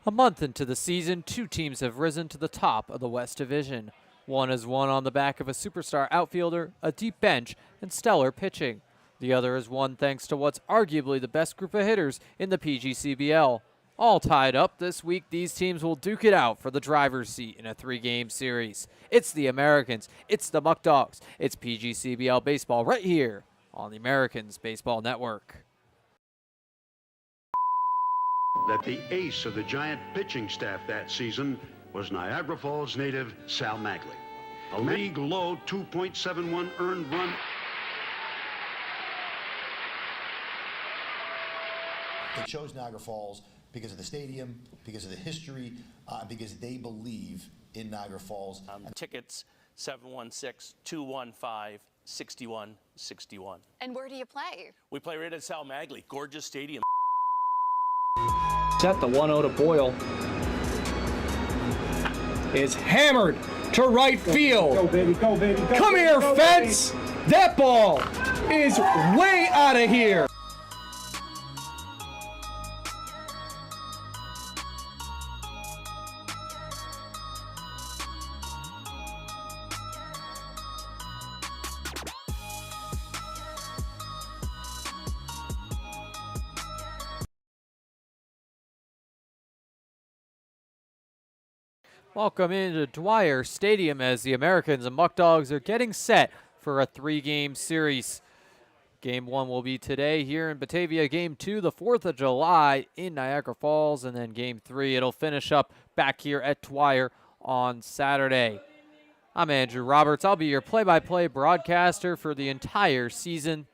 A month into the season, two teams have risen to the top of the West Division. One has won on the back of a superstar outfielder, a deep bench, and stellar pitching. The other has won thanks to what's arguably the best group of hitters in the PGCBL. All tied up this week, these teams will duke it out for the driver's seat in a three-game series. It's the Americans, it's the Muckdogs, it's PGCBL baseball right here on the Americans Baseball Network. That the ace of the Giant pitching staff that season was Niagara Falls native Sal Magley. A league low 2.71 earned run. They chose Niagara Falls because of the stadium, because of the history, because they believe in Niagara Falls. Tickets 716-215-6161. And where do you play? We play right at Sal Magley, gorgeous stadium. Set the 1-0 to Boyle. Is hammered to right field. Go, baby, go, baby. Go, Come baby, here, go, fence. Baby. That ball is way out of here. Welcome into Dwyer Stadium as the Americans and Muckdogs are getting set for a three-game series. Game 1 will be today here in Batavia. Game 2, the 4th of July in Niagara Falls. And then Game 3, it'll finish up back here at Dwyer on Saturday. I'm Andrew Roberts. I'll be your play-by-play broadcaster for the entire season.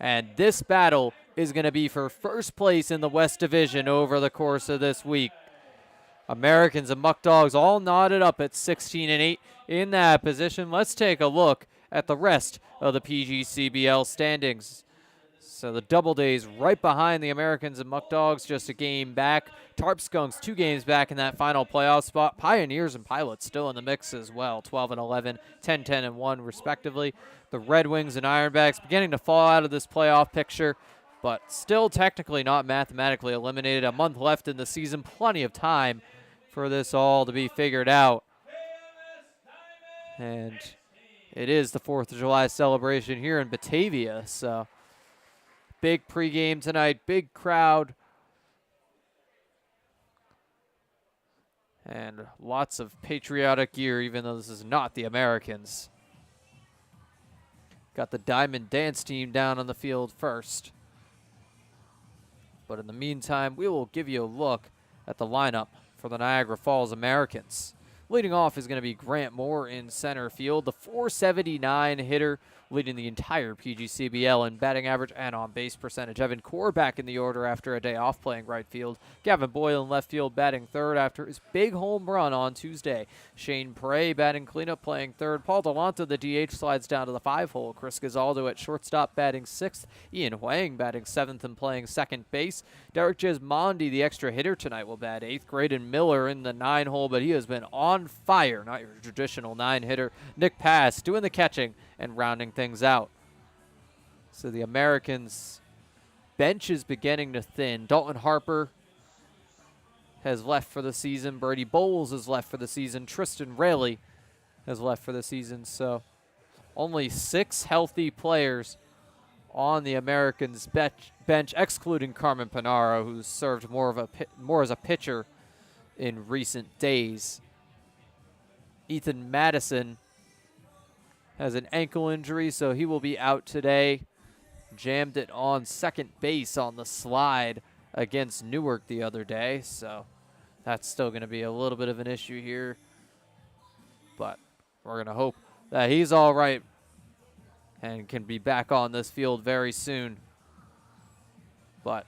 And this battle is going to be for first place in the West Division over the course of this week. Americans and Muckdogs all knotted up at 16-8 in that position. Let's take a look at the rest of the PGCBL standings. So the Doubledays right behind the Americans and Muckdogs, just a game back. Tarp Skunks 2 games back in that final playoff spot. Pioneers and Pilots still in the mix as well, 12-11, 10-10-1 respectively. The Red Wings and Ironbacks beginning to fall out of this playoff picture, but still technically not mathematically eliminated. A month left in the season, plenty of time for this all to be figured out. And it is the 4th of July celebration here in Batavia, so big pregame tonight, big crowd, and lots of patriotic gear, even though this is not the Americans. Got the Diamond Dance team down on the field first. But in the meantime, we will give you a look at the lineup for the Niagara Falls Americans. Leading off is going to be Grant Moore in center field, the .479 hitter, leading the entire PGCBL in batting average and on-base percentage. Evan Core back in the order after a day off playing right field. Gavin Boyle in left field batting third after his big home run on Tuesday. Shane Prey batting cleanup playing third. Paul Delonto, the DH, slides down to the 5-hole. Chris Gazaldo at shortstop batting 6th. Ian Huang batting 7th and playing second base. Derek Gismondi, the extra hitter tonight, will bat 8th. Graydon Miller in the 9-hole, but he has been on fire. Not your traditional 9-hitter. Nick Pass doing the catching and rounding things out. So the Americans' bench is beginning to thin. Dalton Harper has left for the season. Brady Bowles has left for the season. Tristan Raley has left for the season. So only 6 healthy players on the Americans' bench, excluding Carmen Panaro, who's served more as a pitcher in recent days. Ethan Madison has an ankle injury, so he will be out today. Jammed it on second base on the slide against Newark the other day, so that's still going to be a little bit of an issue here. But we're going to hope that he's all right and can be back on this field very soon. But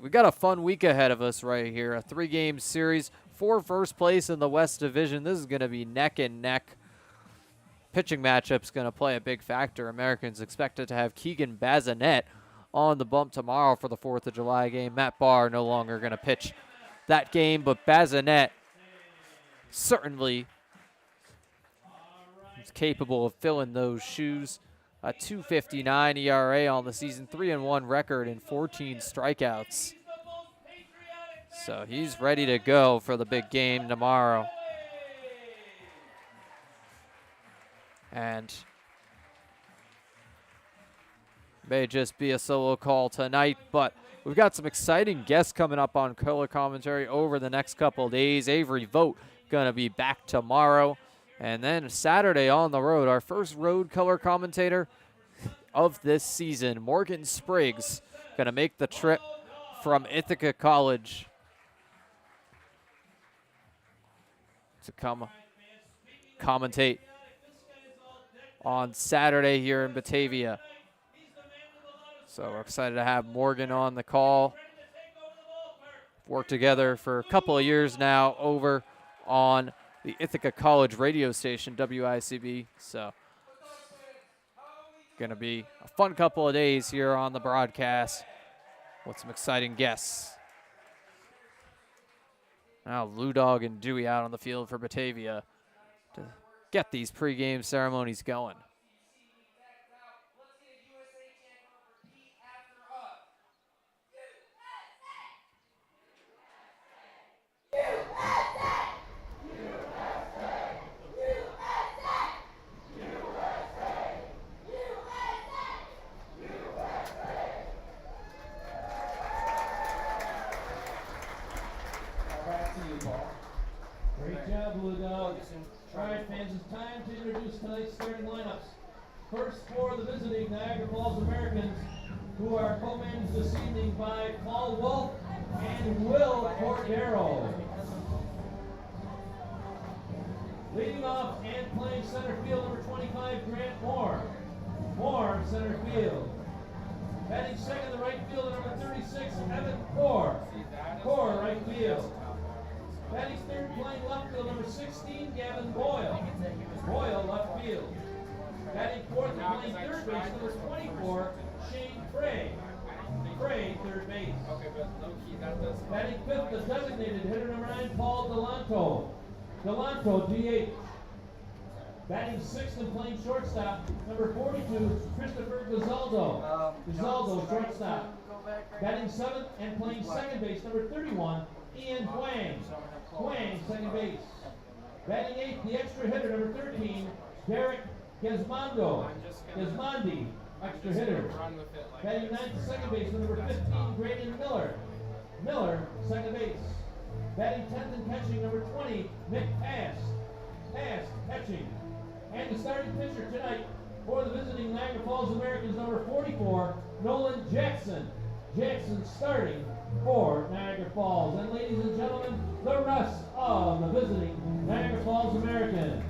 we got a fun week ahead of us right here. A 3-game series for first place in the West Division. This is going to be neck and neck. Pitching matchup's going to play a big factor. Americans expected to have Keegan Bazinet on the bump tomorrow for the 4th of July game. Matt Barr no longer going to pitch that game, but Bazinet certainly is capable of filling those shoes. A 2.59 ERA on the season, 3-1 record, and 14 strikeouts. So he's ready to go for the big game tomorrow. And may just be a solo call tonight, but we've got some exciting guests coming up on color commentary over the next couple of days. Avery Vogt going to be back tomorrow. And then Saturday on the road, our first road color commentator of this season, Morgan Spriggs, going to make the trip from Ithaca College to come commentate on Saturday here in Batavia. So we're excited to have Morgan on the call. Worked together for a couple of years now over on the Ithaca College radio station, WICB. So going to be a fun couple of days here on the broadcast with some exciting guests. Now Lou Dog and Dewey out on the field for Batavia to get these pregame ceremonies going. Great job, Blue Dogs. All right, fans, it's time to introduce tonight's starting lineups. First for the visiting Niagara Falls Americans, who are co-managed this evening by Paul Wolf and Will Cordero. Leading off and playing center field, number 25, Grant Moore. Moore, center field. Batting second, the right fielder, number 36, Evan Core. Core, right field. Batting third, playing left field, number 16, Gavin Boyle. Boyle, left field. Batting fourth and playing third base, number 24, Shane Frey. Frey, third base. Batting fifth, the designated hitter, number 9, Paul Delanto. Delanto, DH. Batting sixth and playing shortstop, number 42, Christopher Gazaldo. Gazaldo, shortstop. Batting seventh and playing second base, number 31, Ian Huang. Huang, second base. Batting eighth, the extra hitter, number 13, Derek Gesmondo. Gesmondi, extra hitter. Batting ninth, second base, number 15, Graydon Miller. Miller, second base. Batting 10th and catching, number 20, Nick Pass. Pass, catching. And the starting pitcher tonight for the visiting Niagara Falls Americans, number 44, Nolan Jackson. Jackson starting for Niagara Falls. And ladies and gentlemen, the rest of the visiting Niagara Falls Americans.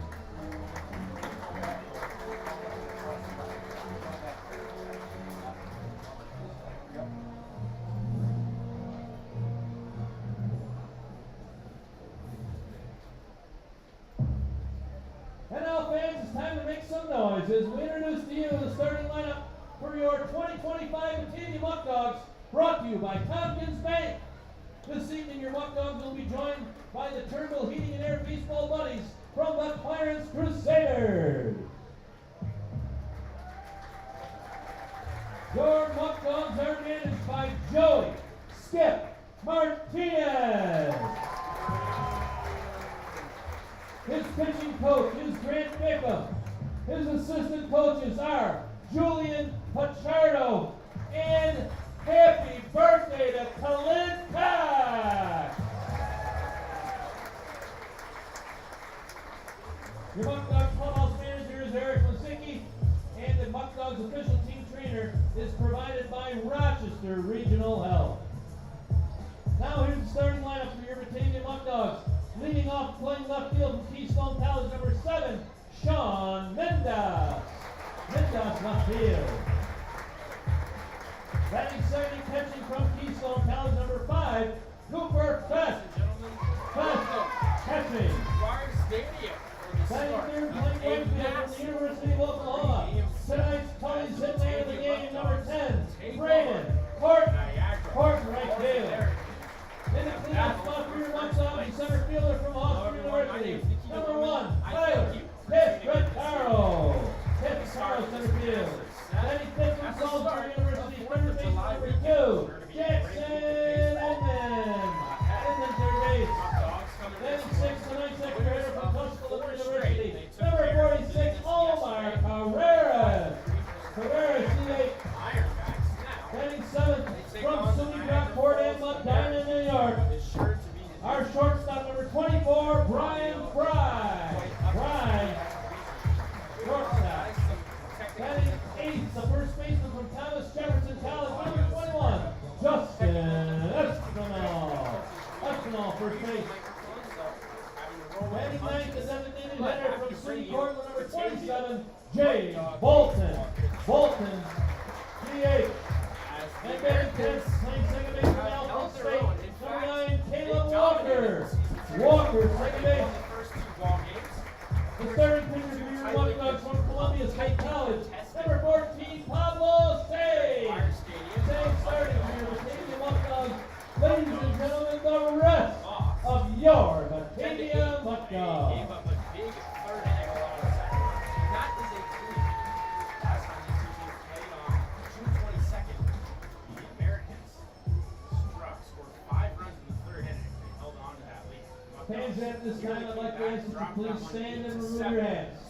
And now, fans, it's time to make some noise as we introduce to you the starting lineup for your 2025 Batavia Muckdogs, brought to you by Tompkins Bank. This evening, your Muckdogs will be joined by the Turnbull Heating and Air Baseball Buddies from the Clarence Crusaders. Your Muckdogs are managed by Joey Skip Martinez. His pitching coach is Grant Bickham. His assistant coaches are Julian Pachardo. And happy birthday to Colin Cox. Your Muckdogs clubhouse manager is Eric Lisicki, and the Muckdogs official team trainer is provided by Rochester Regional Health. Now here's the starting lineup for your Batavia Muckdogs. Leading off, playing left field from Keystone College, number 7, Sean Mendes. Mendes, left field. Batting second and catching from Keystone College, number 5, Cooper Fest. Fest, catching. Batting third, playing right field from the University of Oklahoma. Tonight's Tully's hitman of the game, number 10, Brandon Horton. Horton, right field. In the cleanup spot for your Muckdogs, center fielder from Hofstra University, number 1, Tyler Pitcaro. Pitcaro, center field. Then he fifth from Salisbury University, third base, number 2, Jackson Edmonds. Batting eighth, the first baseman from Thomas Jefferson College, number 21, Justin Espinal. Espinal, first base. Batting ninth, the designated hitter from City Cortland, number 27, Jay Bolton. Bolton, DH. And batting 10th, playing second base from Alpha State, number 9, Caleb Walker. Walker, second base. The starting pitcher for your Muckdogs from Columbia State College, number 14, Pablo Say. Say starting for your Batavia Muckdogs. Ladies and gentlemen, the rest of your Batavia Muckdogs. Fans at this time, I'd like to ask you to please stand and remove your hats.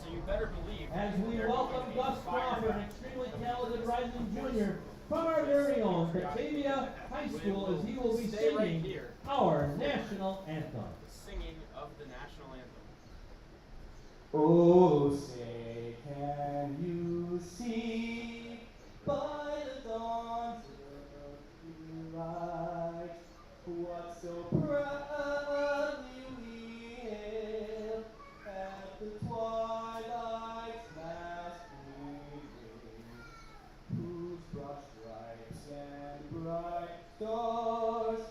As we welcome Gus Crawford, an extremely talented rising junior from our very own Batavia High School, as he will be singing our national anthem. Singing of the national anthem. Oh, say, can you see by the dawn's early light what so proudly we hailed at the twilight's last gleaming, whose broad stripes and bright stars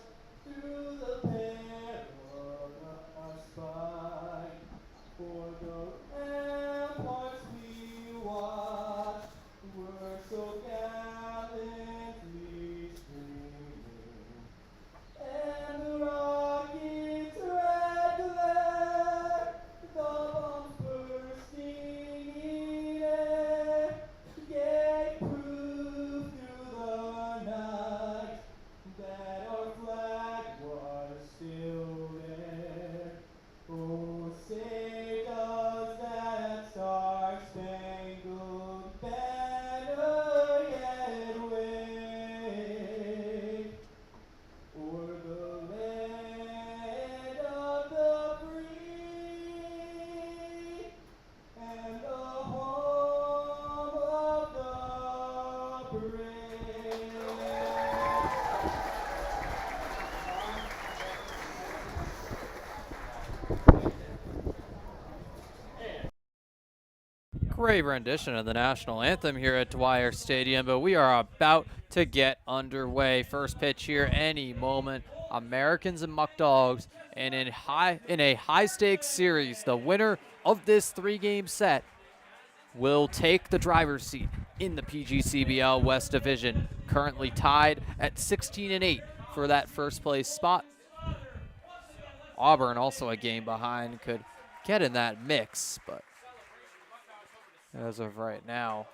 through the perilous fight for the ramparts we watched were so gallantly streaming, and the rocket's red glare, the bombs bursting in air, gave proof through the night that our flag was still there. Oh, say does that star-spangled banner yet wave o'er the land of the free and the home of the brave? Great rendition of the national anthem here at Dwyer Stadium, but we are about to get underway. First pitch here any moment. Americans and Muckdogs, and in a high-stakes series, the winner of this three-game set will take the driver's seat in the PGCBL West Division, currently tied at 16-8 for that first-place spot. Auburn, also a game behind, could get in that mix, but as of right now,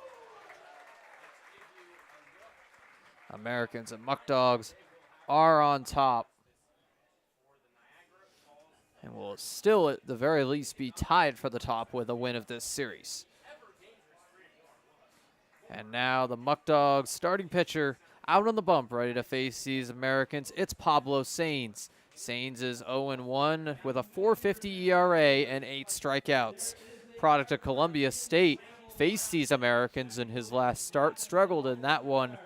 Americans and Muckdogs are on top and will still at the very least be tied for the top with a win of this series. And now the Muckdogs starting pitcher out on the bump, ready to face these Americans. It's Pablo Sainz. Sainz is 0-1 with a 4.50 ERA and 8 strikeouts. Product of Columbia State, faced these Americans in his last start, struggled in that one,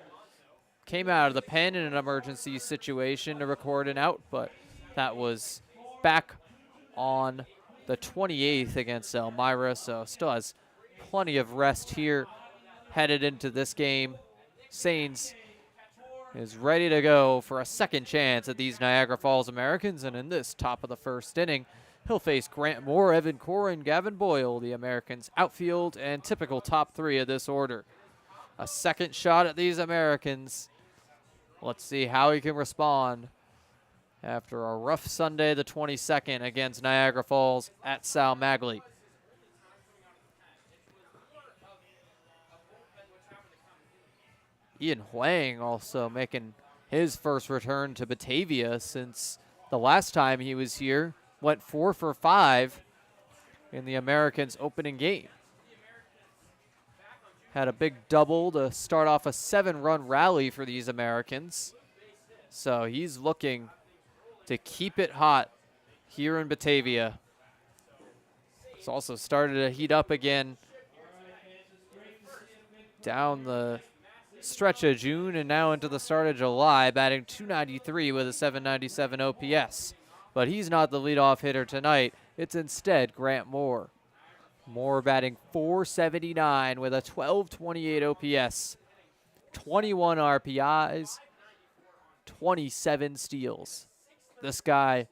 came out of the pen in an emergency situation to record an out, but that was back on the 28th against Elmira, so still has plenty of rest here headed into this game. Sainz is ready to go for a second chance at these Niagara Falls Americans, and in this top of the first inning, he'll face Grant Moore, Evan Core, and Gavin Boyle, the Americans' outfield and typical top three of this order. A second shot at these Americans. Let's see how he can respond after a rough Sunday the 22nd against Niagara Falls at Sal Magley. Ian Huang also making his first return to Batavia since the last time he was here. Went 4 for 5 in the Americans' opening game. Had a big double to start off a 7-run rally for these Americans. So he's looking to keep it hot here in Batavia. It's also started to heat up again down the stretch of June and now into the start of July, batting .293 with a .797 OPS. But he's not the leadoff hitter tonight. It's instead Grant Moore. Moore batting .479 with a .1228 OPS, 21 RPIs, 27 steals. This guy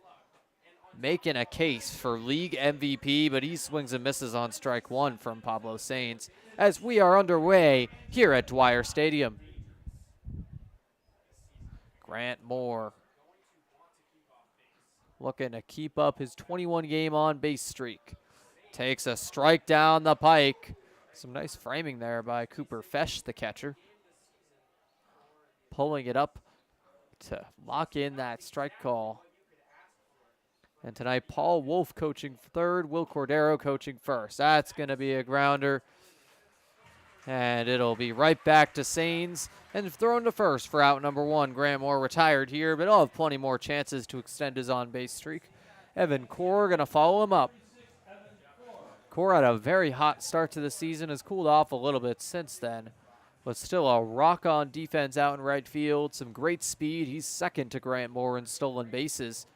making a case for league MVP, but he swings and misses on strike one from Pablo Sainz as we are underway here at Dwyer Stadium. Grant Moore looking to keep up his 21-game on-base streak. Takes a strike down the pike. Some nice framing there by Cooper Fesh, the catcher. Pulling it up to lock in that strike call. And tonight, Paul Wolf coaching third, Will Cordero coaching first. That's going to be a grounder. And it'll be right back to Sainz and thrown to first for out number one. Grant Moore retired here, but he'll have plenty more chances to extend his on-base streak. Evan Core going to follow him up. Core had a very hot start to the season, has cooled off a little bit since then, but still a rock-on defense out in right field, some great speed. He's second to Grant Moore in stolen bases,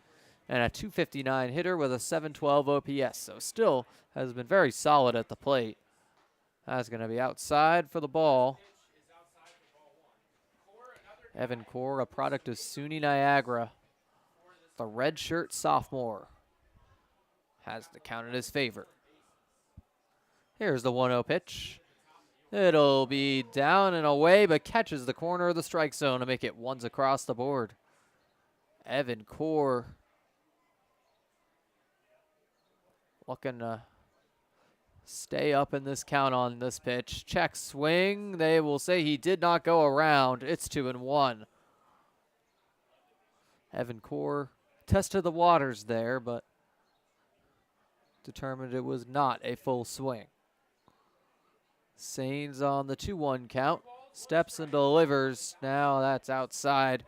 and a .259 hitter with a .712 OPS, so still has been very solid at the plate. That's going to be outside for the ball. Evan Core, a product of SUNY Niagara, the redshirt sophomore, has the count in his favor. Here's the 1-0 pitch. It'll be down and away, but catches the corner of the strike zone to make it ones across the board. Evan Core looking to stay up in this count on this pitch. Check swing. They will say he did not go around. It's 2-1. Evan Core tested the waters there, but determined it was not a full swing. Sainz on the 2-1 count. Steps and delivers. Now that's outside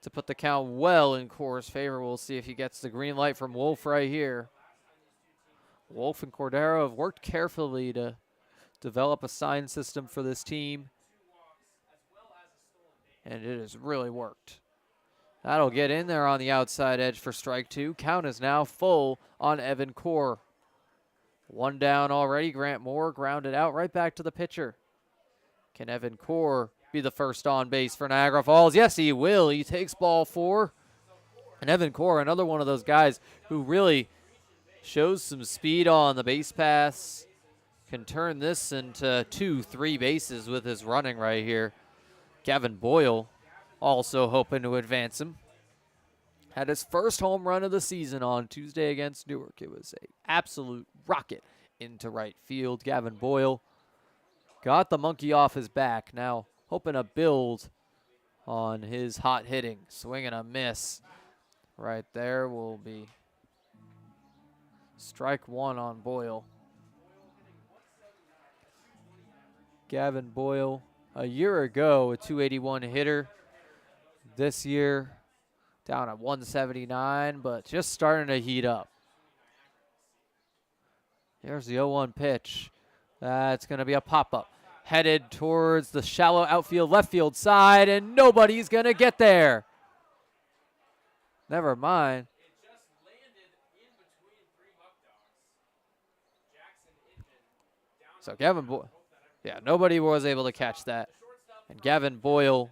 to put the count well in Core's favor. We'll see if he gets the green light from Wolf right here. Wolf and Cordero have worked carefully to develop a sign system for this team, and it has really worked. That'll get in there on the outside edge for strike two. Count is now full on Evan Core. One down already. Grant Moore grounded out right back to the pitcher. Can Evan Core be the first on base for Niagara Falls? Yes, he will. He takes ball four. And Evan Core, another one of those guys who really shows some speed on the base pass. Can turn this into 2-3 bases with his running right here. Gavin Boyle also hoping to advance him. Had his first home run of the season on Tuesday against Newark. It was an absolute rocket into right field. Gavin Boyle got the monkey off his back. Now hoping to build on his hot hitting. Swing and a miss. Right there will be strike one on Boyle. Gavin Boyle, a year ago, a .281 hitter. This year, down at 179, but just starting to heat up. Here's the 0-1 pitch. That's going to be a pop-up. Headed towards the shallow outfield, left field side, and nobody's going to get there. Never mind. It just landed in between three Muckdogs. Jackson Inman down. So Gavin Boyle, yeah, nobody was able to catch that. And Gavin Boyle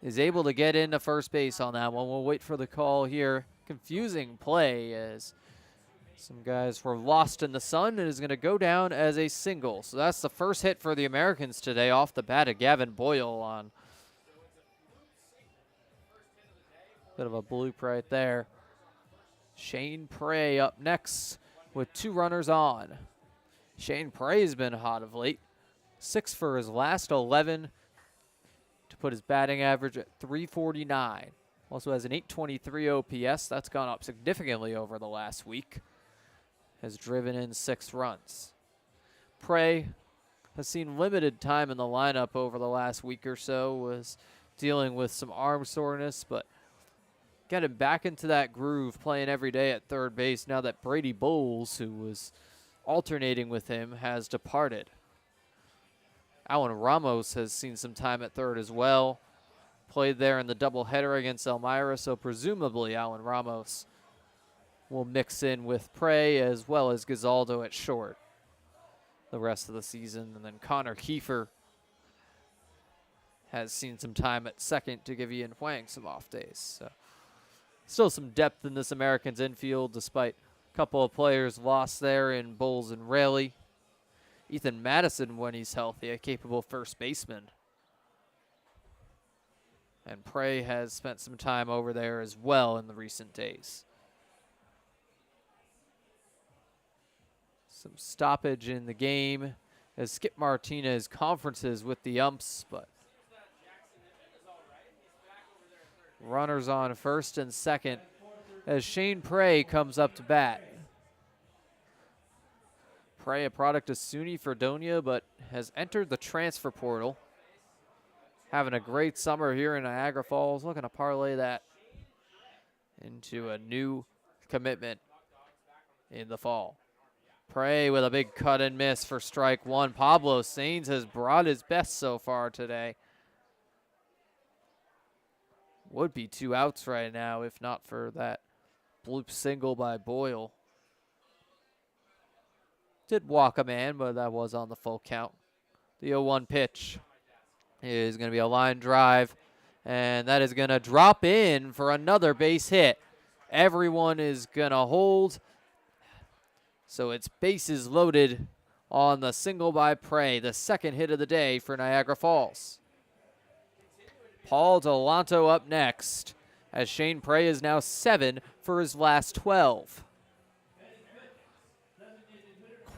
is able to get into first base on that one. We'll wait for the call here. Confusing play as some guys were lost in the sun. It is going to go down as a single. So that's the first hit for the Americans today off the bat of Gavin Boyle on. Bit of a bloop right there. Shane Prey up next with two runners on. Shane Prey's been hot of late. 6 for his last 11 to put his batting average at .349. Also has an .823 OPS. That's gone up significantly over the last week. Has driven in 6 runs. Prey has seen limited time in the lineup over the last week or so. Was dealing with some arm soreness, but got him back into that groove, playing every day at third base now that Brady Bowles, who was alternating with him, has departed. Alan Ramos has seen some time at third as well. Played there in the doubleheader against Elmira, so presumably Alan Ramos will mix in with Prey as well as Gazaldo at short the rest of the season. And then Connor Kiefer has seen some time at second to give Ian Huang some off days. So still some depth in this Americans infield despite a couple of players lost there in Bowles and Raley. Ethan Madison, when he's healthy, a capable first baseman. And Prey has spent some time over there as well in the recent days. Some stoppage in the game as Skip Martinez conferences with the umps, but runners on first and second as Shane Prey comes up to bat. Prey, a product of SUNY Fredonia, but has entered the transfer portal. Having a great summer here in Niagara Falls, looking to parlay that into a new commitment in the fall. Prey with a big cut and miss for strike one. Pablo Sainz has brought his best so far today. Would be 2 outs right now if not for that bloop single by Boyle. Did walk a man, but that was on the full count. The 0-1 pitch is going to be a line drive, and that is going to drop in for another base hit. Everyone is going to hold, so it's bases loaded on the single by Prey, the second hit of the day for Niagara Falls. Paul Delanto up next, as Shane Prey is now 7 for his last 12.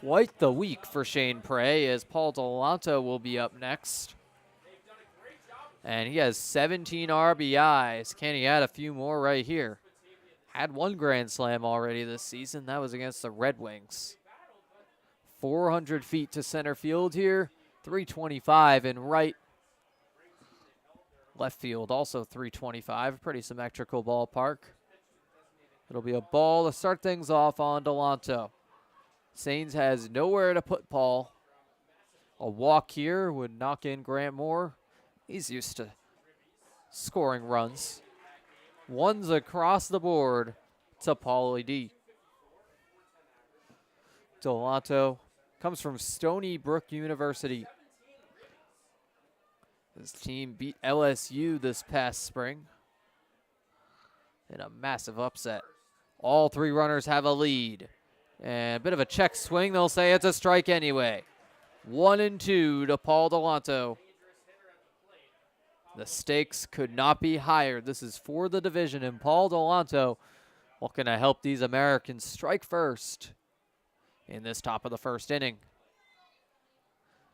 Quite the week for Shane Prey, as Paul Delanto will be up next. And he has 17 RBIs. Can he add a few more right here? Had 1 grand slam already this season. That was against the Red Wings. 400 feet to center field here. 325 in right. Left field also 325. Pretty symmetrical ballpark. It'll be a ball to start things off on Delanto. Sainz has nowhere to put Paul. A walk here would knock in Grant Moore. He's used to scoring runs. One's across the board to Paulie D. Delanto comes from Stony Brook University. His team beat LSU this past spring in a massive upset. All 3 runners have a lead. And a bit of a check swing. They'll say it's a strike anyway. 1-2 to Paul Delanto. The stakes could not be higher. This is for the division, and Paul Delanto looking to help these Americans strike first in this top of the first inning.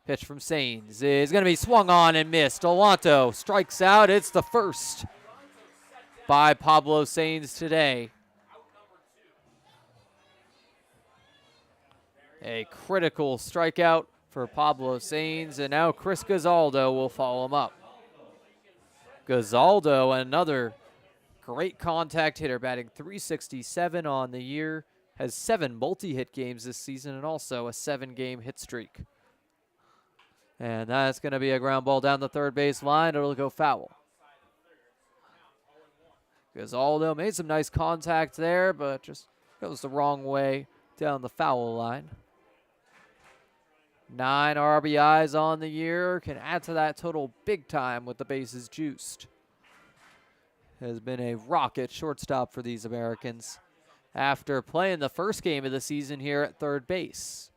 Pitch from Sainz is going to be swung on and missed. Delanto strikes out. It's the first by Pablo Sainz today. A critical strikeout for Pablo Sainz, and now Chris Gazaldo will follow him up. Gazaldo, another great contact hitter, batting .367 on the year, has 7 multi-hit games this season and also a 7-game hit streak. And that's going to be a ground ball down the third base line. It'll go foul. Gazaldo made some nice contact there, but just goes the wrong way down the foul line. 9 RBIs on the year, can add to that total big time with the bases juiced. Has been a rocket shortstop for these Americans after playing the first game of the season here at third base.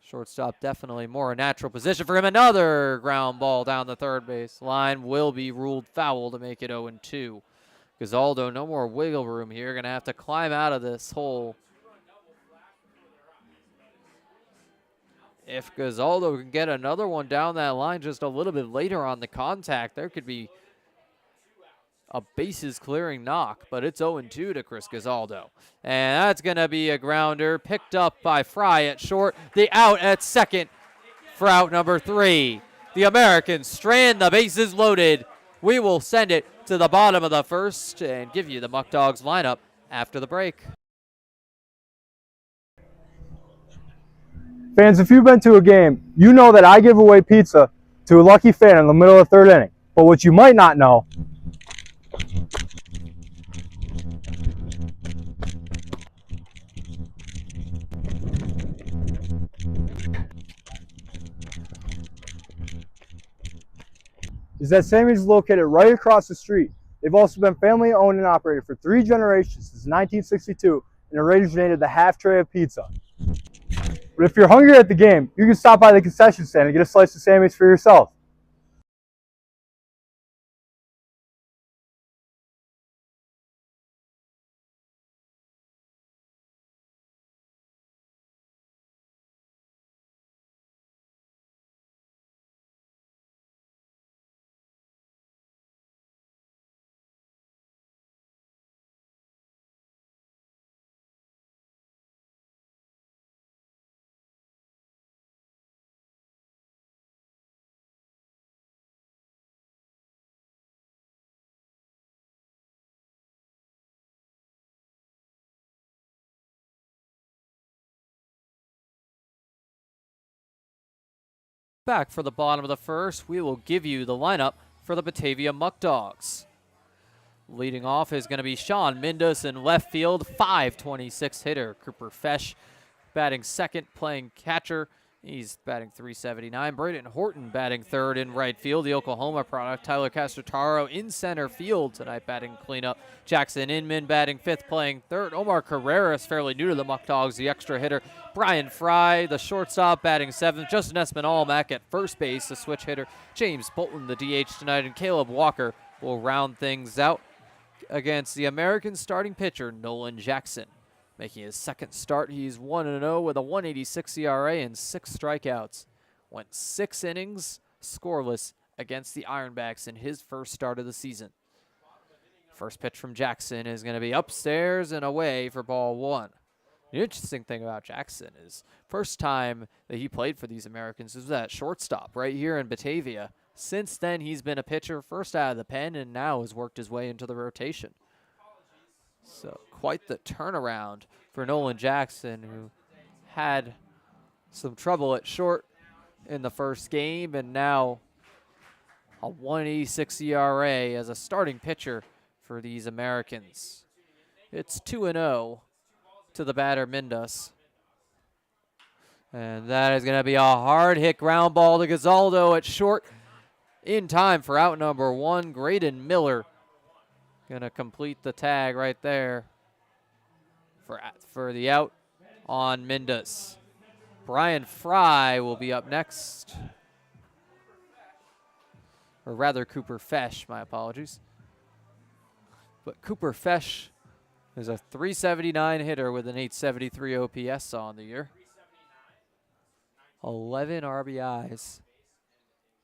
Shortstop definitely more a natural position for him. Another ground ball down the third base line will be ruled foul to make it 0-2. Gazaldo, no more wiggle room here. Going to have to climb out of this hole. If Gazaldo can get another one down that line just a little bit later on the contact, there could be a bases clearing knock, but it's 0-2 to Chris Gazaldo. And that's going to be a grounder picked up by Fry at short. The out at second for out number 3. The Americans strand the bases loaded. We will send it to the bottom of the first and give you the Muckdogs lineup after the break. Fans, if you've been to a game, you know that I give away pizza to a lucky fan in the middle of the third inning. But what you might not know is that Sammy's is located right across the street. They've also been family owned and operated for 3 generations since 1962 and originated the half tray of pizza. But if you're hungry at the game, you can stop by the concession stand and get a slice of Sammy's for yourself. Back for the bottom of the first, we will give you the lineup for the Batavia Muckdogs. Leading off is going to be Sean Mindus in left field, 526 hitter. Cooper Fesh batting second, playing catcher. He's batting .379. Braden Horton batting third in right field. The Oklahoma product. Tyler Castrotaro in center field tonight batting cleanup. Jackson Inman batting fifth, playing third. Omar Carreras, fairly new to the Muckdogs, the extra hitter. Brian Fry, the shortstop, batting seventh. Justin Espinal-Mack at first base, the switch hitter. James Bolton, the DH tonight. And Caleb Walker will round things out against the American starting pitcher, Nolan Jackson. Making his second start, he's 1-0 with a 1.86 ERA and 6 strikeouts. Went 6 innings scoreless against the Ironbacks in his first start of the season. First pitch from Jackson is going to be upstairs and away for ball 1. The interesting thing about Jackson is first time that he played for these Americans was at shortstop right here in Batavia. Since then, he's been a pitcher first out of the pen and now has worked his way into the rotation. So quite the turnaround for Nolan Jackson, who had some trouble at short in the first game and now a 1.86 ERA as a starting pitcher for these Americans. It's 2-0 to the batter Mindus. And that is going to be a hard hit ground ball to Gazaldo at short in time for out number 1. Graydon Miller going to complete the tag right there for the out on Mindus. Brian Fry will be up next. Or rather, Cooper Fesh, my apologies. But Cooper Fesh is a .379 hitter with an .873 OPS on the year. 11 RBIs.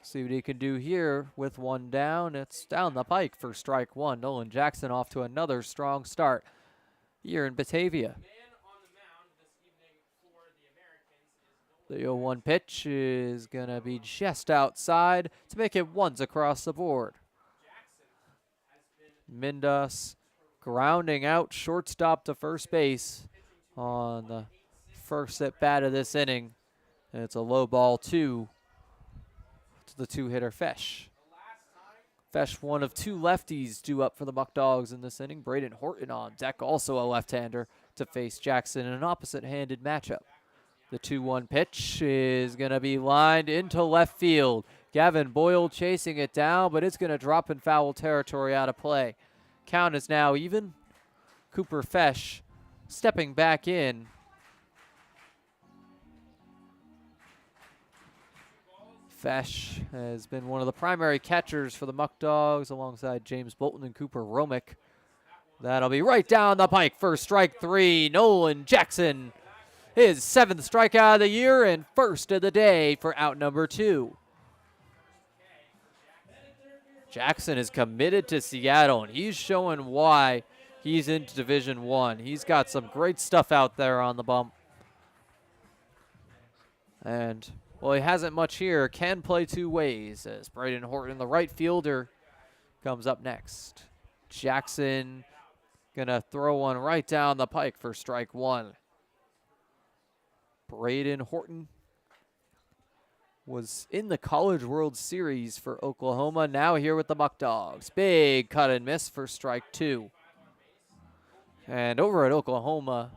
See what he can do here with one down. It's down the pike for strike 1. Nolan Jackson off to another strong start here in Batavia. The 0-1 pitch is going to be just outside to make it ones across the board. Mindus grounding out shortstop to first base on the first at bat of this inning. And it's a low ball 2 to the 2-hitter Fesh. Fesh, one of 2 lefties due up for the Muckdogs in this inning. Braden Horton on deck, also a left-hander, to face Jackson in an opposite-handed matchup. The 2-1 pitch is going to be lined into left field. Gavin Boyle chasing it down, but it's going to drop in foul territory out of play. Count is now even. Cooper Fesh stepping back in. Fesh has been one of the primary catchers for the Muckdogs alongside James Bolton and Cooper Romick. That'll be right down the pike for strike 3. Nolan Jackson, his 7th strikeout of the year and first of the day for out number 2. Jackson is committed to Seattle, and he's showing why he's into Division I. He's got some great stuff out there on the bump. And, well, he hasn't much here. Can play 2 ways as Braden Horton, the right fielder, comes up next. Jackson going to throw one right down the pike for strike 1. Braden Horton was in the College World Series for Oklahoma, now here with the Muckdogs. Big cut and miss for strike 2. And over at Oklahoma,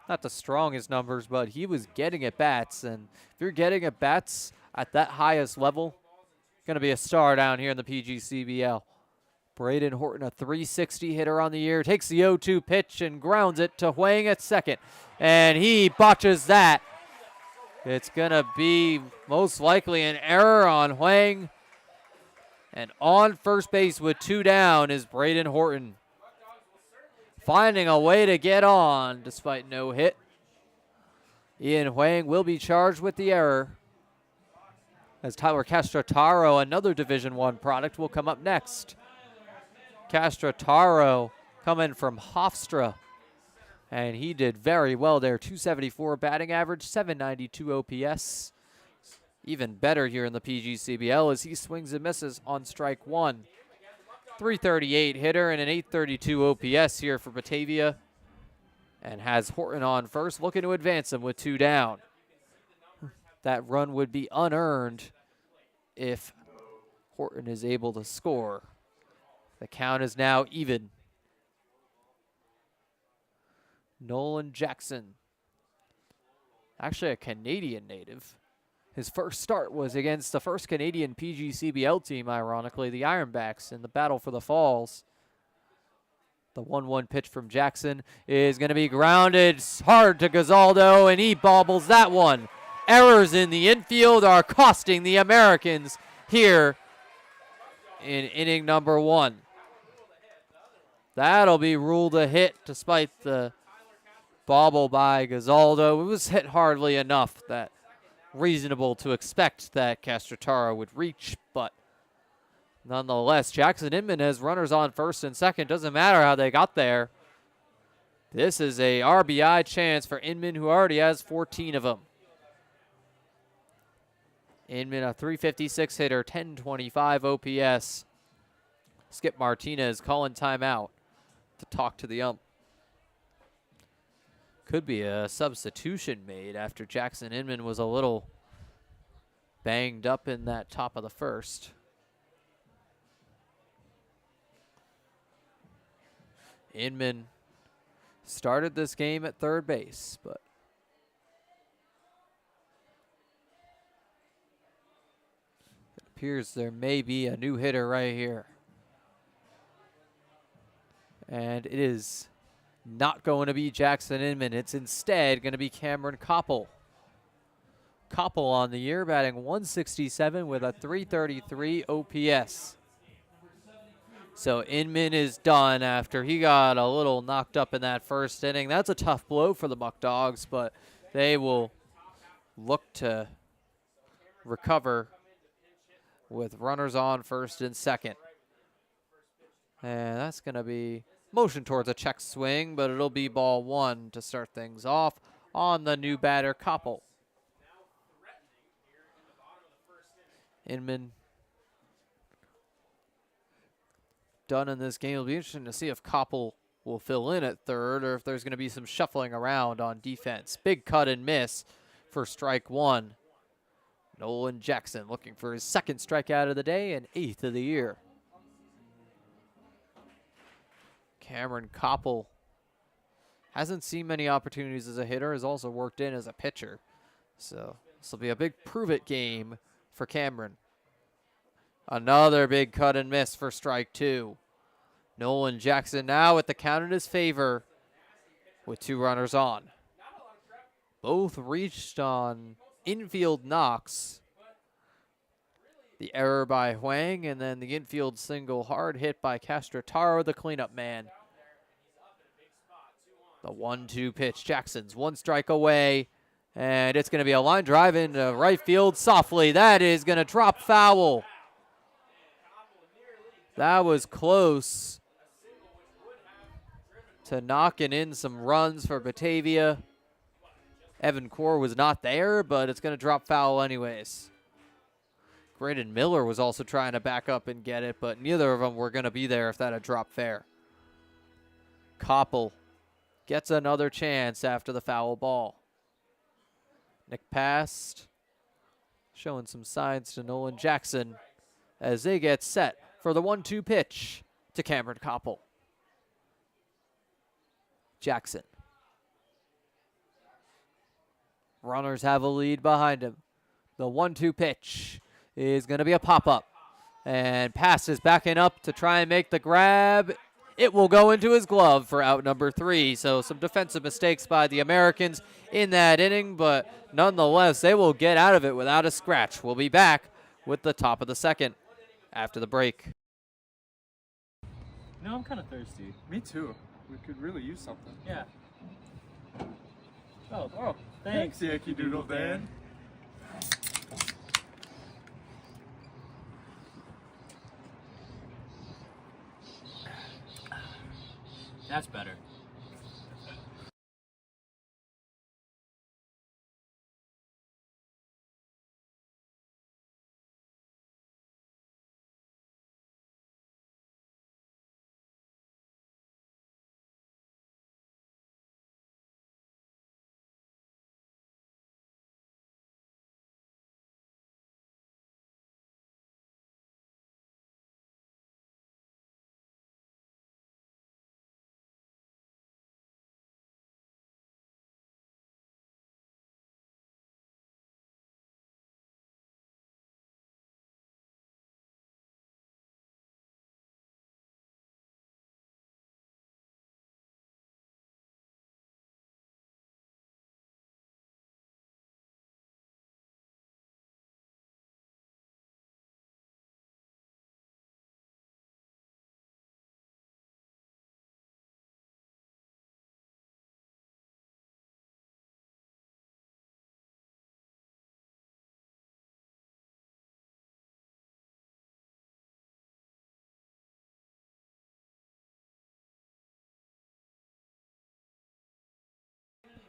not the strongest numbers, but he was getting at bats. And if you're getting at bats at that highest level, going to be a star down here in the PGCBL. Braden Horton, a 360 hitter on the year, takes the 0-2 pitch and grounds it to Huang at second. And he botches that. It's going to be most likely an error on Huang. And on first base with 2 down is Braden Horton, finding a way to get on despite no hit. Ian Huang will be charged with the error, as Tyler Castrotaro, another Division I product, will come up next. Castrotaro coming from Hofstra, and he did very well there. 274 batting average, 792 OPS. Even better here in the PGCBL as he swings and misses on strike 1. 338 hitter and an 832 OPS here for Batavia, and has Horton on first, looking to advance him with 2 down. That run would be unearned if Horton is able to score. The count is now even. Nolan Jackson, actually a Canadian native. His first start was against the first Canadian PGCBL team, ironically, the Ironbacks, in the battle for the Falls. The 1-1 pitch from Jackson is going to be grounded hard to Gazaldo, and he bobbles that one. Errors in the infield are costing the Americans here in inning number 1. That'll be ruled a hit despite the bobble by Gazaldo. It was hit hardly enough that reasonable to expect that Castrotaro would reach, but nonetheless, Jackson Inman has runners on first and second. Doesn't matter how they got there. This is a RBI chance for Inman, who already has 14 of them. Inman, a 356 hitter, 1025 OPS. Skip Martinez calling timeout to talk to the ump. Could be a substitution made after Jackson Inman was a little banged up in that top of the first. Inman started this game at third base, but it appears there may be a new hitter right here. And it is not going to be Jackson Inman. It's instead going to be Cameron Koppel. Koppel on the year, batting 167 with a 333 OPS. So Inman is done after he got a little knocked up in that first inning. That's a tough blow for the Muckdogs, but they will look to recover with runners on first and second. And that's going to be motion towards a check swing, but it'll be ball 1 to start things off on the new batter, Koppel. Inman done in this game. It'll be interesting to see if Koppel will fill in at third or if there's going to be some shuffling around on defense. Big cut and miss for strike 1. Nolan Jackson looking for his second strikeout of the day and 8th of the year. Cameron Koppel hasn't seen many opportunities as a hitter, has also worked in as a pitcher. So this will be a big prove-it game for Cameron. Another big cut and miss for strike 2. Nolan Jackson now with the count in his favor with 2 runners on. Both reached on infield knocks. The error by Huang, and then the infield single hard hit by Castrotaro, the cleanup man. The 1-2 pitch. Jackson's 1 strike away, and it's going to be a line drive into right field softly. That is going to drop foul. That was close to knocking in some runs for Batavia. Evan Core was not there, but it's going to drop foul anyways. Graydon Miller was also trying to back up and get it, but neither of them were going to be there if that had dropped fair. Koppel gets another chance after the foul ball. Nick passed. showing some signs to Nolan Jackson as they get set for the 1-2 pitch to Cameron Koppel. Jackson. Runners have a lead behind him. The 1-2 pitch is going to be a pop-up. And passes backing up to try and make the grab. It will go into his glove for out number 3. So some defensive mistakes by the Americans in that inning, but nonetheless, they will get out of it without a scratch. We'll be back with the top of the second after the break. No, I'm kind of thirsty. Me too. We could really use something. Yeah. Oh, thanks. Yankee Doodle Dan. That's better.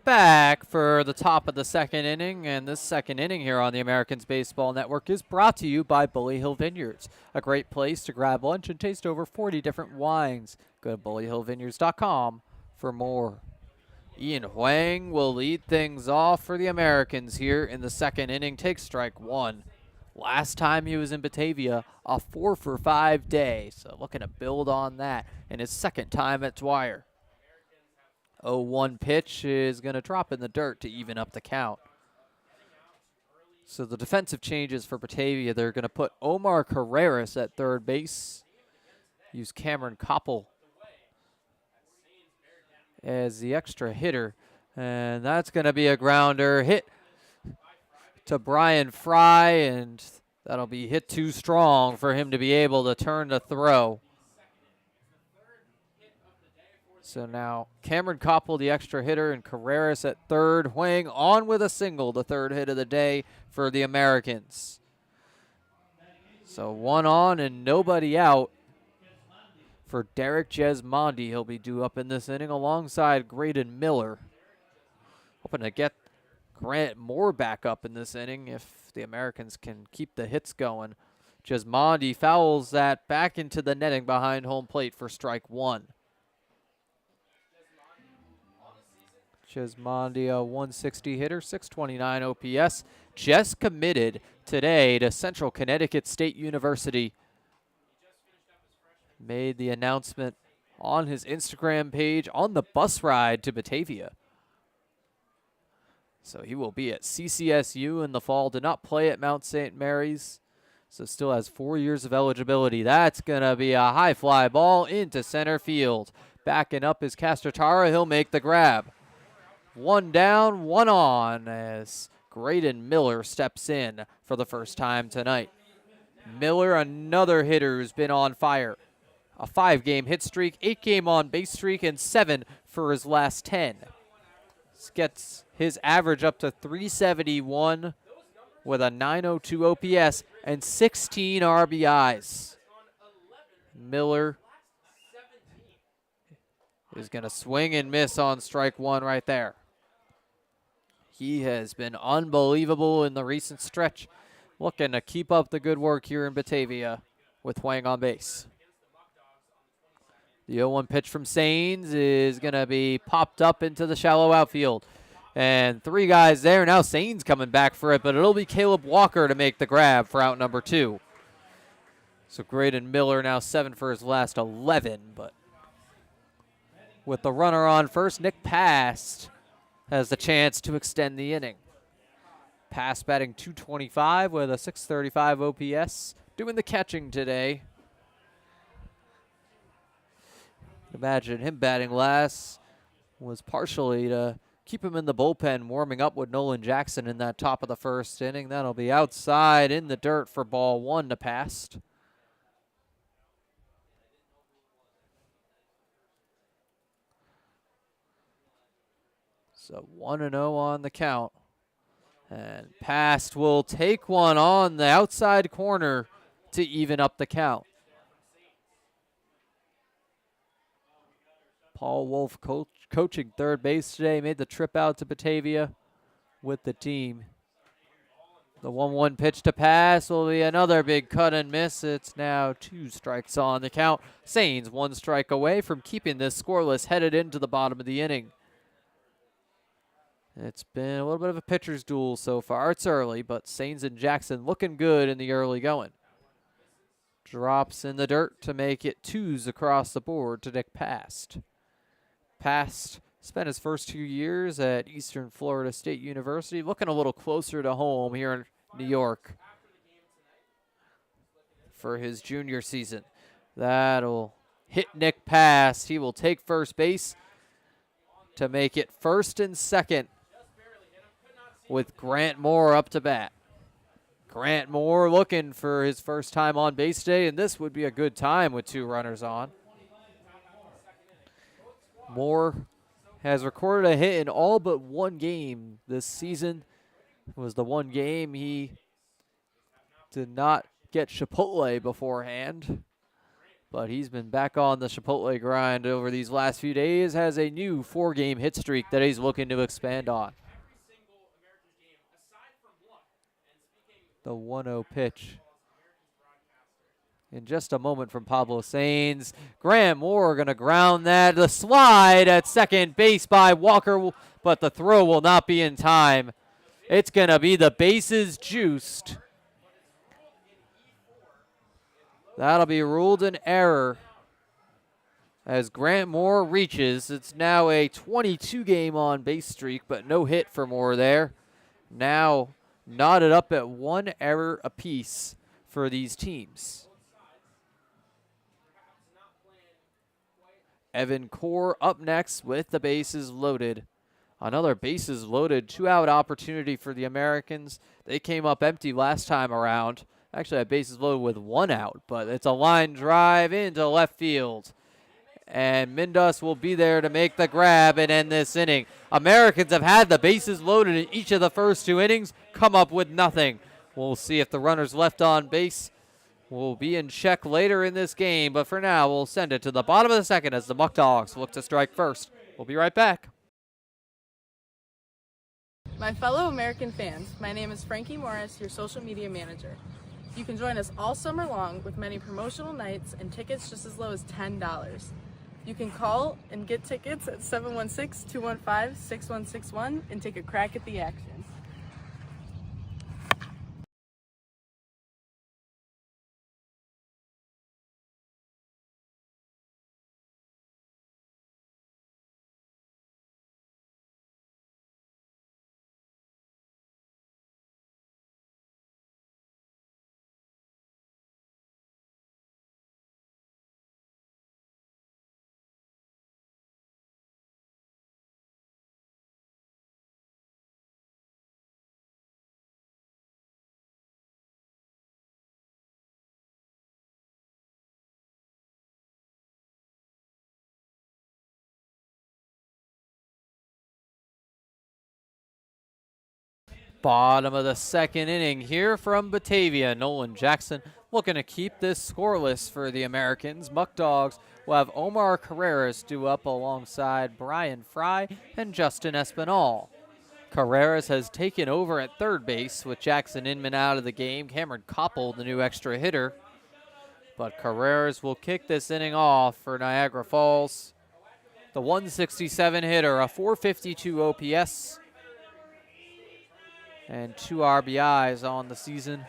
Back for the top of the second inning, and this second inning here on the Americans Baseball Network is brought to you by Bully Hill Vineyards, a great place to grab lunch and taste over 40 different wines. Go to bullyhillvineyards.com for more. Ian Huang will lead things off for the Americans here in the second inning. Takes strike 1. Last time he was in Batavia, a 4-for-5 day, so looking to build on that in his second time at Dwyer. 0-1 pitch is going to drop in the dirt to even up the count. So the defensive changes for Batavia, they're going to put Omar Carreras at third base. Use Cameron Koppel as the extra hitter. And that's going to be a grounder hit to Brian Fry, and that'll be hit too strong for him to be able to turn the throw. So now Cameron Koppel, the extra hitter, and Carreras at third. Huang on with a single, the third hit of the day for the Americans. So 1 on and nobody out for Derek Jesmondi. He'll be due up in this inning alongside Graydon Miller. Hoping to get Grant Moore back up in this inning if the Americans can keep the hits going. Jesmondi fouls that back into the netting behind home plate for strike 1. Jesmondi, a 160 hitter, 629 OPS, just committed today to Central Connecticut State University. Made the announcement on his Instagram page on the bus ride to Batavia. So he will be at CCSU in the fall. Did not play at Mount St. Mary's, so still has 4 years of eligibility. That's going to be a high fly ball into center field. Backing up is Castratara. He'll make the grab. 1 down, 1 on as Graydon Miller steps in for the first time tonight. Miller, another hitter who's been on fire. A 5-game hit streak, 8-game on-base streak, and 7 for his last 10. This gets his average up to 371 with a 902 OPS and 16 RBIs. Miller is going to swing and miss on strike 1 right there. He has been unbelievable in the recent stretch. Looking to keep up the good work here in Batavia with Huang on base. The 0-1 pitch from Sains is going to be popped up into the shallow outfield. And 3 guys there. Now Sain's coming back for it, but it'll be Caleb Walker to make the grab for out number 2. So Graydon Miller now 7 for his last 11, but with the runner on first, Nick Past has the chance to extend the inning. Past batting .225 with a .635 OPS, doing the catching today. Imagine him batting last was partially to keep him in the bullpen, warming up with Nolan Jackson in that top of the first inning. That'll be outside in the dirt for ball 1 to Past. So 1-0 on the count. And Past will take one on the outside corner to even up the count. Paul Wolf coaching third base today, made the trip out to Batavia with the team. The 1-1 pitch to Pass will be another big cut and miss. It's now 2 strikes on the count. Sainz 1 strike away from keeping this scoreless, headed into the bottom of the inning. It's been a little bit of a pitcher's duel so far. It's early, but Sainz and Jackson looking good in the early going. Drops in the dirt to make it 2s across the board to Nick Past. Past spent his first 2 years at Eastern Florida State University, looking a little closer to home here in New York for his junior season. That'll hit Nick Past. He will take first base to make it 1st and 2nd with Grant Moore up to bat. Grant Moore looking for his first time on base today, and this would be a good time with 2 runners on. Moore has recorded a hit in all but 1 game this season. It was the 1 game he did not get Chipotle beforehand, but he's been back on the Chipotle grind over these last few days, has a new 4-game hit streak that he's looking to expand on. The 1-0 pitch in just a moment from Pablo Sainz. Grant Moore going to ground that. The slide at second base by Walker, but the throw will not be in time. It's going to be the bases juiced. That'll be ruled an error as Grant Moore reaches. It's now a 22-game on-base streak, but no hit for Moore there. Now knotted up at 1 error apiece for these teams. Evan Core up next with the bases loaded. Another bases loaded 2-out opportunity for the Americans. They came up empty last time around. Actually, had bases loaded with 1 out, but it's a line drive into left field. And Mindus will be there to make the grab and end this inning. Americans have had the bases loaded in each of the first 2 innings, come up with nothing. We'll see if the runners left on base will be in check later in this game, but for now, we'll send it to the bottom of the 2nd as the Muckdogs look to strike first. We'll be right back. My fellow American fans, my name is Frankie Morris, your social media manager. You can join us all summer long with many promotional nights and tickets just as low as $10. You can call and get tickets at 716-215-6161 and take a crack at the action. Bottom of the 2nd inning here from Batavia. Nolan Jackson looking to keep this scoreless for the Americans. Muckdogs will have Omar Carreras due up alongside Brian Fry and Justin Espinal. Carreras has taken over at third base with Jackson Inman out of the game. Cameron Koppel, the new extra hitter. But Carreras will kick this inning off for Niagara Falls. The 167 hitter, a 452 OPS, and 2 RBIs on the season.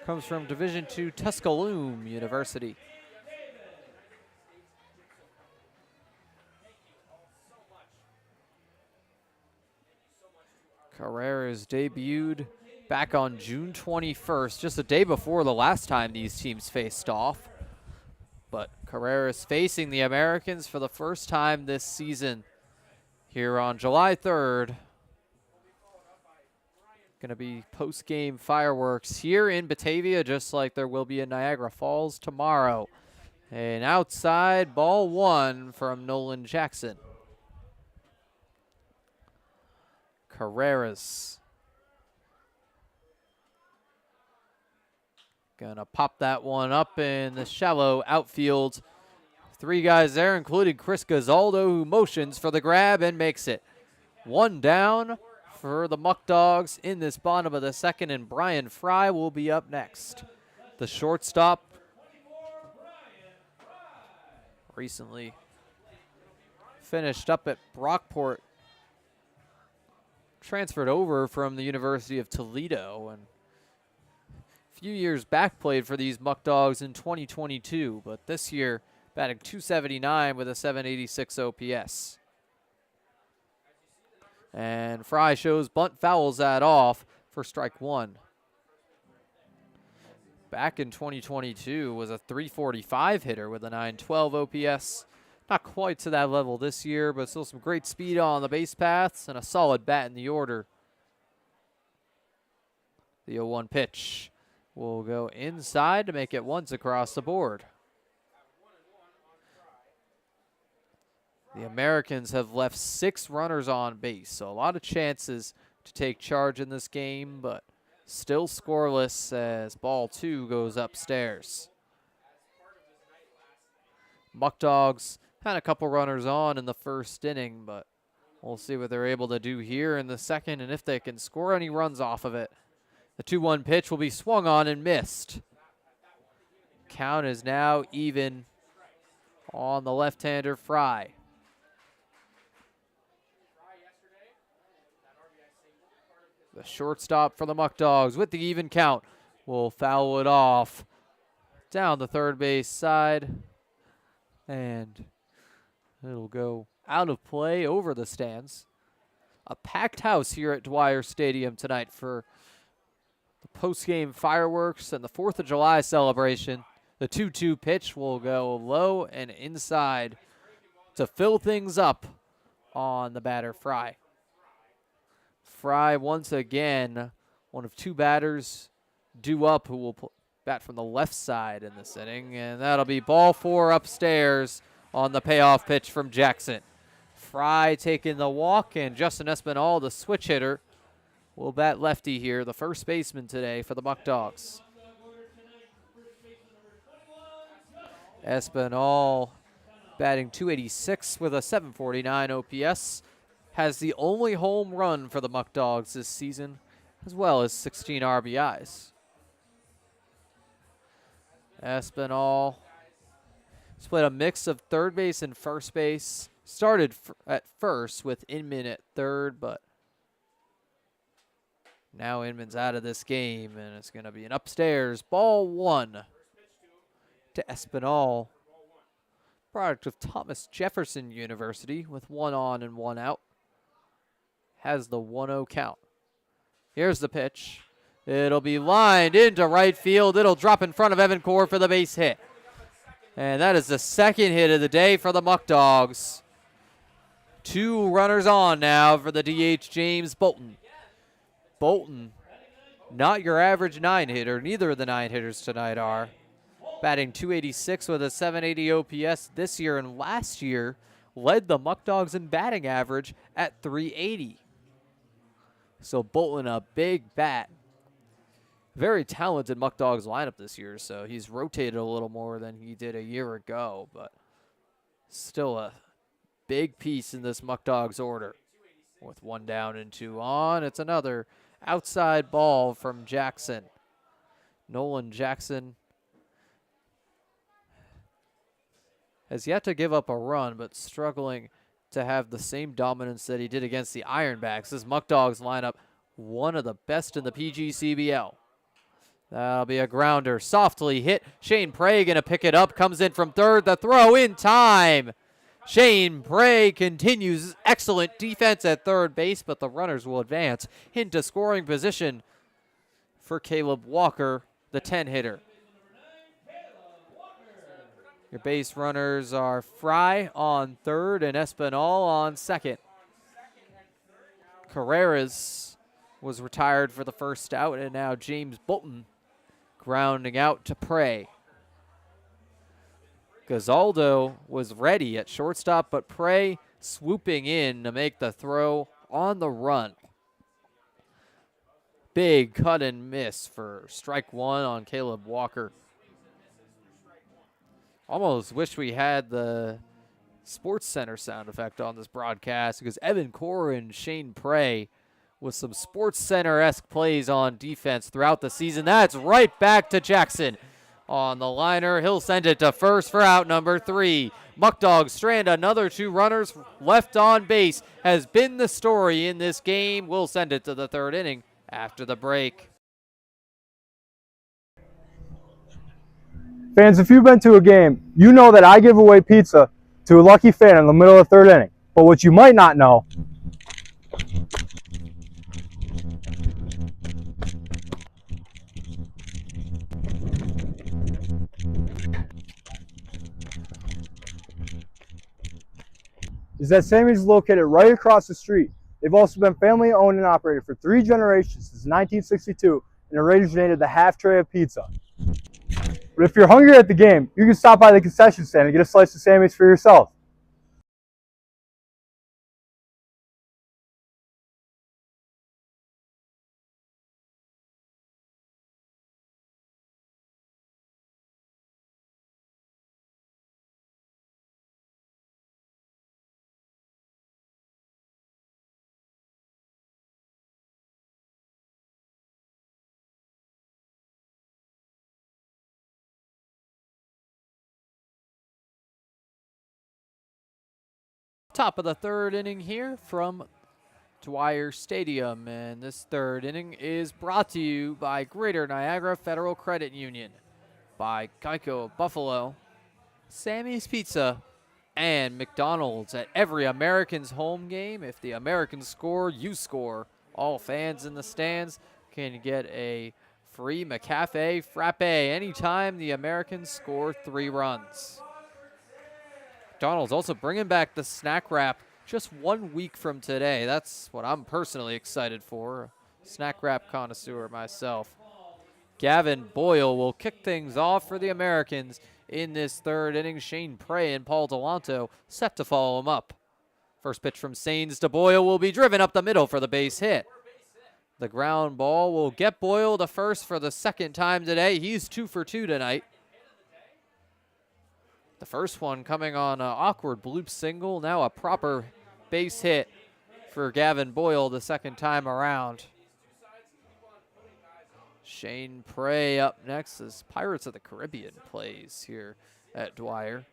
Comes from Division II Tuscaloosa University. Carreras debuted back on June 21st, just a day before the last time these teams faced off. But Carreras facing the Americans for the first time this season here on July 3rd. Going to be post-game fireworks here in Batavia, just like there will be in Niagara Falls tomorrow. An outside ball 1 from Nolan Jackson. Carreras gonna pop that one up in the shallow outfield. 3 guys there, including Chris Gazaldo, who motions for the grab and makes it. 1 down for the Muckdogs in this bottom of the second, and Brian Fry will be up next. The shortstop recently finished up at Brockport, transferred over from the University of Toledo, and a few years back played for these Muckdogs in 2022, but this year batting .279 with a .786 OPS. And Fry shows bunt, fouls that off for strike 1. Back in 2022 was a .345 hitter with a .912 OPS. Not quite to that level this year, but still some great speed on the base paths and a solid bat in the order. The 0-1 pitch will go inside to make it once across the board. The Americans have left 6 runners on base, so a lot of chances to take charge in this game, but still scoreless as ball 2 goes upstairs. Muckdogs had a couple runners on in the first inning, but we'll see what they're able to do here in the second and if they can score any runs off of it. The 2-1 pitch will be swung on and missed. Count is now even on the left-hander Fry. The shortstop for the Muckdogs with the even count will foul it off down the third base side, and it'll go out of play over the stands. A packed house here at Dwyer Stadium tonight for the post-game fireworks and the 4th of July celebration. The 2-2 pitch will go low and inside to fill things up on the batter Fry. Fry once again, one of 2 batters due up who will bat from the left side in this inning, and that'll be ball 4 upstairs on the payoff pitch from Jackson. Fry taking the walk, and Justin Espinal, the switch hitter, will bat lefty here, the first baseman today for the Muckdogs. Espinal batting .286 with a .749 OPS. Has the only home run for the Muckdogs this season, as well as 16 RBIs. Espinal split a mix of third base and first base. Started at first with Inman at third, but now Inman's out of this game, and it's going to be an upstairs ball 1 to Espinal. Product of Thomas Jefferson University with 1 on and 1 out. Has the 1-0 count. Here's the pitch. It'll be lined into right field. It'll drop in front of Evan Core for the base hit. And that is the second hit of the day for the Muckdogs. 2 runners on now for the DH James Bolton. Bolton, not your average 9-hitter. Neither of the 9-hitters tonight are. Batting .286 with a .780 OPS this year, and last year led the Muckdogs in batting average at .380. So Bolton, a big bat. Very talented Muckdogs lineup this year, so he's rotated a little more than he did a year ago, but still a big piece in this Muckdogs order. With 1 down and 2 on, it's another outside ball from Jackson. Nolan Jackson has yet to give up a run, but struggling to have the same dominance that he did against the Ironbacks. This Muckdogs lineup one of the best in the PGCBL. That'll be a grounder. Softly hit. Shane Prey going to pick it up. Comes in from third. The throw in time. Shane Prey continues excellent defense at third base, but the runners will advance into scoring position for Caleb Walker, the 10-hitter. Your base runners are Fry on third and Espinal on second. Carreras was retired for the first out, and now James Bolton grounding out to Prey. Gazaldo was ready at shortstop, but Prey swooping in to make the throw on the run. Big cut and miss for strike one on Caleb Walker. Almost wish we had the Sports Center sound effect on this broadcast, because Evan Core and Shane Prey with some Sports Center-esque plays on defense throughout the season. That's right back to Jackson on the liner. He'll send it to first for out number 3. Muckdogs strand another 2 runners left on base. Has been the story in this game. We'll send it to the third inning after the break. Fans, if you've been to a game, you know that I give away pizza to a lucky fan in the middle of the third inning. But what you might not know is that Sammy's is located right across the street. They've also been family owned and operated for 3 generations since 1962 and originated the half tray of pizza. But if you're hungry at the game, you can stop by the concession stand and get a slice of Sammy's for yourself. Top of the third inning here from Dwyer Stadium, and this third inning is brought to you by Greater Niagara Federal Credit Union, by Geico of Buffalo, Sammy's Pizza, and McDonald's. At every Americans home game, if the Americans score, you score. All fans in the stands can get a free McCafe Frappe anytime the Americans score 3 runs. McDonald's also bringing back the snack wrap just 1 week from today. That's what I'm personally excited for. Snack wrap connoisseur myself. Gavin Boyle will kick things off for the Americans in this third inning. Shane Prey and Paul Delanto set to follow him up. First pitch from Sains to Boyle will be driven up the middle for the base hit. The ground ball will get Boyle to first for the second time today. He's 2 for 2 tonight. The first one coming on an awkward bloop single. Now a proper base hit for Gavin Boyle the second time around. Shane Prey up next as Pirates of the Caribbean plays here at Dwyer.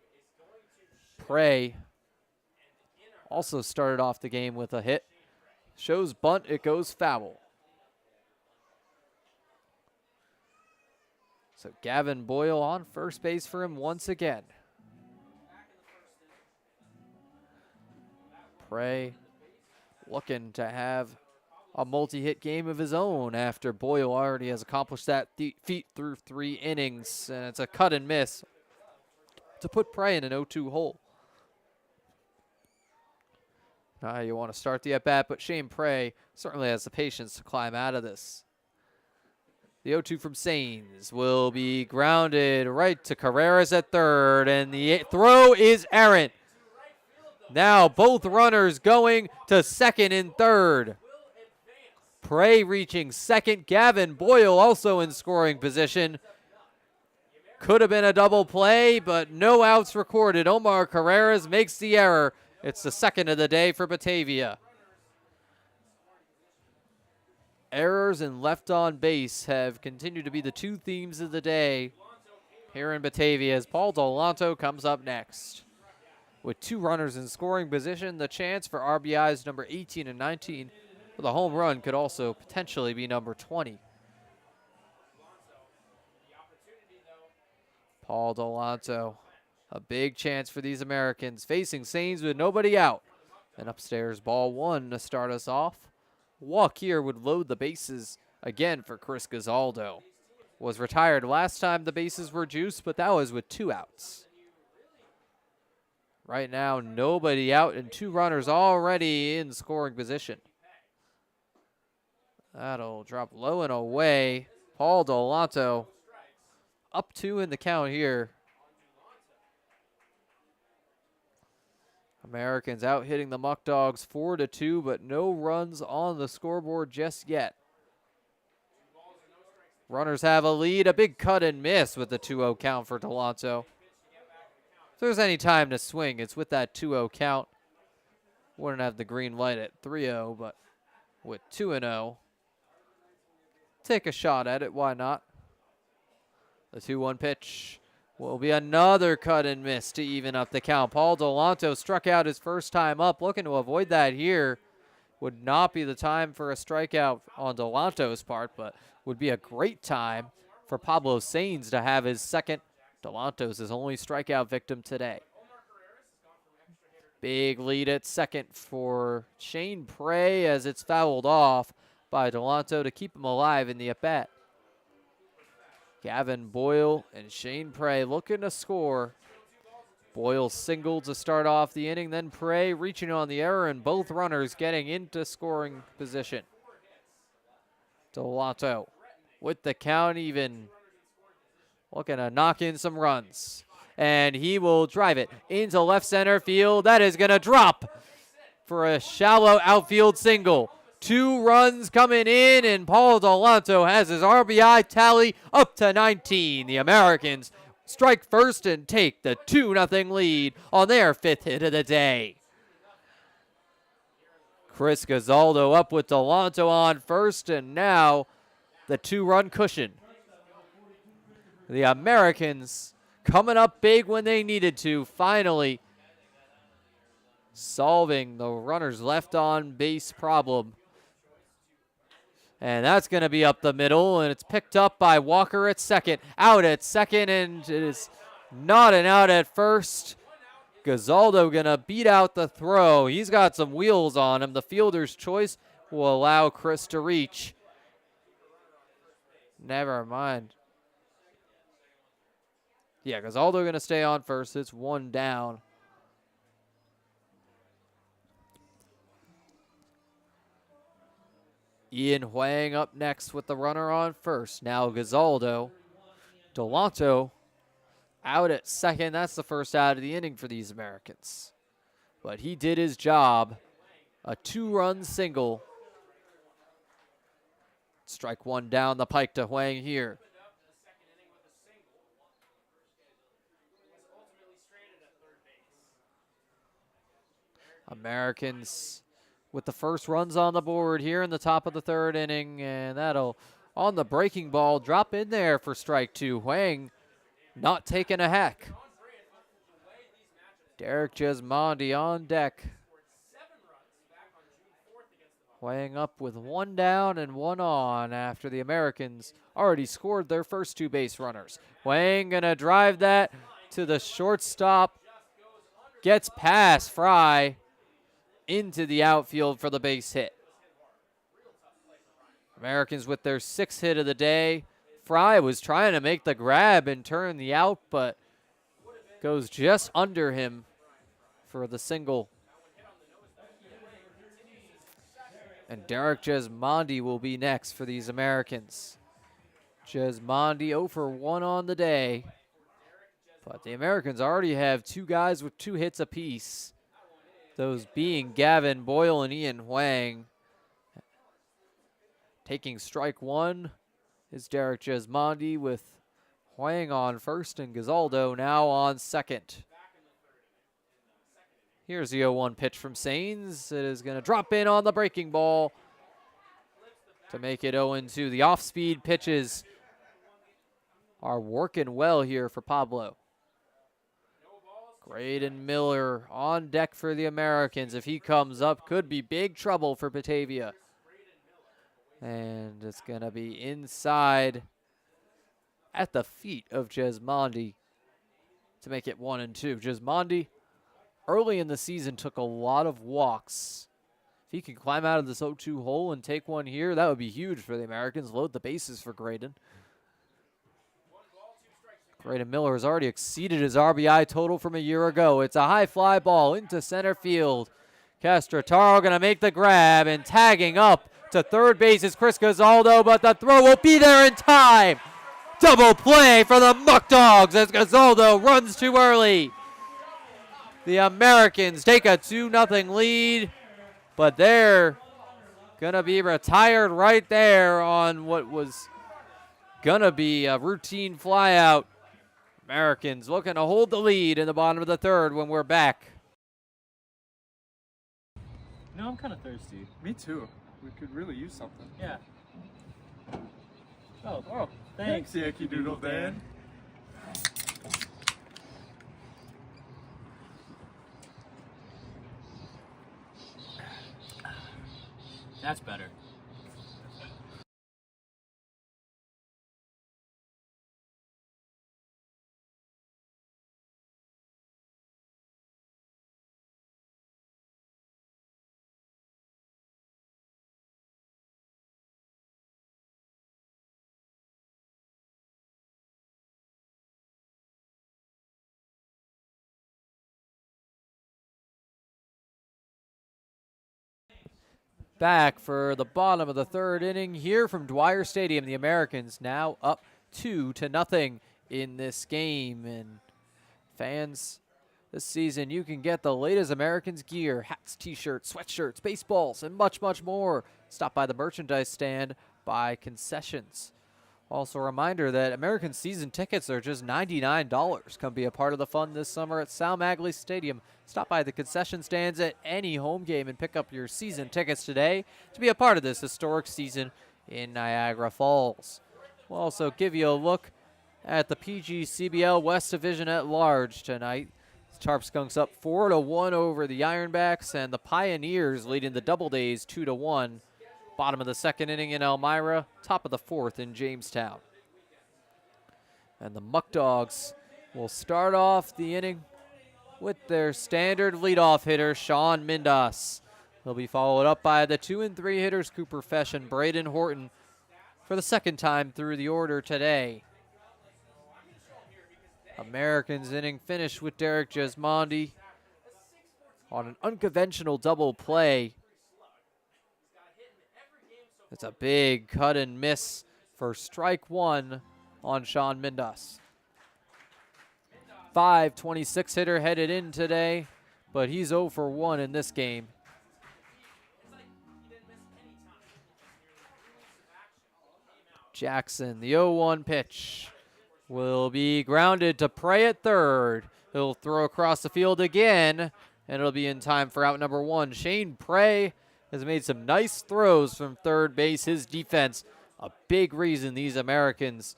Prey also started off the game with a hit. Shows bunt, it goes foul. So Gavin Boyle on first base for him once again. Prey looking to have a multi-hit game of his own after Boyle already has accomplished that feat through 3 innings. And it's a cut and miss to put Prey in an 0-2 hole. Now you want to start the at-bat, but Shane Prey certainly has the patience to climb out of this. The 0-2 from Sains will be grounded right to Carreras at third, and the throw is errant. Now both runners going to second and third. Prey reaching second. Gavin Boyle also in scoring position. Could have been a double play, but no outs recorded. Omar Carreras makes the error. It's the second of the day for Batavia. Errors and left on base have continued to be the 2 themes of the day here in Batavia as Paul Delanto comes up next. With 2 runners in scoring position, the chance for RBIs number 18 and 19 The home run could also potentially be number 20. Paul Delanto, a big chance for these Americans, facing Sains with nobody out. And upstairs, ball one to start us off. Walk here would load the bases again for Chris Gazaldo. Was retired last time the bases were juiced, but that was with 2 outs. Right now, nobody out and 2 runners already in scoring position. That'll drop low and away. Paul Delanto up 2 in the count here. Americans out hitting the Muckdogs 4-2, but no runs on the scoreboard just yet. Runners have a lead, a big cut and miss with the 2-0 count for Delanto. If there's any time to swing, it's with that 2-0 count. Wouldn't have the green light at 3-0, but with 2-0, take a shot at it, why not? The 2-1 pitch will be another cut and miss to even up the count. Paul Delanto struck out his first time up, looking to avoid that here. Would not be the time for a strikeout on Delanto's part, but would be a great time for Pablo Sains to have his second. Delanto's his only strikeout victim today. Big lead at second for Shane Prey as it's fouled off by Delanto to keep him alive in the at-bat. Gavin Boyle and Shane Prey looking to score. Boyle singled to start off the inning, then Prey reaching on the error, and both runners getting into scoring position. Delanto with the count even, looking to knock in some runs. And he will drive it into left center field. That is going to drop for a shallow outfield single. 2 runs coming in, and Paul Delanto has his RBI tally up to 19. The Americans strike first and take the 2-0 lead on their 5th hit of the day. Chris Gazaldo up with Delanto on first, and now the 2-run cushion. The Americans coming up big when they needed to, finally solving the runners left on base problem. And that's going to be up the middle, and it's picked up by Walker at second. Out at second, and it is not an out at first. Gazaldo going to beat out the throw. He's got some wheels on him. The fielder's choice will allow Chris to reach. Never mind. Yeah, Gazaldo going to stay on first. It's 1 down. Ian Huang up next with the runner on first. Now Gazaldo. Delanto out at second. That's the first out of the inning for these Americans. But he did his job. A 2-run single. Strike 1 down the pike to Huang here. Americans with the first runs on the board here in the top of the 3rd inning, and that'll, on the breaking ball, drop in there for strike 2. Huang not taking a hack. Derek Jesmondi on deck. Huang up with 1 down and 1 on after the Americans already scored their first 2 base runners. Huang gonna drive that to the shortstop. Gets past Fry into the outfield for the base hit. Americans with their 6th hit of the day. Fry was trying to make the grab and turn the out, but goes just under him for the single. And Derek Jesmondi will be next for these Americans. Jesmondi 0 for 1 on the day. But the Americans already have 2 guys with 2 hits apiece. Those being Gavin Boyle and Ian Huang. Taking strike 1 is Derek Jesmondi with Huang on first and Gazaldo now on second. Here's the 0-1 pitch from Sains. It is going to drop in on the breaking ball to make it 0-2. The off-speed pitches are working well here for Pablo. Graydon Miller on deck for the Americans. If he comes up, could be big trouble for Batavia. And it's going to be inside at the feet of Jesmondi to make it 1-2. Jesmondi, early in the season, took a lot of walks. If he can climb out of this 0-2 hole and take one here, that would be huge for the Americans. Load the bases for Graydon. Graydon Miller has already exceeded his RBI total from a year ago. It's a high fly ball into center field. Castrataro going to make the grab, and tagging up to third base is Chris Gazaldo, but the throw will be there in time. Double play for the Muckdogs as Gazaldo runs too early. The Americans take a 2-0 lead, but they're going to be retired right there on what was going to be a routine flyout. Americans looking to hold the lead in the bottom of the third when we're back. No, I'm kind of thirsty. Me too. We could really use something. Yeah. Oh, thanks. Yankee Doodle Dan. That's better. Back for the bottom of the third inning here from Dwyer Stadium. The Americans now up 2-0 in this game. And fans, this season you can get the latest Americans gear, hats, t-shirts, sweatshirts, baseballs, and much, much more. Stop by the merchandise stand, buy concessions. Also a reminder that American season tickets are just $99. Come be a part of the fun this summer at Sal Magley Stadium. Stop by the concession stands at any home game and pick up your season tickets today to be a part of this historic season in Niagara Falls. We'll also give you a look at the PGCBL West Division at large tonight. Tarp Skunks up 4-1 over the Ironbacks, and the Pioneers leading the Double Days 2-1. Bottom of the second inning in Elmira, top of the fourth in Jamestown. And the Muckdogs will start off the inning with their standard leadoff hitter, Sean Mindas. He'll be followed up by the 2 and 3 hitters, Cooper Fesh and Braden Horton, for the second time through the order today. Americans inning finished with Derek Jesmondi on an unconventional double play. It's a big cut and miss for strike one on Sean Mindas. 526 hitter headed in today, but he's 0 for 1 in this game. Jackson, the 0-1 pitch, will be grounded to Prey at third. He'll throw across the field again, and it'll be in time for out number 1. Shane Prey has made some nice throws from third base. His defense, a big reason these Americans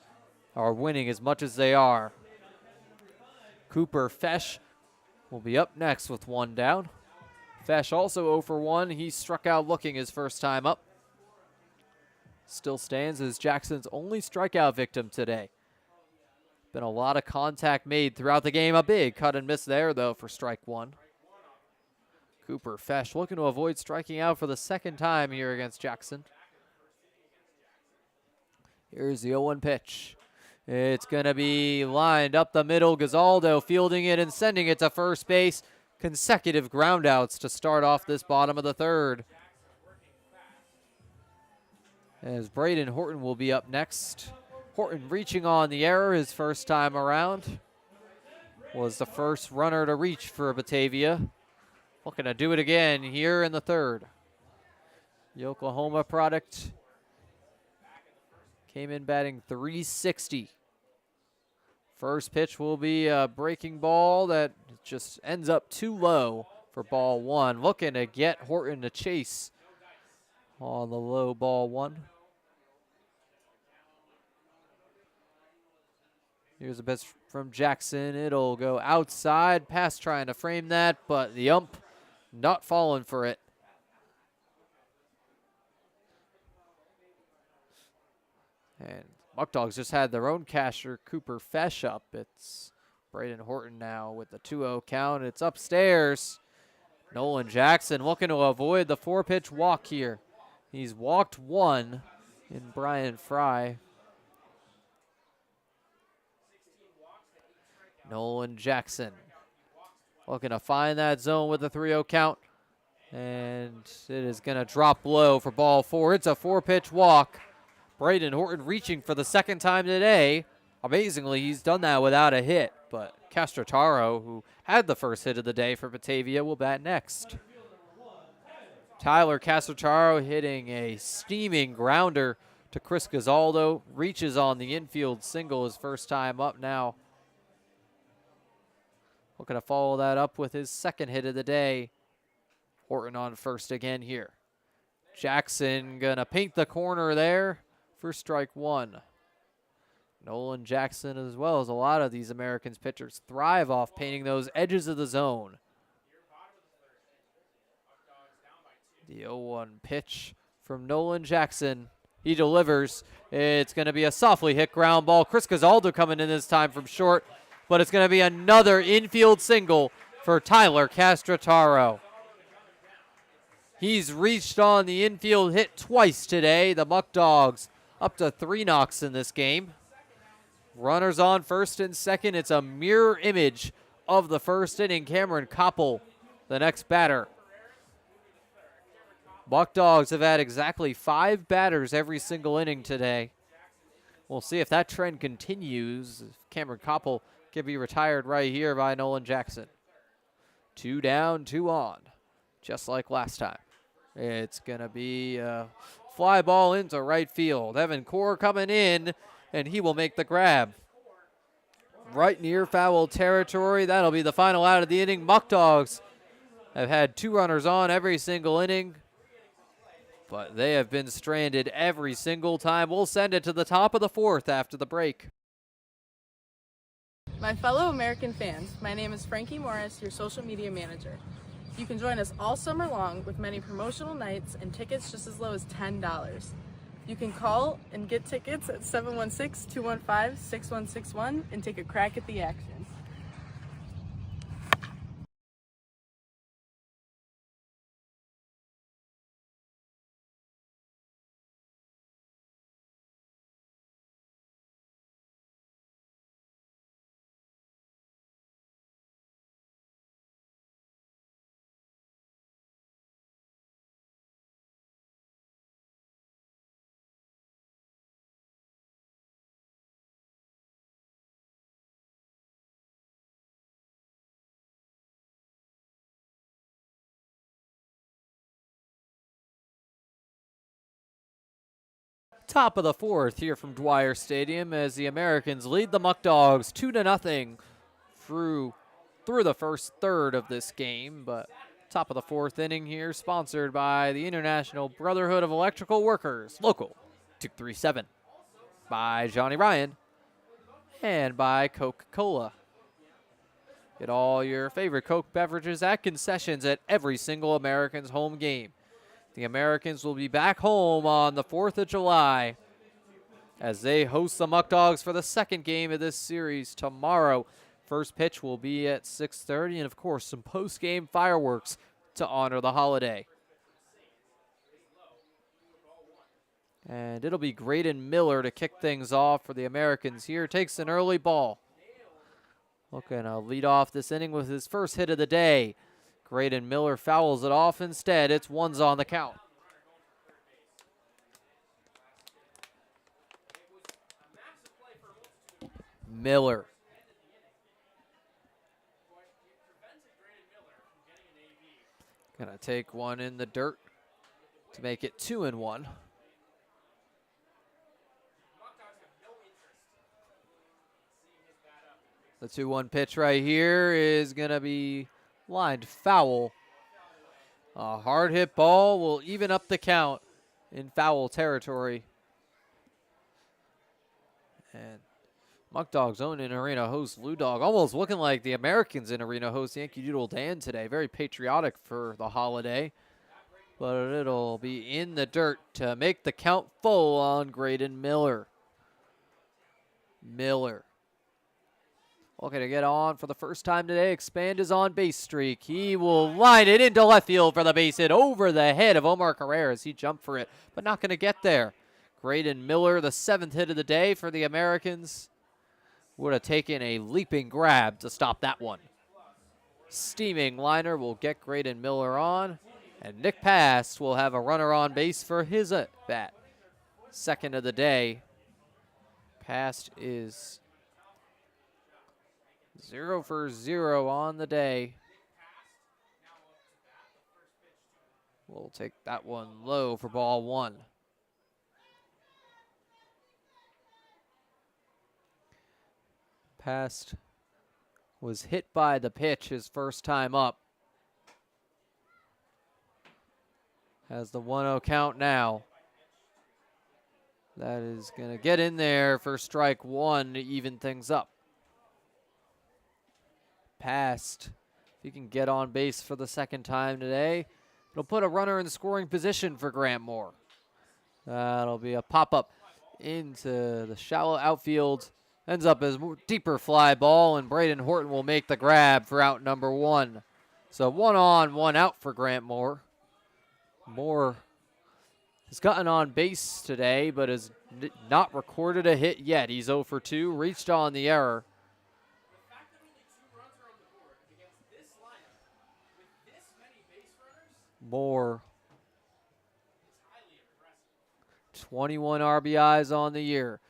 are winning as much as they are. Cooper Fesh will be up next with 1 down. Fesh also 0 for 1. He struck out looking his first time up. Still stands as Jackson's only strikeout victim today. Been a lot of contact made throughout the game. A big cut and miss there, though, for strike 1. Cooper Fesh looking to avoid striking out for the second time here against Jackson. Here's the 0-1 pitch. It's going to be lined up the middle. Gazaldo fielding it and sending it to first base. Consecutive groundouts to start off this bottom of the third. As Braden Horton will be up next. Horton reaching on the error his first time around. Was the first runner to reach for Batavia. Looking to do it again here in the third. The Oklahoma product came in batting .360. First pitch will be a breaking ball that just ends up too low for ball 1. Looking to get Horton to chase on the low ball 1. Here's a pitch from Jackson. It'll go outside. Pass trying to frame that, but the ump not falling for it. Muckdogs just had their own catcher, Cooper Fesh, up. It's Braden Horton now with the 2-0 count. It's upstairs. Nolan Jackson looking to avoid the 4-pitch walk here. He's walked one in Brian Fry. Nolan Jackson looking to find that zone with the 3-0 count. And it is going to drop low for ball 4. It's a 4-pitch walk. Braden Horton reaching for the second time today. Amazingly, he's done that without a hit. But Castrataro, who had the first hit of the day for Batavia, will bat next. Tyler Castrataro hitting a steaming grounder to Chris Gazaldo. Reaches on the infield single his first time up now. Looking to follow that up with his second hit of the day. Horton on first again here. Jackson gonna paint the corner there for strike one. Nolan Jackson, as well as a lot of these Americans pitchers, thrive off painting those edges of the zone. The 0-1 pitch from Nolan Jackson. He delivers. It's going to be a softly hit ground ball. Chris Gazaldo coming in this time from short, but it's going to be another infield single for Tyler Castrataro. He's reached on the infield hit twice today. The Muckdogs up to 3 knocks in this game. Runners on first and second. It's a mirror image of the first inning. Cameron Koppel, the next batter. Muckdogs have had exactly 5 batters every single inning today. We'll see if that trend continues. Cameron Koppel can be retired right here by Nolan Jackson. 2 down, 2 on, just like last time. It's going to be a fly ball into right field. Evan Core coming in, and he will make the grab. Right near foul territory. That'll be the final out of the inning. Muckdogs have had 2 runners on every single inning, but they have been stranded every single time. We'll send it to the top of the 4th after the break. My fellow American fans, my name is Frankie Morris, your social media manager. You can join us all summer long with many promotional nights and tickets just as low as $10. You can call and get tickets at 716-215-6161 and take a crack at the action. Top of the 4th here from Dwyer Stadium as the Americans lead the Muckdogs 2-0 through the first third of this game. But top of the 4th inning here, sponsored by the International Brotherhood of Electrical Workers, Local 237, by Johnny Ryan, and by Coca-Cola. Get all your favorite Coke beverages at concessions at every single Americans home game. The Americans will be back home on the 4th of July as they host the Muckdogs for the second game of this series tomorrow. First pitch will be at 6:30, and of course some post-game fireworks to honor the holiday. And it'll be Graydon Miller to kick things off for the Americans here. Takes an early ball. Looking to lead off this inning with his first hit of the day. Graydon Miller fouls it off instead. It's 1s on the count. Miller. Gonna take one in the dirt to make it 2-1. The 2-1 pitch right here is gonna be lined foul. A hard hit ball will even up the count in foul territory. And Muckdogs own in arena host Lou Dog, almost looking like the Americans in arena host Yankee Doodle Dan today. Very patriotic for the holiday. But it'll be in the dirt to make the count full on Graydon Miller. Miller. Looking to get on for the first time today. Expand his on-base streak. He will line it into left field for the base hit over the head of Omar Carreras. He jumped for it, but not going to get there. Graydon Miller, the 7th hit of the day for the Americans. Would have taken a leaping grab to stop that one. Steaming liner will get Graydon Miller on. And Nick Past will have a runner on base for his bat. 2nd of the day. Past is 0 for 0 on the day. We'll take that one low for ball 1. Past was hit by the pitch his first time up. Has the 1-0 count now. That is going to get in there for strike 1 to even things up. Past, if he can get on base for the 2nd time today, it'll put a runner in scoring position for Grant Moore. That'll be a pop-up into the shallow outfield. Ends up as a deeper fly ball, and Braden Horton will make the grab for out number 1. So 1 on, 1 out for Grant Moore. Moore has gotten on base today, but has not recorded a hit yet. He's 0 for 2, reached on the error. Moore, 21 RBIs on the year,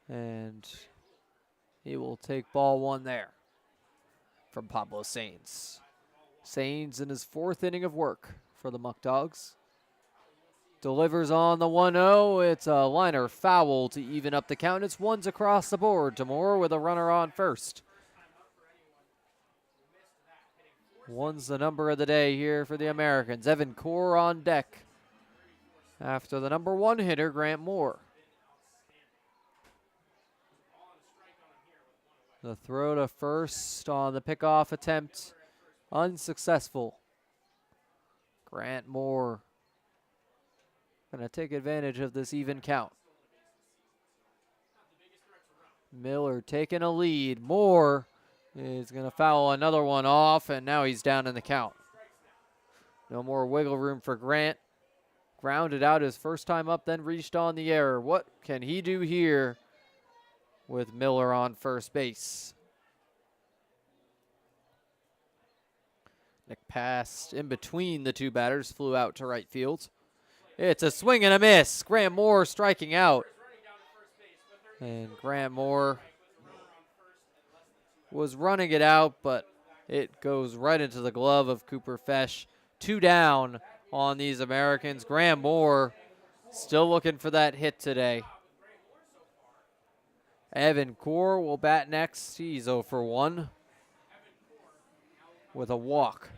and he will take ball 1 there from Pablo Sainz. Sainz in his 4th inning of work for the Muckdogs. Delivers on the 1-0. It's a liner foul to even up the count. It's 1s across the board to Moore with a runner on first. 1's the number of the day here for the Americans. Evan Core on deck after the number 1 hitter, Grant Moore. The throw to first on the pickoff attempt, unsuccessful. Grant Moore going to take advantage of this even count. Miller taking a lead. Moore is going to foul another one off, and now he's down in the count. No more wiggle room for Grant. Grounded out his first time up, then reached on the error. What can he do here with Miller on first base? Nick Past in between the 2 batters, flew out to right field. It's a swing and a miss. Grant Moore striking out. And Grant Moore was running it out, but it goes right into the glove of Cooper Fesh. 2 down on these Americans. Grant Moore still looking for that hit today. Evan Core will bat next. He's 0 for 1 with a walk.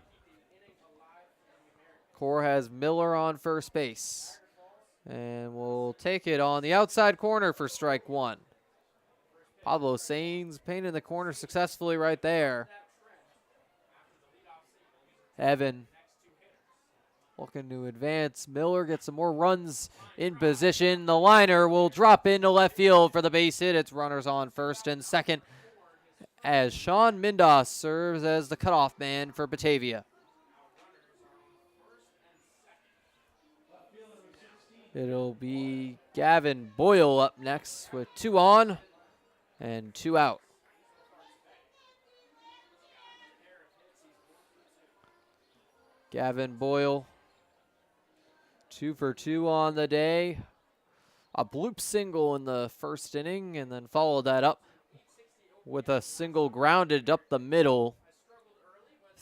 Core has Miller on first base. And we'll take it on the outside corner for strike 1. Pablo Sainz painted the corner successfully right there. Evan looking to advance. Miller gets some more runs in position. The liner will drop into left field for the base hit. It's runners on first and second as Sean Mindos serves as the cutoff man for Batavia. It'll be Gavin Boyle up next with 2 on and 2 out. Gavin Boyle, 2 for 2 on the day. A bloop single in the first inning, and then followed that up with a single grounded up the middle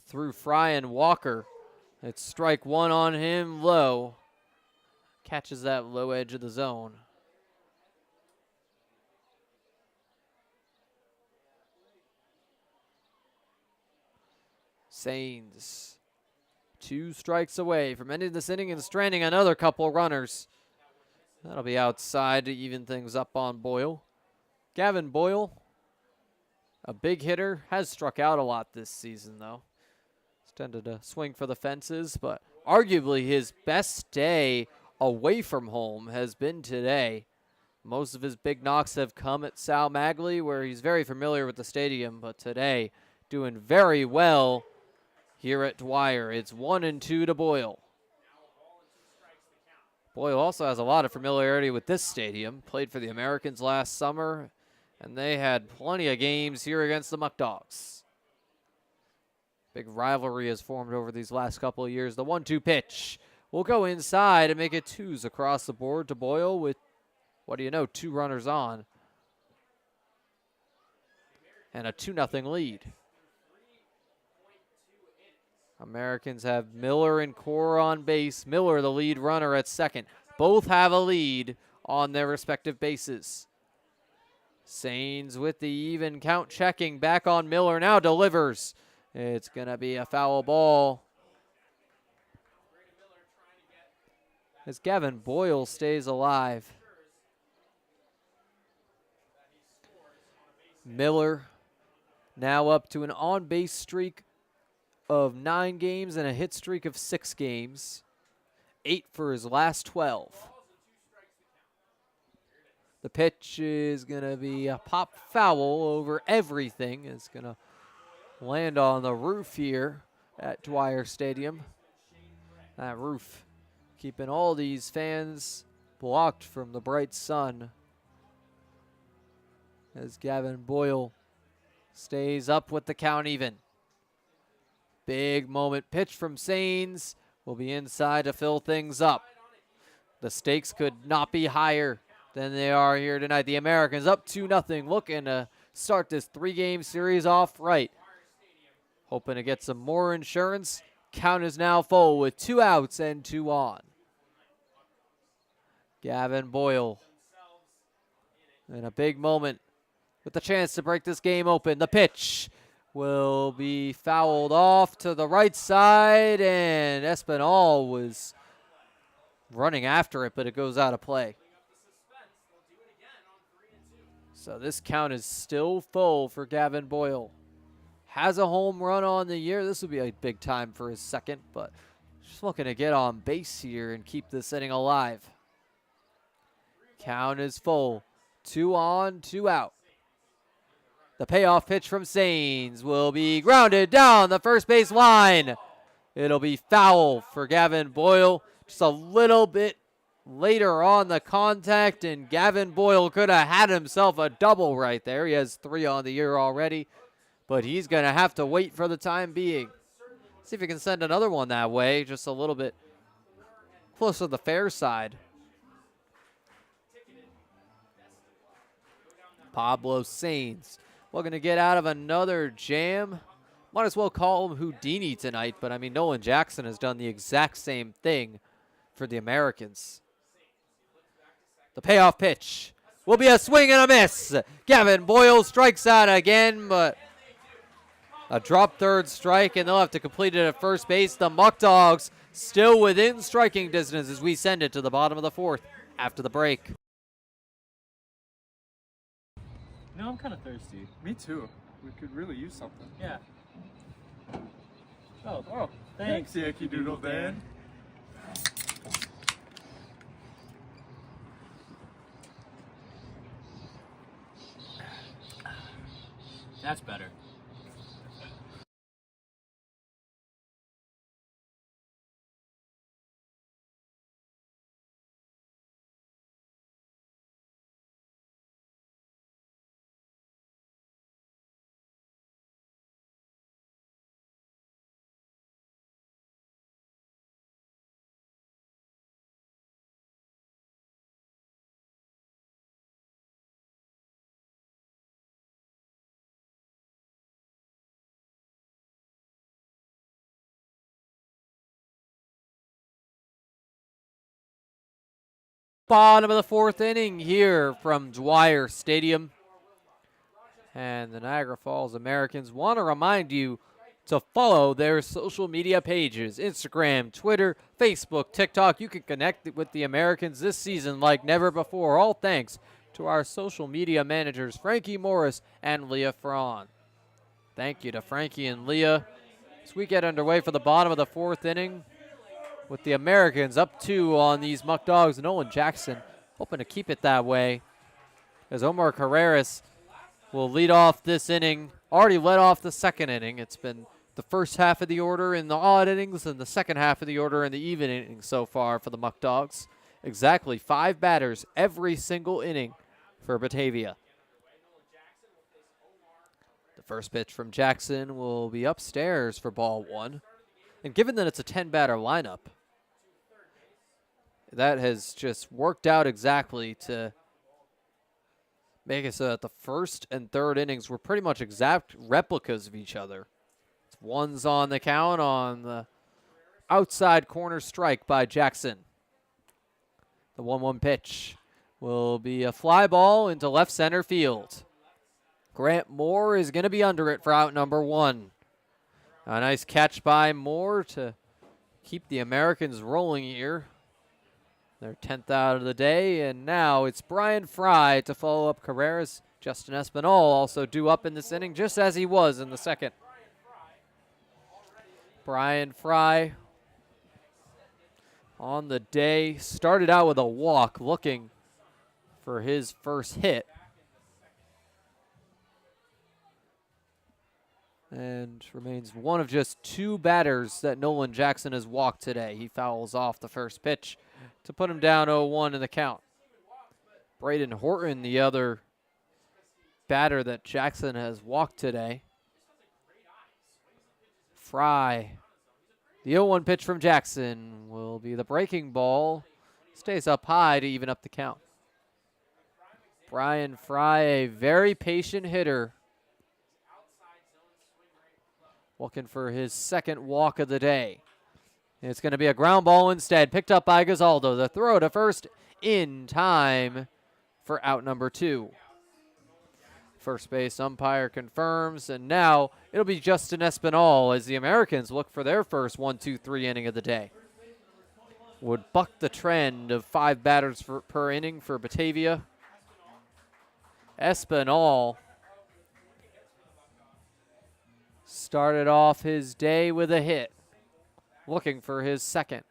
through Fry and Walker. It's strike 1 on him, low. Catches that low edge of the zone. Sainz, 2 strikes away from ending this inning and stranding another couple runners. That'll be outside to even things up on Boyle. Gavin Boyle, a big hitter, has struck out a lot this season, though. He's tended to swing for the fences, but arguably his best day away from home has been today. Most of his big knocks have come at Sal Maglie, where he's very familiar with the stadium, but today doing very well here at Dwyer. It's 1-2 to Boyle. Boyle also has a lot of familiarity with this stadium. Played for the Americans last summer, and they had plenty of games here against the Muckdogs. Big rivalry has formed over these last couple of years. The 1-2 pitch will go inside and make it 2s across the board to Boyle with, what do you know, 2 runners on. And a 2-0 lead. Americans have Miller and Core on base. Miller, the lead runner, at second. Both have a lead on their respective bases. Sains with the even count checking. Back on Miller now, delivers. It's going to be a foul ball. As Gavin Boyle stays alive. Miller now up to an on-base streak of 9 games and a hit streak of 6 games. 8 for his last 12. The pitch is going to be a pop foul over everything. It's going to land on the roof here at Dwyer Stadium. That roof keeping all these fans blocked from the bright sun. As Gavin Boyle stays up with the count even. Big moment pitch from Sains will be inside to fill things up. The stakes could not be higher than they are here tonight. The Americans up 2-0, looking to start this 3-game series off right. Hoping to get some more insurance. Count is now full with 2 outs and 2 on. Gavin Boyle in a big moment with the chance to break this game open. The pitch will be fouled off to the right side, and Espinal was running after it, but it goes out of play. So this count is still full for Gavin Boyle. Has a home run on the year. This would be a big time for his second, but just looking to get on base here and keep this inning alive. Count is full. 2 on, 2 out. The payoff pitch from Sains will be grounded down the first base line. It'll be foul for Gavin Boyle. Just a little bit later on the contact, and Gavin Boyle could have had himself a double right there. He has 3 on the year already, but he's going to have to wait for the time being. See if he can send another one that way, just a little bit closer to the fair side. Pablo Sains looking to get out of another jam. Might as well call him Houdini tonight, but I mean, Nolan Jackson has done the exact same thing for the Americans. The payoff pitch will be a swing and a miss. Gavin Boyle strikes out again, but a drop third strike, and they'll have to complete it at first base. The Muckdogs still within striking distance as we send it to the bottom of the 4th after the break. No, I'm kind of thirsty. Me too. We could really use something. Yeah. Oh, Oh, thanks, Yankee Doodle Dan. That's better. Bottom of the 4th inning here from Dwyer Stadium. And the Niagara Falls Americans want to remind you to follow their social media pages, Instagram, Twitter, Facebook, TikTok. You can connect with the Americans this season like never before, all thanks to our social media managers, Frankie Morris and Leah Fraun. Thank you to Frankie and Leah. As we get underway for the bottom of the 4th inning, with the Americans up 2 on these Muckdogs. Nolan Jackson hoping to keep it that way. as Omar Carreras will lead off this inning. Already led off the second inning. It's been the first half of the order in the odd innings and the second half of the order in the even innings so far for the Muckdogs. Exactly 5 batters every single inning for Batavia. The first pitch from Jackson will be upstairs for ball 1. And given that it's a 10-batter lineup, that has just worked out exactly to make it so that the first and third innings were pretty much exact replicas of each other. One's on the count on the outside corner strike by Jackson. The 1-1 pitch will be a fly ball into left center field. Grant Moore is going to be under it for out number 1. A nice catch by Moore to keep the Americans rolling here. Their 10th out of the day, and now it's Brian Fry to follow up Carreras. Justin Espinal also due up in this inning, just as he was in the second. Brian Fry on the day started out with a walk, looking for his first hit. And remains one of just 2 batters that Nolan Jackson has walked today. He fouls off the first pitch to put him down 0-1 in the count. Braden Horton, the other batter that Jackson has walked today. Fry. The 0-1 pitch from Jackson will be the breaking ball. Stays up high to even up the count. Brian Fry, a very patient hitter. Looking for his second walk of the day. It's going to be a ground ball instead. Picked up by Gazaldo. The throw to first in time for out number 2. First base umpire confirms, and now it'll be Justin Espinal as the Americans look for their first 1-2-3 inning of the day. Would buck the trend of 5 batters per inning for Batavia. Espinal started off his day with a hit, looking for his second.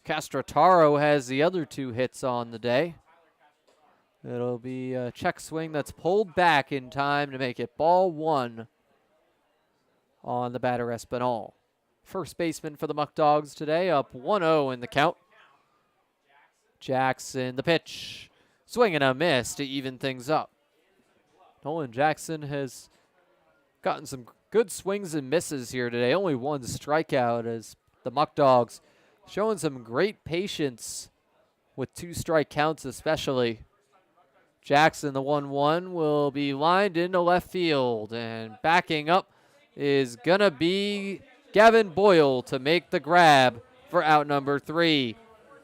Castrataro has the other 2 hits on the day. It'll be a check swing that's pulled back in time to make it ball 1 on the batter Espinal. First baseman for the Muckdogs today, up 1-0 in the count. Jackson, the pitch. Swing and a miss to even things up. Nolan Jackson has gotten some good swings and misses here today. Only 1 strikeout as the Muckdogs showing some great patience with 2 strike counts especially. Jackson, the 1-1, will be lined into left field, and backing up is going to be Gavin Boyle to make the grab for out number 3.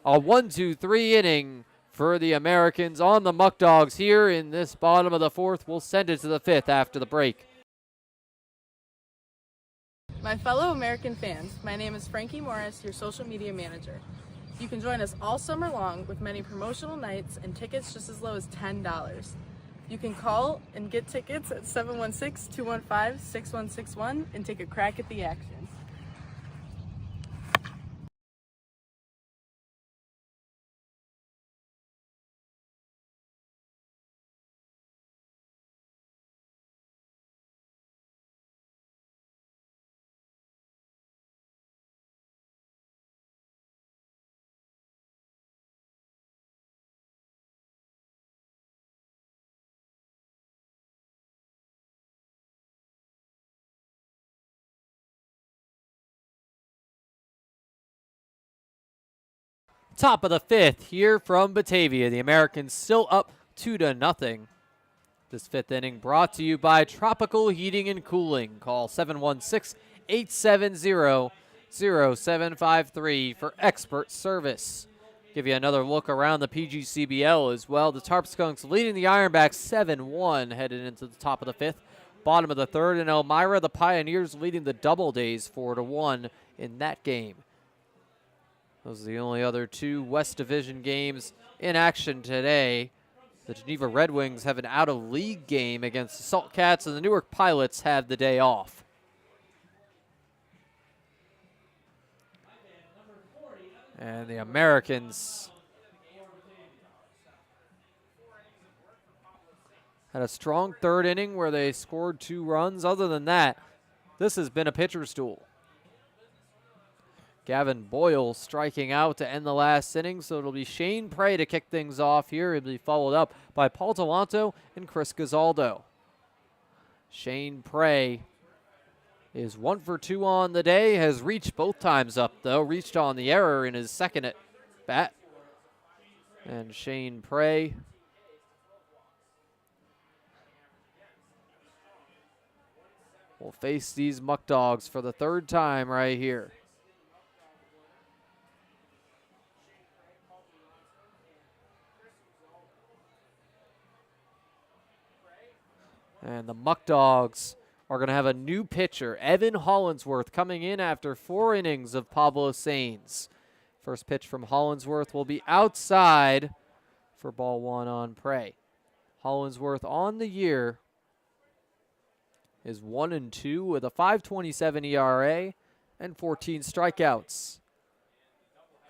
A 1-2-3 inning for the Americans on the Muckdogs here in this bottom of the 4th. We'll send it to the 5th after the break. My fellow American fans, my name is Frankie Morris, your social media manager. You can join us all summer long with many promotional nights and tickets just as low as $10. You can call and get tickets at 716-215-6161 and take a crack at the action. Top of the 5th here from Batavia. The Americans still up 2-0. This 5th inning brought to you by Tropical Heating and Cooling. Call 716-870-0753 for expert service. Give you another look around the PGCBL as well. The Tarp Skunks leading the Ironbacks 7-1 headed into the top of the 5th. Bottom of the 3rd in Elmira, the Pioneers leading the Double Days 4-1 in that game. Those are the only other 2 West Division games in action today. The Geneva Red Wings have an out-of-league game against the Salt Cats, and the Newark Pilots have the day off. And the Americans Had a strong third inning where they scored 2 runs. Other than that, this has been a pitcher's duel. Gavin Boyle striking out to end the last inning, so it'll be Shane Prey to kick things off here. He'll be followed up by Paul Delanto and Chris Gazaldo. Shane Prey is 1 for 2 on the day, has reached both times up, though. Reached on the error in his second at bat. And Shane Prey will face these Muckdogs for the 3rd time right here. And the Muckdogs are going to have a new pitcher, Evan Hollinsworth, coming in after 4 innings of Pablo Sainz. First pitch from Hollinsworth will be outside for ball 1 on Prey. Hollinsworth on the year is 1-2 with a 5.27 ERA and 14 strikeouts.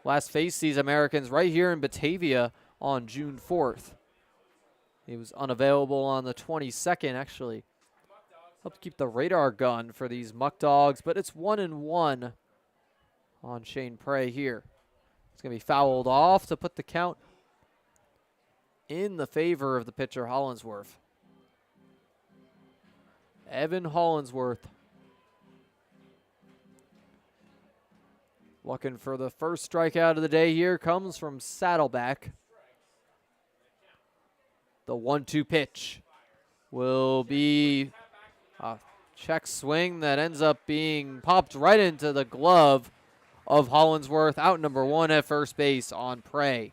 Last faced these Americans right here in Batavia on June 4th. He was unavailable on the 22nd, actually. Helped keep the radar gun for these Muckdogs, but it's 1-1 on Shane Prey here. It's going to be fouled off to put the count in the favor of the pitcher, Hollinsworth. Evan Hollinsworth looking for the first strikeout of the day here. Comes from Saddleback. The 1-2 pitch will be a check swing that ends up being popped right into the glove of Hollinsworth. Out number 1 at first base on Prey.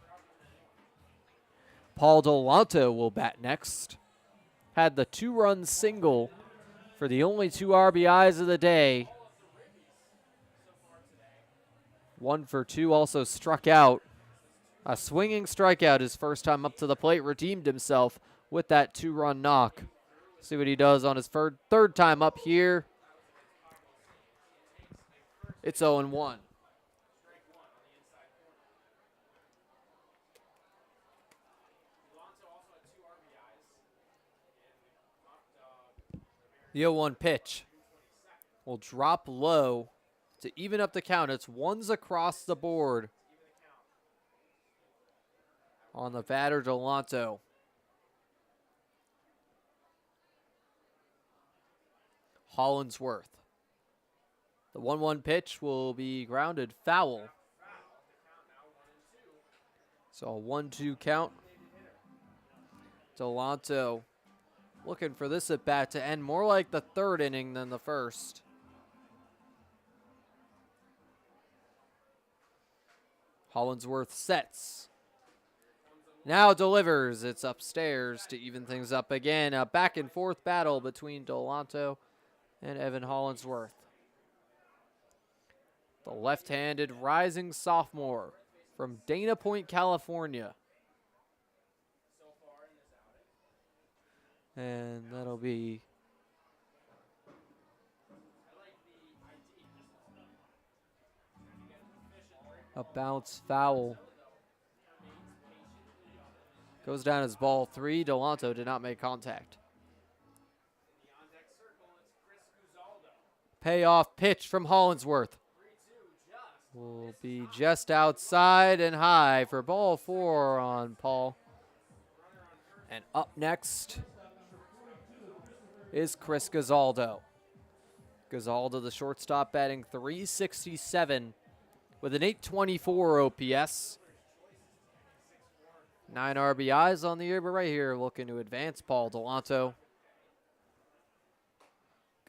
Paul Delanto will bat next. Had the 2-run single for the only 2 RBIs of the day. 1 for 2, also struck out. A swinging strikeout his first time up to the plate, redeemed himself with that 2-run knock. See what he does on his third time up here. It's 0-1. The 0-1 pitch will drop low to even up the count. It's 1s across the board on the batter, Delanto. Hollinsworth. The 1-1 pitch will be grounded foul. So a 1-2 count. Delanto looking for this at bat to end more like the 3rd inning than the 1st. Hollinsworth sets. Now delivers. It's upstairs to even things up again. A back and forth battle between Delanto and Evan Hollinsworth. The left-handed rising sophomore from Dana Point, California. And that'll be a bounce foul. Goes down as ball 3. Delanto did not make contact. Payoff pitch from Hollinsworth. Will be just outside and high for ball 4 on Paul. And up next is Chris Gazaldo. Gazaldo, the shortstop, batting .367 with an .824 OPS. 9 RBIs on the year, but right here looking to advance Paul Delanto.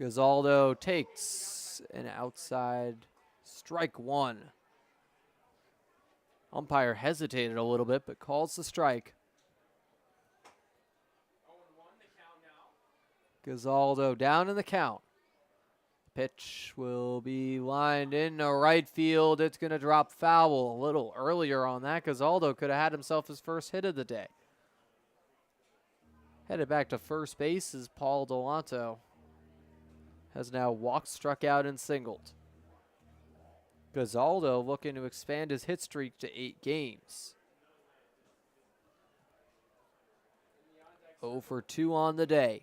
Gazaldo takes an outside strike 1. Umpire hesitated a little bit, but calls the strike. Gazaldo down in the count. Pitch will be lined in to right field. It's going to drop foul a little earlier on that. Gazaldo could have had himself his first hit of the day. Headed back to first base is Paul Delanto. Has now walked, struck out, and singled. Gazaldo looking to expand his hit streak to 8 games. 0 for 2 on the day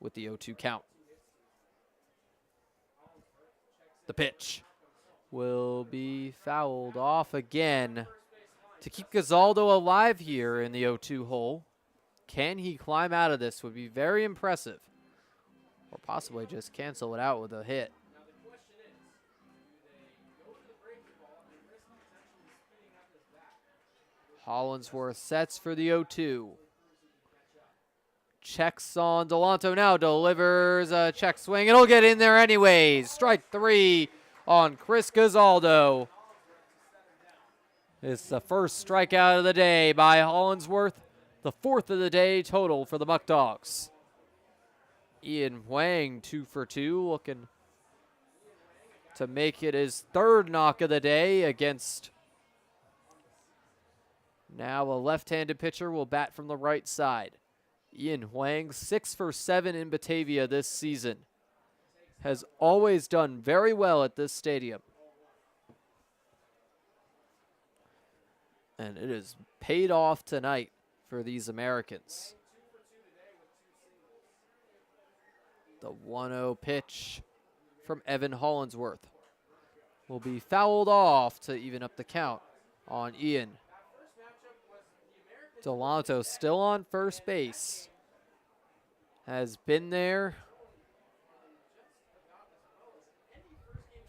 with the 0-2 count. The pitch will be fouled off again to keep Gazaldo alive here in the 0-2 hole. Can he climb out of this? Would be very impressive. Or possibly just cancel it out with a hit. Hollinsworth sets for the 0-2. Checks on Delanto now, delivers a check swing. It'll get in there anyways. Strike 3 on Chris Gazaldo. It's the first strikeout of the day by Hollinsworth. The 4th of the day total for the Muckdogs. Ian Huang 2 for 2, looking to make it his 3rd knock of the day against now a left-handed pitcher will bat from the right side. Ian Huang 6 for 7 in Batavia this season. Has always done very well at this stadium. And it is paid off tonight for these Americans. The 1-0 pitch from Evan Hollinsworth will be fouled off to even up the count on Ian. Delanto still on first base. Has been there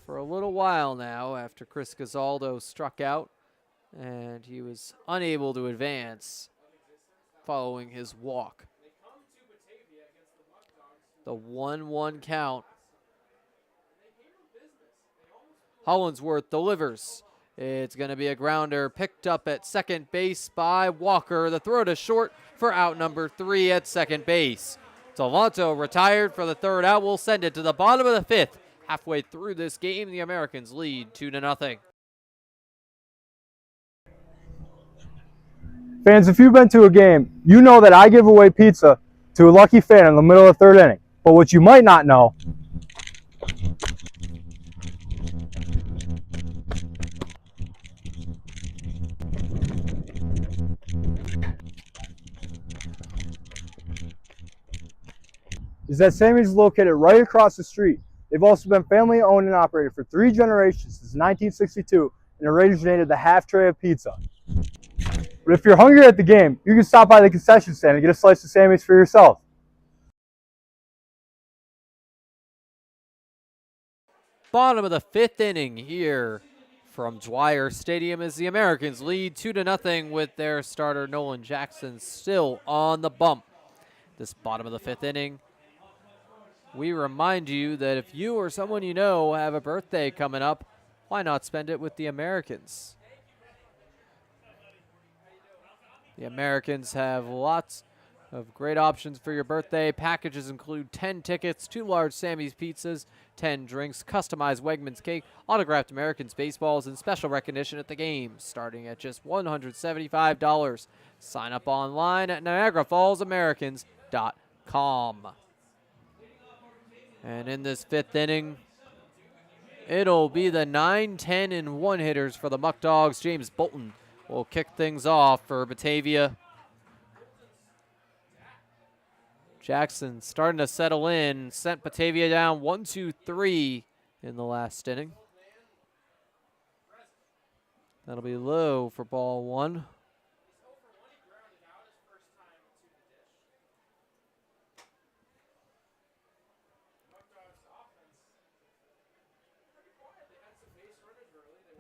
for a little while now after Chris Gazaldo struck out and he was unable to advance following his walk. The 1-1 count. Hollinsworth delivers. It's going to be a grounder picked up at second base by Walker. The throw to short for out number 3 at second base. Delanto retired for the 3rd out. We'll send it to the bottom of the 5th. Halfway through this game, the Americans lead 2-0. Fans, if you've been to a game, you know that I give away pizza to a lucky fan in the middle of the 3rd inning. But what you might not know is that Sammy's is located right across the street. They've also been family owned and operated for 3 generations since 1962 and originated the half tray of pizza. But if you're hungry at the game, you can stop by the concession stand and get a slice of Sammy's for yourself. Bottom of the 5th inning here from Dwyer Stadium as the Americans lead 2-0 with their starter Nolan Jackson still on the bump. This bottom of the 5th inning, we remind you that if you or someone you know have a birthday coming up, why not spend it with the Americans? The Americans have lots of great options for your birthday. Packages include 10 tickets, 2 large Sammy's pizzas, 10 drinks, customized Wegmans cake, autographed Americans baseballs, and special recognition at the game, starting at just $175. Sign up online at NiagaraFallsAmericans.com. And in this 5th inning, it'll be the 9, 10, and 1 hitters for the Muckdogs. James Bolton will kick things off for Batavia. Jackson starting to settle in, sent Batavia down 1-2-3 in the last inning. That'll be low for ball 1.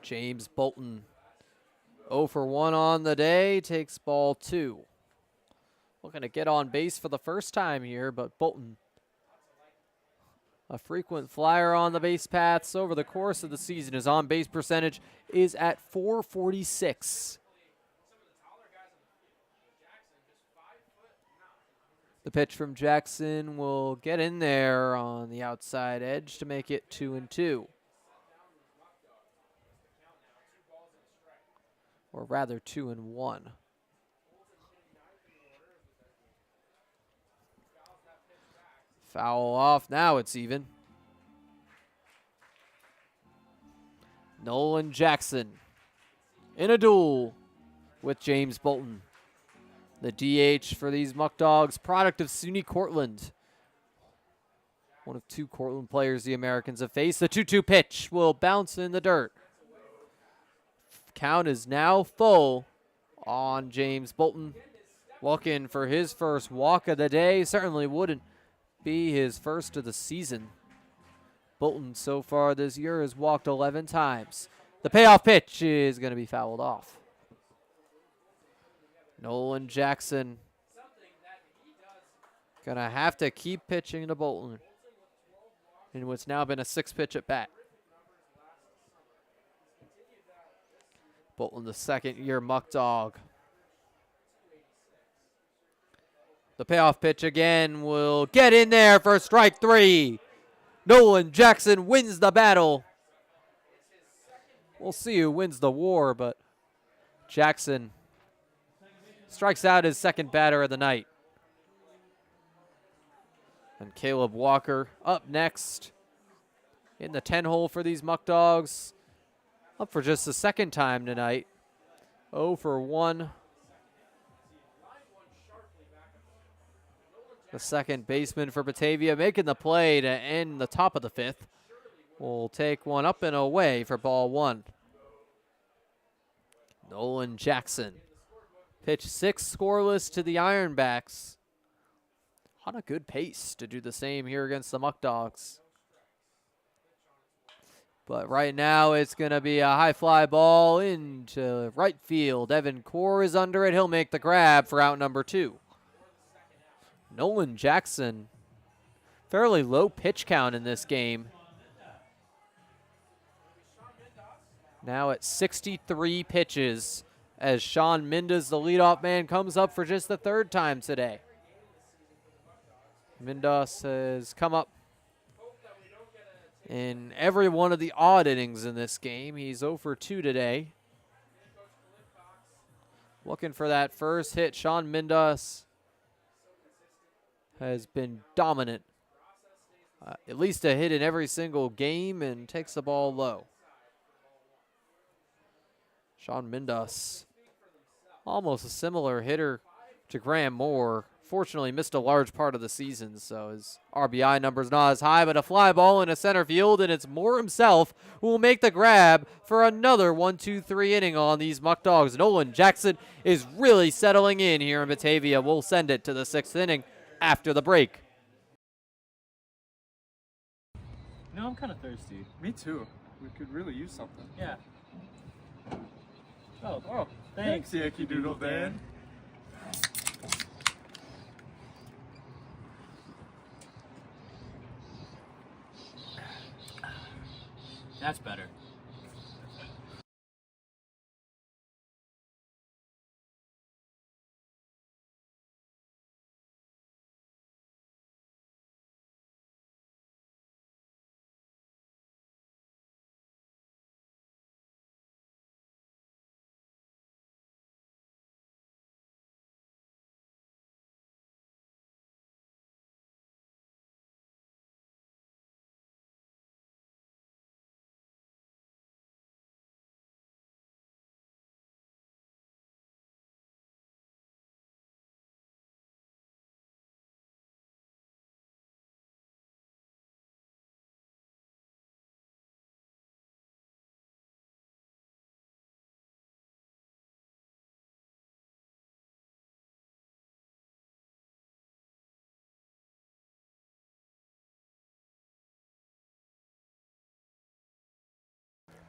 James Bolton 0 for 1 on the day, takes ball 2. Looking to get on base for the first time here, but Bolton, a frequent flyer on the base paths over the course of the season. His on-base percentage is at .446. The pitch from Jackson will get in there on the outside edge to make it 2-2. Or rather 2-1. Foul off. Now it's even. Nolan Jackson in a duel with James Bolton. The DH for these Muckdogs, product of SUNY Cortland. One of 2 Cortland players the Americans have faced. The 2-2 pitch will bounce in the dirt. Count is now full on James Bolton. Looking for his first walk of the day. Certainly wouldn't be his first of the season. Bolton so far this year has walked 11 times. The payoff pitch is going to be fouled off. Nolan Jackson going to have to keep pitching to Bolton in what's now been a 6-pitch at bat. Bolton, the second-year Muckdog. The payoff pitch again will get in there for strike 3. Nolan Jackson wins the battle. We'll see who wins the war, but Jackson strikes out his second batter of the night. And Caleb Walker up next in the 10-hole for these Muckdogs. Up for just the second time tonight. 0 for 1. The second baseman for Batavia making the play to end the top of the 5th. Will take one up and away for ball 1. Nolan Jackson. Pitch 6 scoreless to the Ironbacks. On a good pace to do the same here against the Muckdogs. But right now it's going to be a high fly ball into right field. Evan Core is under it. He'll make the grab for out number 2. Nolan Jackson, fairly low pitch count in this game. Now at 63 pitches as Sean Mindas, the leadoff man, comes up for just the 3rd time today. Mindas has come up in every one of the odd innings in this game. He's 0 for 2 today. Looking for that first hit. Sean Mindas has been dominant. At least a hit in every single game and takes the ball low. Sean Mindas, almost a similar hitter to Graham Moore. Fortunately missed a large part of the season, so his RBI number's not as high, but a fly ball into center field, and it's Moore himself who will make the grab for another 1-2-3 inning on these Muckdogs. Nolan Jackson is really settling in here in Batavia. We'll send it to the 6th inning after the break. No, I'm kind of thirsty. Me too. We could really use something. Yeah. Oh, thanks. Yankee Doodle Dan. That's better.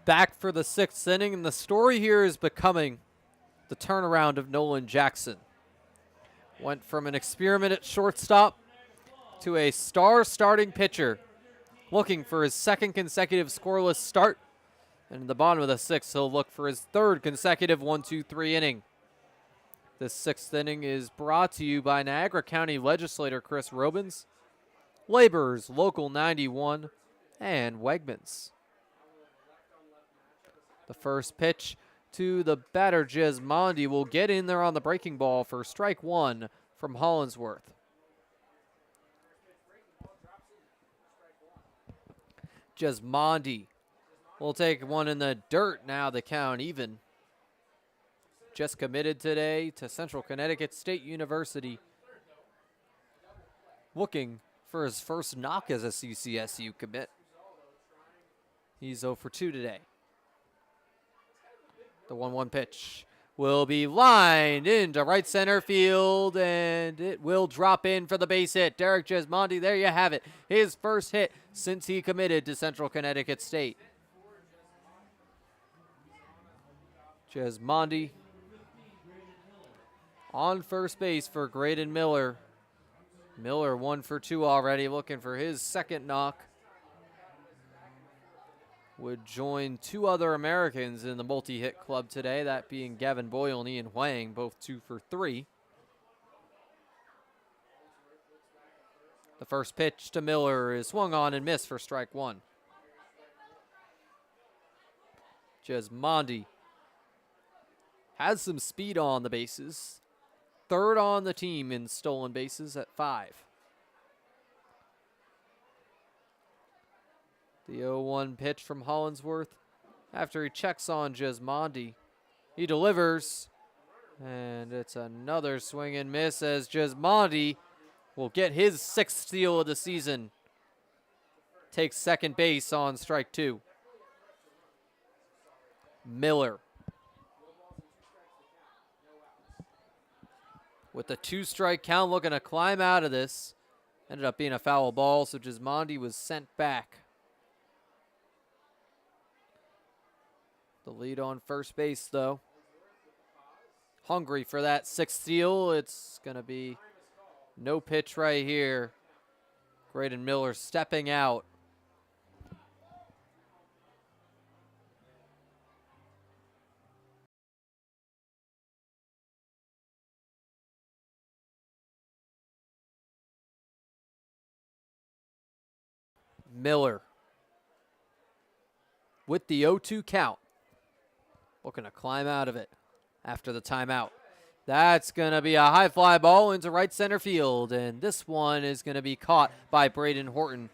Back for the 6th inning, and the story here is becoming the turnaround of Nolan Jackson. Went from an experiment at shortstop to a star starting pitcher, looking for his 2nd consecutive scoreless start. And in the bottom of the 6th, he'll look for his 3rd consecutive 1-2-3 inning. This 6th inning is brought to you by Niagara County Legislator Chris Robins, Laborers Local 91, and Wegmans. The first pitch to the batter, Jesmondi, will get in there on the breaking ball for strike 1 from Hollinsworth. Jesmondi will take one in the dirt. Now the count even. just committed today to Central Connecticut State University, looking for his first knock as a CCSU commit. He's 0 for 2 today. The 1-1 pitch will be lined into right center field, and it will drop in for the base hit. Derek Gismondi, there you have it. His first hit since he committed to Central Connecticut State. Gismondi on first base for Graydon Miller. Miller 1 for 2 already, looking for his second knock. Would join 2 other Americans in the multi-hit club today, that being Gavin Boyle and Ian Huang, both 2 for 3. The first pitch to Miller is swung on and missed for strike 1. Gismondi has some speed on the bases. 3rd on the team in stolen bases at 5. The 0-1 pitch from Hollinsworth. After he checks on Gismondi, he delivers, and it's another swing and miss as Gismondi will get his 6th steal of the season. Takes second base on strike 2. Miller with the 2-strike count, looking to climb out of this. Ended up being a foul ball, so Gismondi was sent back. The lead on first base, though. Hungry for that 6th steal. It's going to be no pitch right here. Graydon Miller stepping out. Miller with the 0-2 count. Looking to climb out of it after the timeout. That's going to be a high fly ball into right center field, and this one is going to be caught by Braden Horton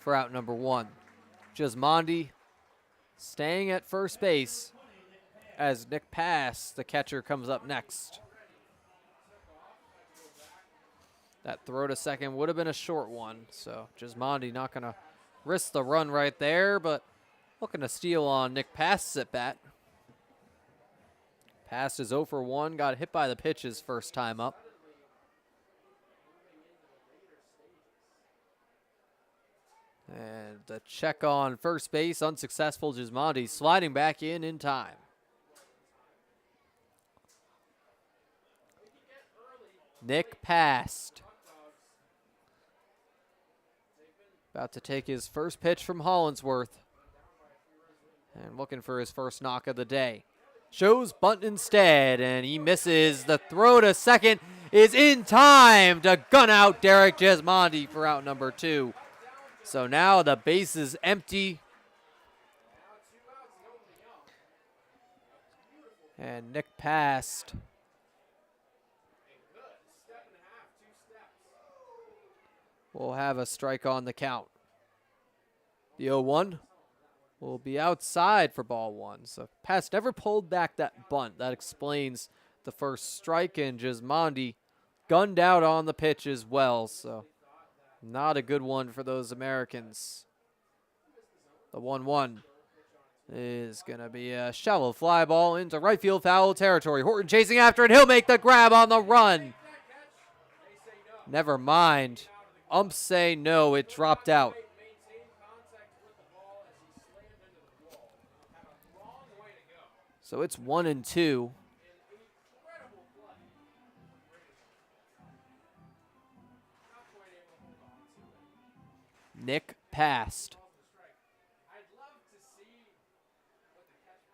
for out number 1. Gismondi staying at first base as Nick Pass, the catcher, comes up next. That throw to second would have been a short one, so Gismondi not going to risk the run right there, but looking to steal on Nick Pass's at bat. Pass is 0 for 1, got hit by the pitch his first time up. And the check on first base, unsuccessful. Gismondi sliding back in time. Nick passed. About to take his first pitch from Hollinsworth. And looking for his first knock of the day. Shows bunt instead, and he misses. The throw to second is in time to gun out Derek Gismondi for out number 2. So now the base is empty. And Nick passed. We'll have a strike on the count. The 0-1 will be outside for ball 1. So Pass never pulled back that bunt. That explains the first strike, and Gismondi gunned out on the pitch as well. So not a good one for those Americans. The 1-1 is going to be a shallow fly ball into right field foul territory. Horton chasing after it. He'll make the grab on the run. Never mind. Umps say no, it dropped out. So it's 1-2. Nick passed.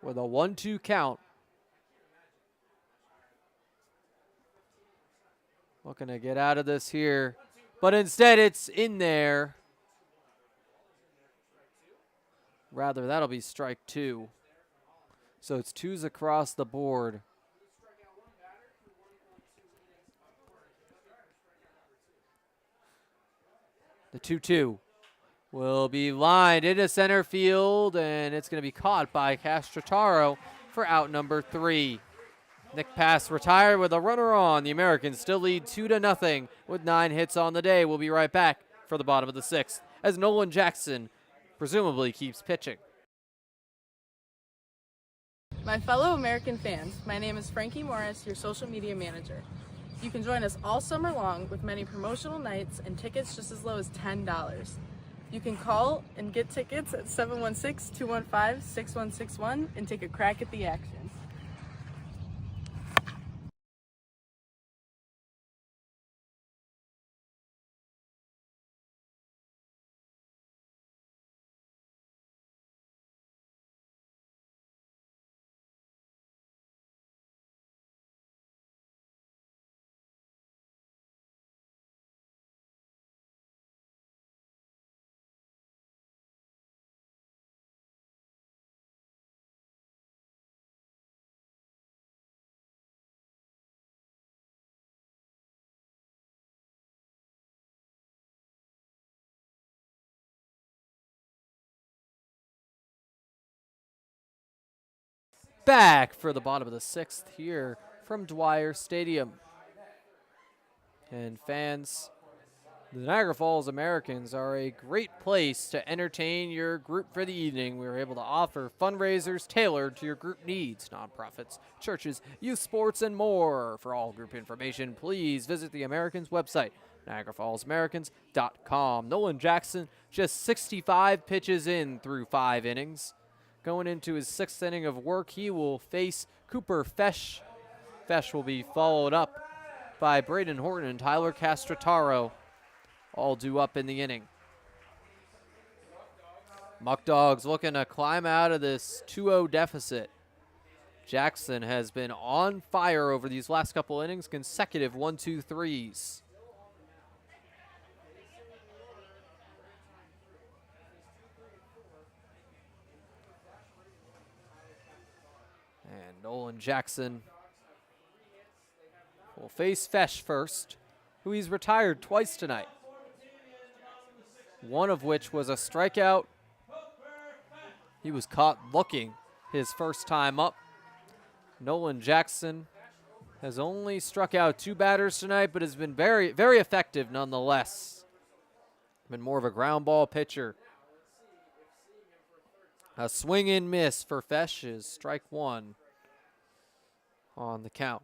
With a 1-2 count. Looking to get out of this here. But instead it's in there. Rather, that'll be strike 2. So it's 2s across the board. The 2-2 will be lined into center field, and it's going to be caught by Castrataro for out number 3. Nick Pass retired with a runner on. The Americans still lead 2-0 with 9 hits on the day. We'll be right back for the bottom of the 6th as Nolan Jackson presumably keeps pitching. My fellow American fans, my name is Frankie Morris, your social media manager. You can join us all summer long with many promotional nights and tickets just as low as $10. You can call and get tickets at 716-215-6161 and take a crack at the action. Back for the bottom of the 6th here from Dwyer Stadium. And fans, the Niagara Falls Americans are a great place to entertain your group for the evening. We are able to offer fundraisers tailored to your group needs, nonprofits, churches, youth sports, and more. For all group information, please visit the Americans website, NiagaraFallsAmericans.com. Nolan Jackson just 65 pitches in through 5 innings. Going into his 6th inning of work, he will face Cooper Fesh. Fesh will be followed up by Braden Horton and Tyler Castrataro, all due up in the inning. Muckdogs looking to climb out of this 2-0 deficit. Jackson has been on fire over these last couple innings, consecutive 1-2-3s. And Nolan Jackson will face Fesh first, who he's retired twice tonight. One of which was a strikeout. He was caught looking his first time up. Nolan Jackson has only struck out 2 batters tonight, but has been very, very effective nonetheless. Been more of a ground ball pitcher. A swing and miss for Fesh is strike 1 on the count.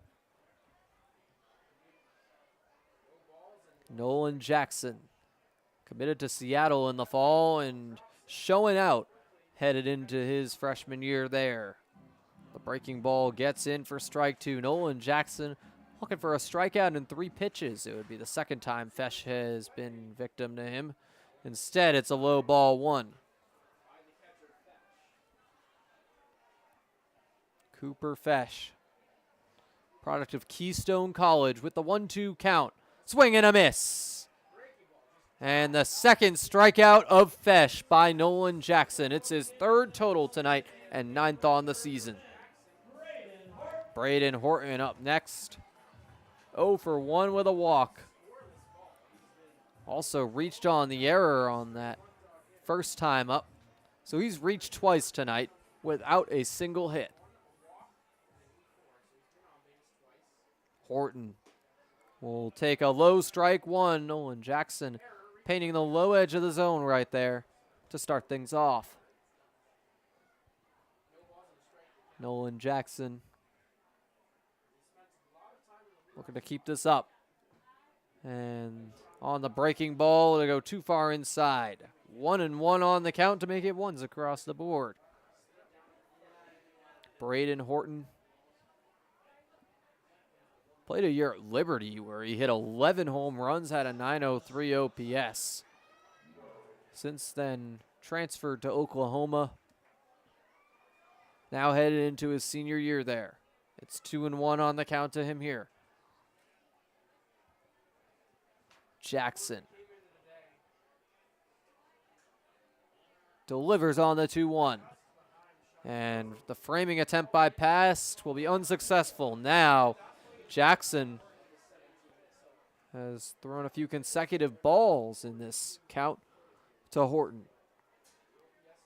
Nolan Jackson committed to Seattle in the fall and showing out headed into his freshman year there. The breaking ball gets in for strike 2. Nolan Jackson looking for a strikeout in 3 pitches. It would be the second time Fesh has been victim to him. Instead, it's a low ball 1. Cooper Fesh, product of Keystone College, with the 1-2 count. Swing and a miss. And the second strikeout of Fesh by Nolan Jackson. It's his 3rd total tonight and 9th on the season. Braden Horton up next. 0 for 1 with a walk. Also reached on the error on that first time up. So he's reached twice tonight without a single hit. Horton will take a low strike 1. Nolan Jackson painting the low edge of the zone right there to start things off. Nolan Jackson looking to keep this up. And on the breaking ball, to go too far inside. 1-1 on the count to make it 1s across the board. Braden Horton played a year at Liberty where he hit 11 home runs, had a .903 OPS. Since then, transferred to Oklahoma. Now headed into his senior year there. It's 2-1 on the count to him here. Jackson delivers on the 2-1. And the framing attempt by Past will be unsuccessful. Now Jackson has thrown a few consecutive balls in this count to Horton.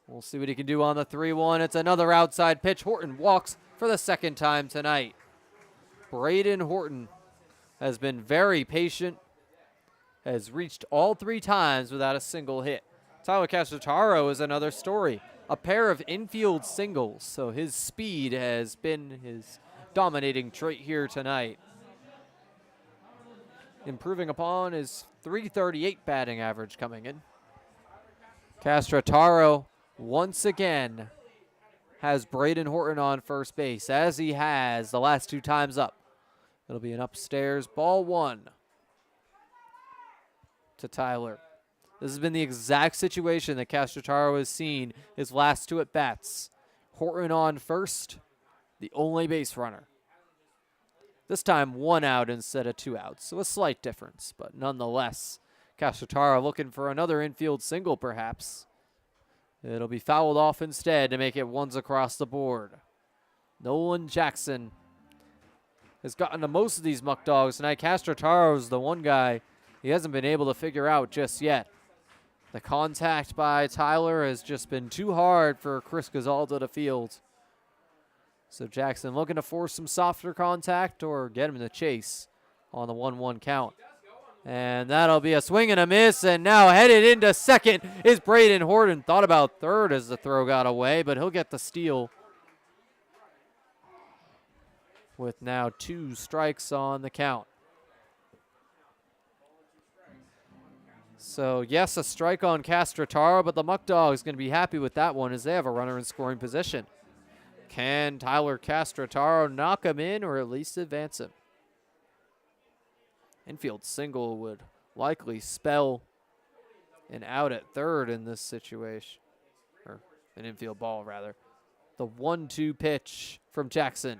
We'll see what he can do on the 3-1. It's another outside pitch. Horton walks for the 2nd time tonight. Braden Horton has been very patient, has reached all 3 times without a single hit. Tyler Castro is another story. A pair of infield singles, so his speed has been his dominating trait here tonight. Improving upon his .338 batting average coming in. Castro once again has Braden Horton on first base, as he has the last 2 times up. It'll be an upstairs ball 1 to Tyler. This has been the exact situation that Castro has seen his last 2 at-bats. Horton on first, the only base runner. This time 1 out instead of 2 outs, so a slight difference, but nonetheless, Castro looking for another infield single perhaps. It'll be fouled off instead to make it 1s across the board. Nolan Jackson has gotten to most of these Muckdogs tonight. Castro is the one guy he hasn't been able to figure out just yet. The contact by Tyler has just been too hard for Chris Gazalda to field. So Jackson looking to force some softer contact or get him in the chase on the 1-1 count. And that'll be a swing and a miss, and now headed into second is Braden Horton. Thought about third as the throw got away, but he'll get the steal. With now 2 strikes on the count. So, yes, a strike on Castro, but the Muckdogs going to be happy with that one as they have a runner in scoring position. Can Tyler Castro knock him in or at least advance him? Infield single would likely spell an out at third in this situation. Or an infield ball, rather. The 1-2 pitch from Jackson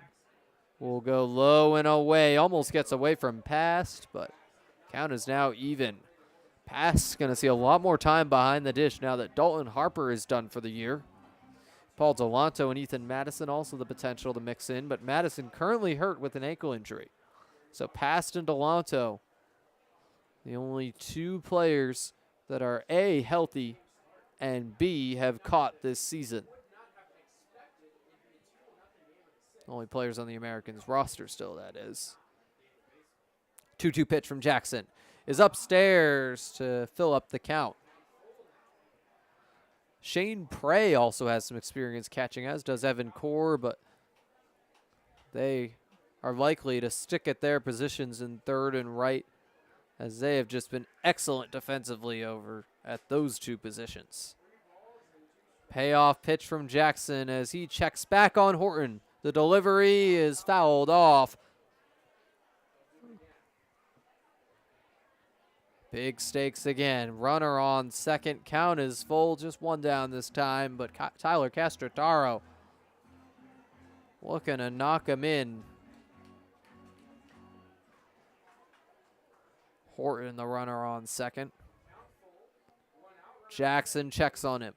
will go low and away. Almost gets away from Past, but count is now even. Past's going to see a lot more time behind the dish now that Dalton Harper is done for the year. Paul Delanto and Ethan Madison also the potential to mix in, but Madison currently hurt with an ankle injury. So Past and Delanto, the only 2 players that are A, healthy, and B, have caught this season. Only players on the Americans roster still, that is. 2-2 pitch from Jackson is upstairs to fill up the count. Shane Prey also has some experience catching, as does Evan Core, but they are likely to stick at their positions in third and right, as they have just been excellent defensively over at those 2 positions. Payoff pitch from Jackson as he checks back on Horton. The delivery is fouled off. Big stakes again. Runner on second. Count is full. Just 1 down this time, but Tyler Castro looking to knock him in. Horton, the runner on second. Jackson checks on him.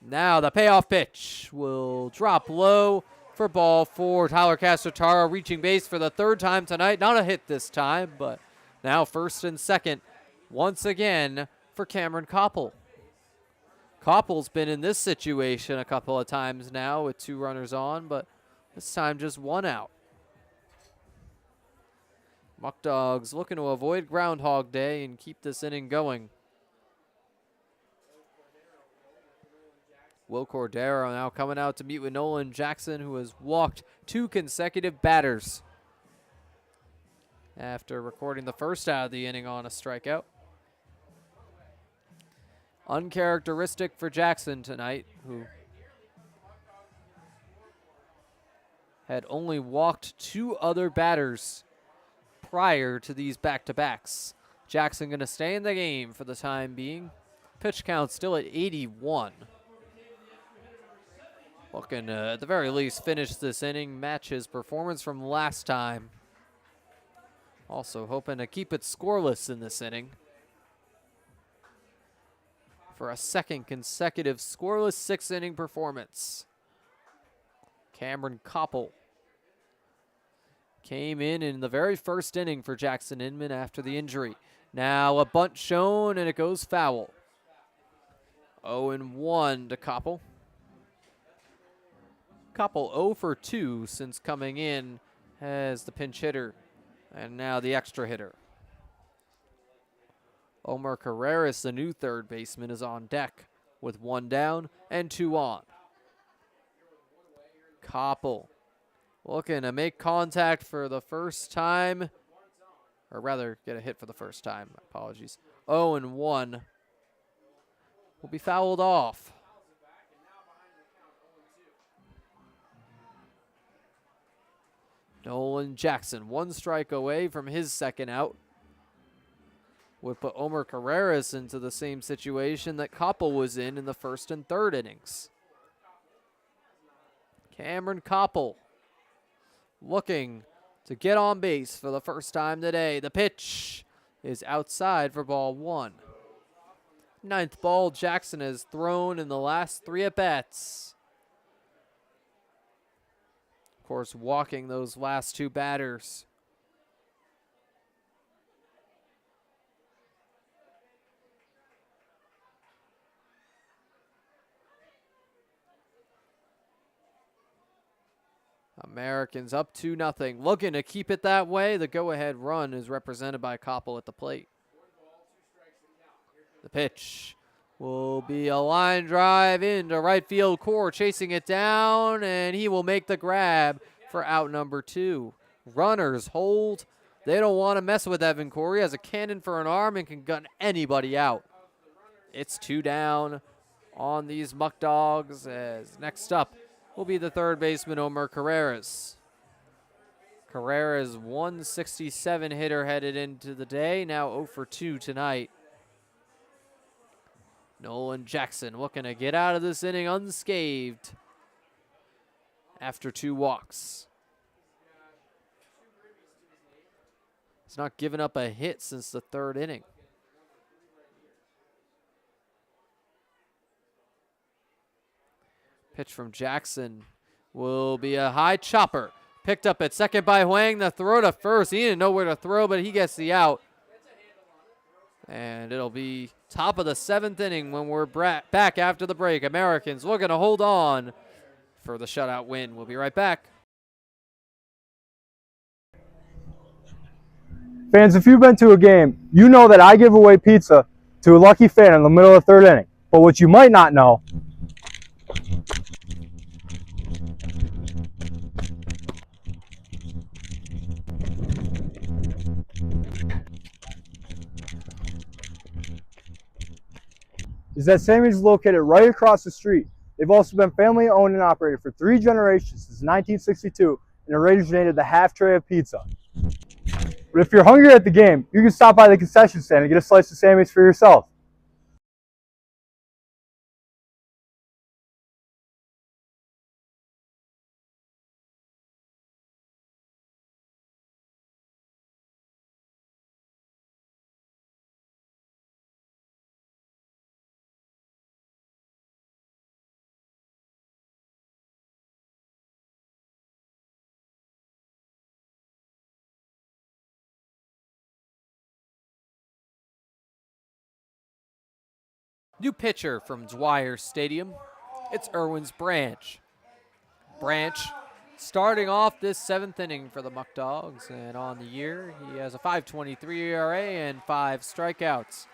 Now the payoff pitch will drop low for ball 4. Tyler Castro reaching base for the 3rd time tonight. Not a hit this time, but now first and second once again for Cameron Koppel. Koppel's been in this situation a couple of times now with 2 runners on, but this time just 1 out. Muckdogs looking to avoid Groundhog Day and keep this inning going. Will Cordero now coming out to meet with Nolan Jackson, who has walked 2 consecutive batters after recording the first out of the inning on a strikeout. Uncharacteristic for Jackson tonight, who had only walked 2 other batters prior to these back-to-backs. Jackson going to stay in the game for the time being. Pitch count still at 81. Looking to, at the very least, finish this inning, match his performance from last time. Also hoping to keep it scoreless in this inning for a 2nd consecutive scoreless 6-inning performance. Cameron Koppel came in the very first inning for Jackson Inman after the injury. Now a bunt shown, and it goes foul. 0-1 to Koppel. Koppel 0 for 2 since coming in as the pinch hitter and now the extra hitter. Omar Carreras, the new third baseman, is on deck with 1 down and 2 on. Koppel looking to make contact for the first time, or rather get a hit for the first time. Apologies. 0-1 will be fouled off. Nolan Jackson, 1 strike away from his second out, would put Omar Carreras into the same situation that Koppel was in the first and third innings. Cameron Koppel looking to get on base for the first time today. The pitch is outside for ball 1. 9th ball Jackson has thrown in the last 3 at-bats. Of course, walking those last 2 batters. Americans up 2-0, looking to keep it that way. The go-ahead run is represented by Koppel at the plate. The pitch will be a line drive into right field. Core chasing it down, and he will make the grab for out number 2. Runners hold. They don't want to mess with Evan Core. He has a cannon for an arm and can gun anybody out. It's 2 down on these Muckdogs, as next up will be the third baseman, Omar Carreras. Carreras, 167 hitter headed into the day, now 0 for 2 tonight. Nolan Jackson looking to get out of this inning unscathed after 2 walks. He's not given up a hit since the 3rd inning. Pitch from Jackson will be a high chopper. Picked up at second by Huang. The throw to first. He didn't know where to throw, but he gets the out. And it'll be top of the 7th inning when we're back after the break. Americans looking to hold on for the shutout win. We'll be right back. Fans, if you've been to a game, you know that I give away pizza to a lucky fan in the middle of the 3rd inning. But what you might not know is that Sammy's is located right across the street. They've also been family owned and operated for 3 generations since 1962 and originated the half tray of pizza. But if you're hungry at the game, you can stop by the concession stand and get a slice of Sammy's for yourself. New pitcher from Dwyer Stadium. It's Irwin's Branch. Branch starting off this 7th inning for the Muckdogs, and on the year he has a 5.23 ERA and 5 strikeouts.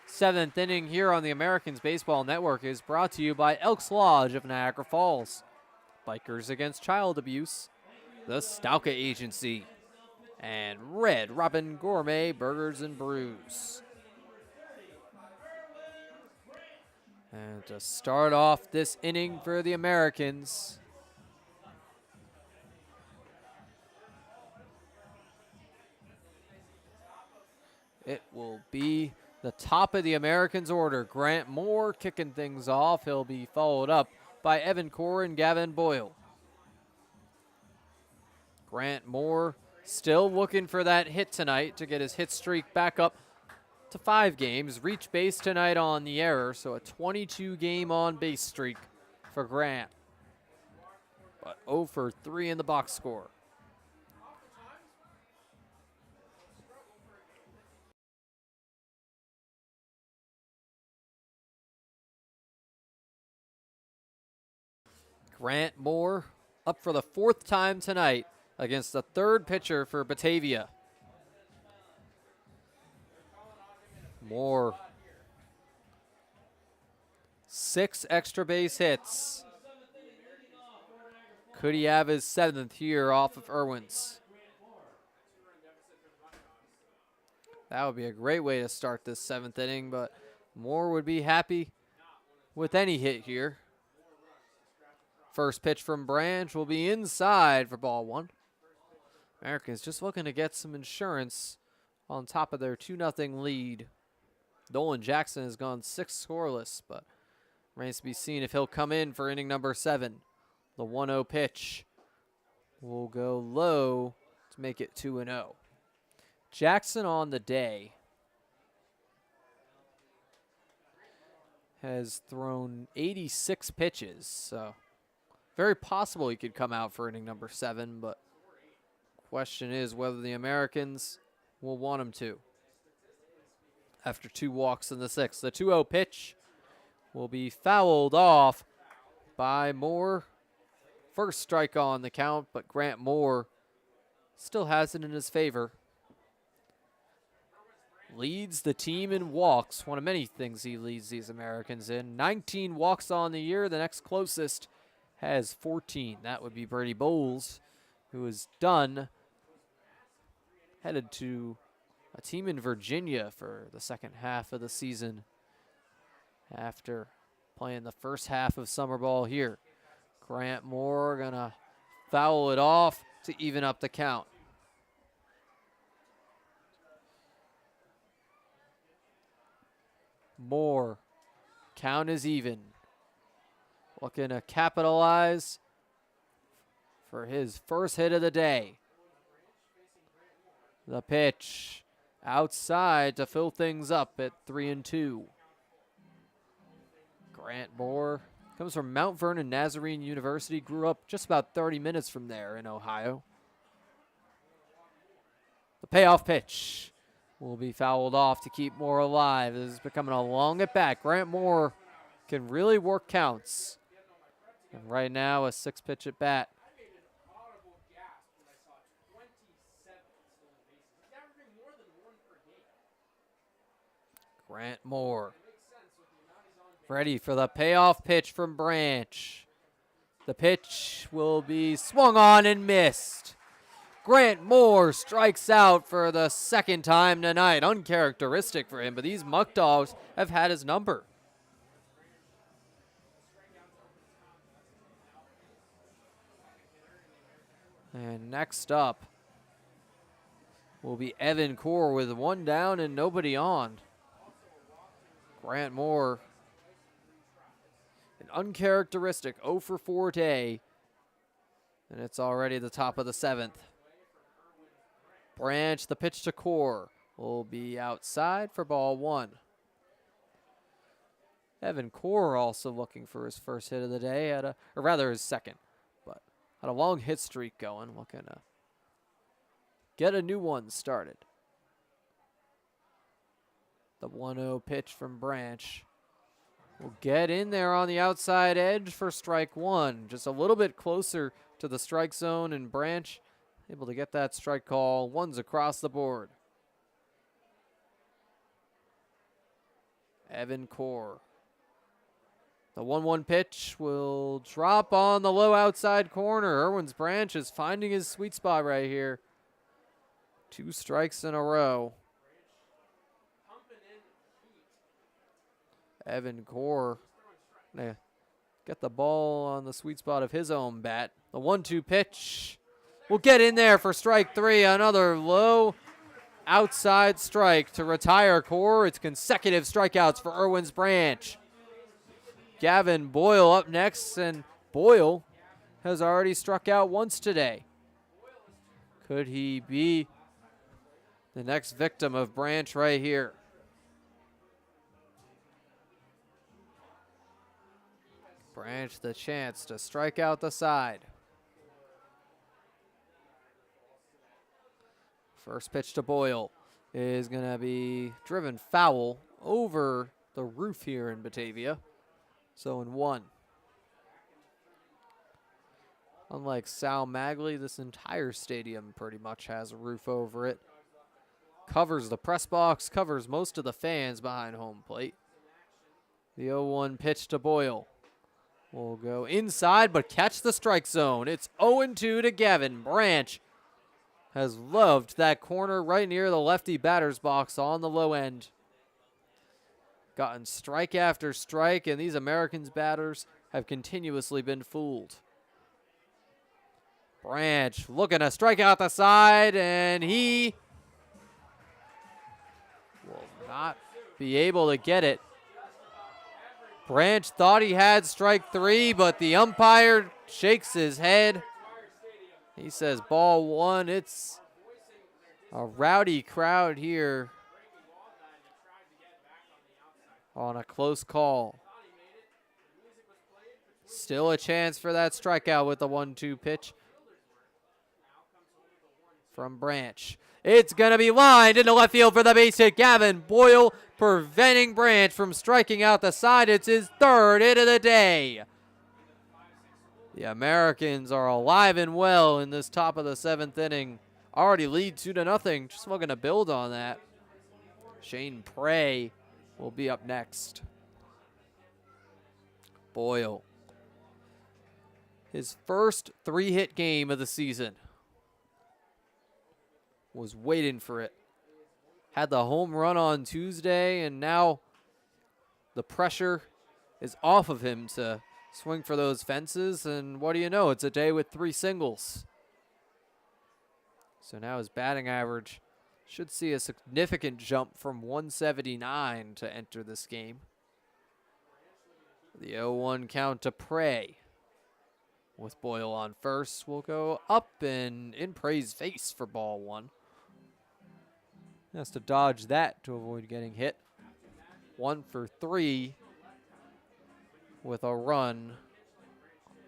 7th inning here on the Americans Baseball Network is brought to you by Elks Lodge of Niagara Falls, Bikers Against Child Abuse, the Stauka Agency, and Red Robin Gourmet Burgers and Brews. And to start off this inning for the Americans, it will be the top of the Americans order. Grant Moore kicking things off. He'll be followed up by Evan Core and Gavin Boyle. Grant Moore still looking for that hit tonight to get his hit streak back up to 5 games. Reach base tonight on the error, so a 22-game on-base streak for Grant. But 0 for 3 in the box score. Grant Moore up for the 4th time tonight against the third pitcher for Batavia. Moore. 6 extra base hits. Could he have his 7th here off of Irwin's? That would be a great way to start this 7th inning, but Moore would be happy with any hit here. First pitch from Branch will be inside for ball 1. Americans just looking to get some insurance on top of their 2-0 lead. Nolan Jackson has gone 6 scoreless, but remains to be seen if he'll come in for inning number 7. The 1-0 pitch will go low to make it 2-0. Jackson on the day has thrown 86 pitches, so very possible he could come out for inning number 7, but question is whether the Americans will want him to. After 2 walks in the 6th, the 2-0 pitch will be fouled off by Moore. First strike on the count, but Grant Moore still has it in his favor. Leads the team in walks, one of many things he leads these Americans in. 19 walks on the year. The next closest has 14. That would be Brady Bowles, who is done. Headed to a team in Virginia for the second half of the season after playing the first half of summer ball here. Grant Moore gonna foul it off to even up the count. Moore, count is even. Looking to capitalize for his first hit of the day. The pitch outside to fill things up at 3-2. Grant Moore comes from Mount Vernon Nazarene University, grew up just about 30 minutes from there in Ohio. The payoff pitch will be fouled off to keep Moore alive. This is becoming a long at bat. Grant Moore can really work counts. And right now, a 6-pitch at bat. Grant Moore ready for the payoff pitch from Branch. The pitch will be swung on and missed. Grant Moore strikes out for the 2nd time tonight. Uncharacteristic for him, but these Muckdogs have had his number. And next up will be Evan Core with 1 down and nobody on. Grant Moore, an uncharacteristic 0 for 4 day, and it's already the top of the 7th. Branch, the pitch to Core, will be outside for ball 1. Evan Core also looking for his first hit of the day, or rather his 2nd, but had a long hit streak going, looking to get a new one started. The 1-0 pitch from Branch will get in there on the outside edge for strike 1. Just a little bit closer to the strike zone, and Branch able to get that strike call. 1's across the board. Evan Core. The 1-1 pitch will drop on the low outside corner. Irwin's Branch is finding his sweet spot right here. 2 strikes in a row. Evan Core get the ball on the sweet spot of his own bat. The 1-2 pitch will get in there for strike 3. Another low outside strike to retire Core. It's consecutive strikeouts for Irwin's Branch. Gavin Boyle up next, and Boyle has already struck out once today. Could he be the next victim of Branch right here? Branch the chance to strike out the side. First pitch to Boyle is going to be driven foul over the roof here in Batavia. So in 1. Unlike Sal Magley, this entire stadium pretty much has a roof over it. Covers the press box, covers most of the fans behind home plate. The 0-1 pitch to Boyle. Will go inside, but catch the strike zone. It's 0-2 to Gavin. Branch has loved that corner right near the lefty batter's box on the low end. Gotten strike after strike, and these Americans batters have continuously been fooled. Branch looking to strike out the side, and he will not be able to get it. Branch thought he had strike 3, but the umpire shakes his head. He says ball 1. It's a rowdy crowd here on a close call. Still a chance for that strikeout with the 1-2 pitch from Branch. It's going to be lined into left field for the base hit. Gavin Boyle preventing Branch from striking out the side. It's his 3rd hit of the day. The Americans are alive and well in this top of the 7th inning. Already lead 2-0. Just looking to build on that. Shane Prey will be up next. Boyle. His first 3-hit game of the season. Was waiting for it. Had the home run on Tuesday, and now the pressure is off of him to swing for those fences, and what do you know? It's a day with 3 singles. So now his batting average should see a significant jump from 179 to enter this game. The 0-1 count to Prey. With Boyle on first, will go up and in Prey's face for ball 1. Has to dodge that to avoid getting hit. 1 for 3 with a run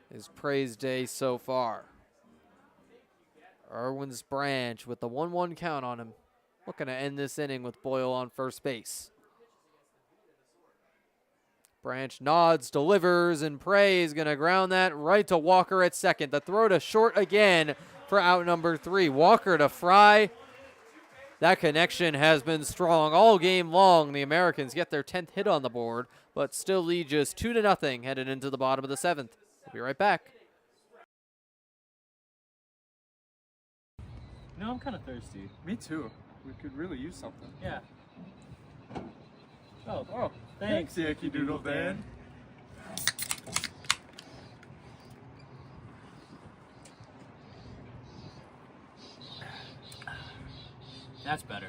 is Prey's day so far. Irwin's Branch with the 1-1 count on him. Looking to end this inning with Boyle on first base. Branch nods, delivers, and Prey is going to ground that right to Walker at second. The throw to short again for out number 3. Walker to Fry. That connection has been strong all game long. The Americans get their 10th hit on the board, but still lead just 2-0 headed into the bottom of the 7th. We'll be right back. No, I'm kind of thirsty. Me too. We could really use something. Yeah. Oh, Oh, thanks, Yankee Doodle Dan. That's better.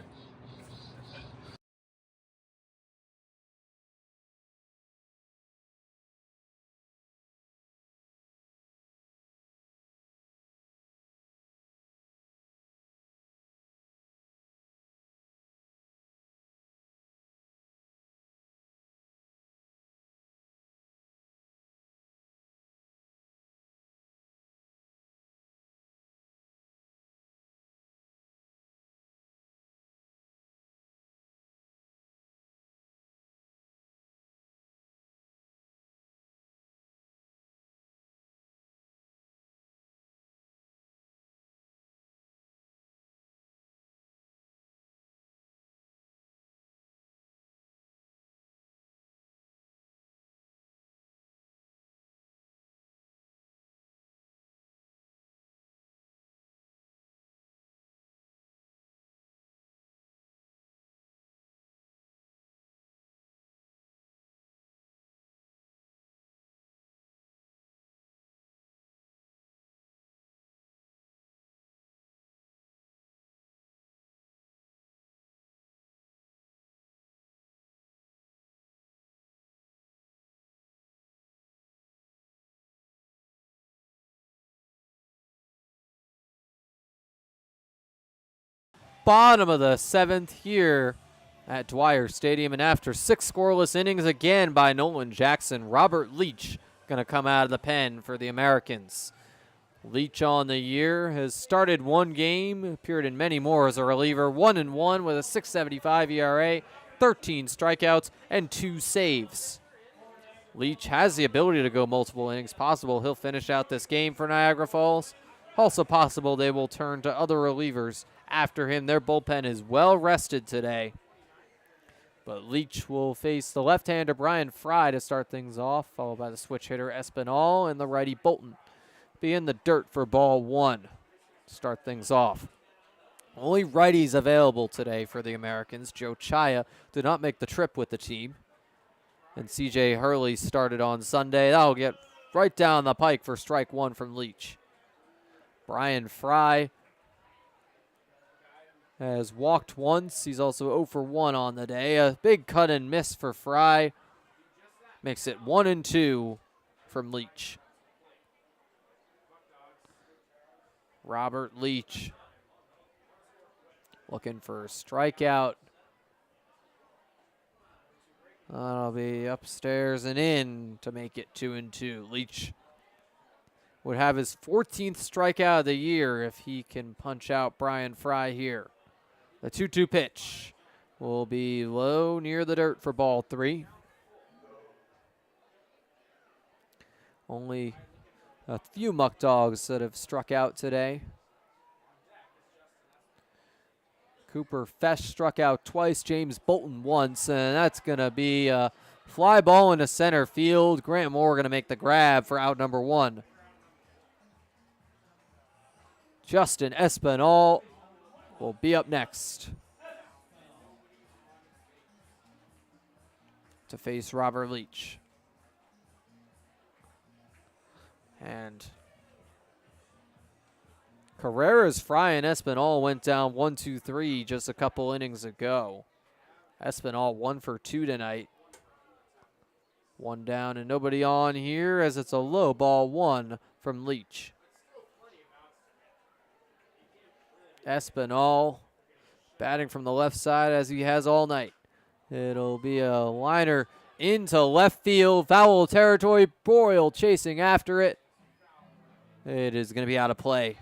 Bottom of the 7th here at Dwyer Stadium, and after 6 scoreless innings again by Nolan Jackson, Robert Leach going to come out of the pen for the Americans. Leach on the year has started 1 game, appeared in many more as a reliever, 1-1 with a 6.75 ERA, 13 strikeouts, and 2 saves. Leach has the ability to go multiple innings. Possible he'll finish out this game for Niagara Falls. Also possible they will turn to other relievers after him. Their bullpen is well rested today. But Leach will face the left-hander Brian Fry to start things off, followed by the switch hitter Espinal and the righty Bolton. Be in the dirt for ball one to start things off. Only righties available today for the Americans. Joe Chaya did not make the trip with the team. And C.J. Hurley started on Sunday. That'll get right down the pike for strike one from Leach. Brian Fry has walked once. He's also 0 for 1 on the day. A big cut and miss for Fry. Makes it 1-2 from Leach. Robert Leach looking for a strikeout. That'll be upstairs and in to make it 2-2. Leach would have his 14th strikeout of the year if he can punch out Brian Fry here. The 2-2 pitch will be low near the dirt for ball three. Only a few Muckdogs that have struck out today. Cooper Fesh struck out twice, James Bolton once, and that's going to be a fly ball into center field. Grant Moore going to make the grab for out number one. Justin Espinal will be up next to face Robert Leach. And Carreras, Fry, and Espinal went down 1-2-3 just a couple innings ago. Espinal 1 for 2 tonight. One down and nobody on here as it's a low ball one from Leach. Espinal batting from the left side as he has all night. It'll be a liner into left field, foul territory. Boyle chasing after it. It is going to be out of play.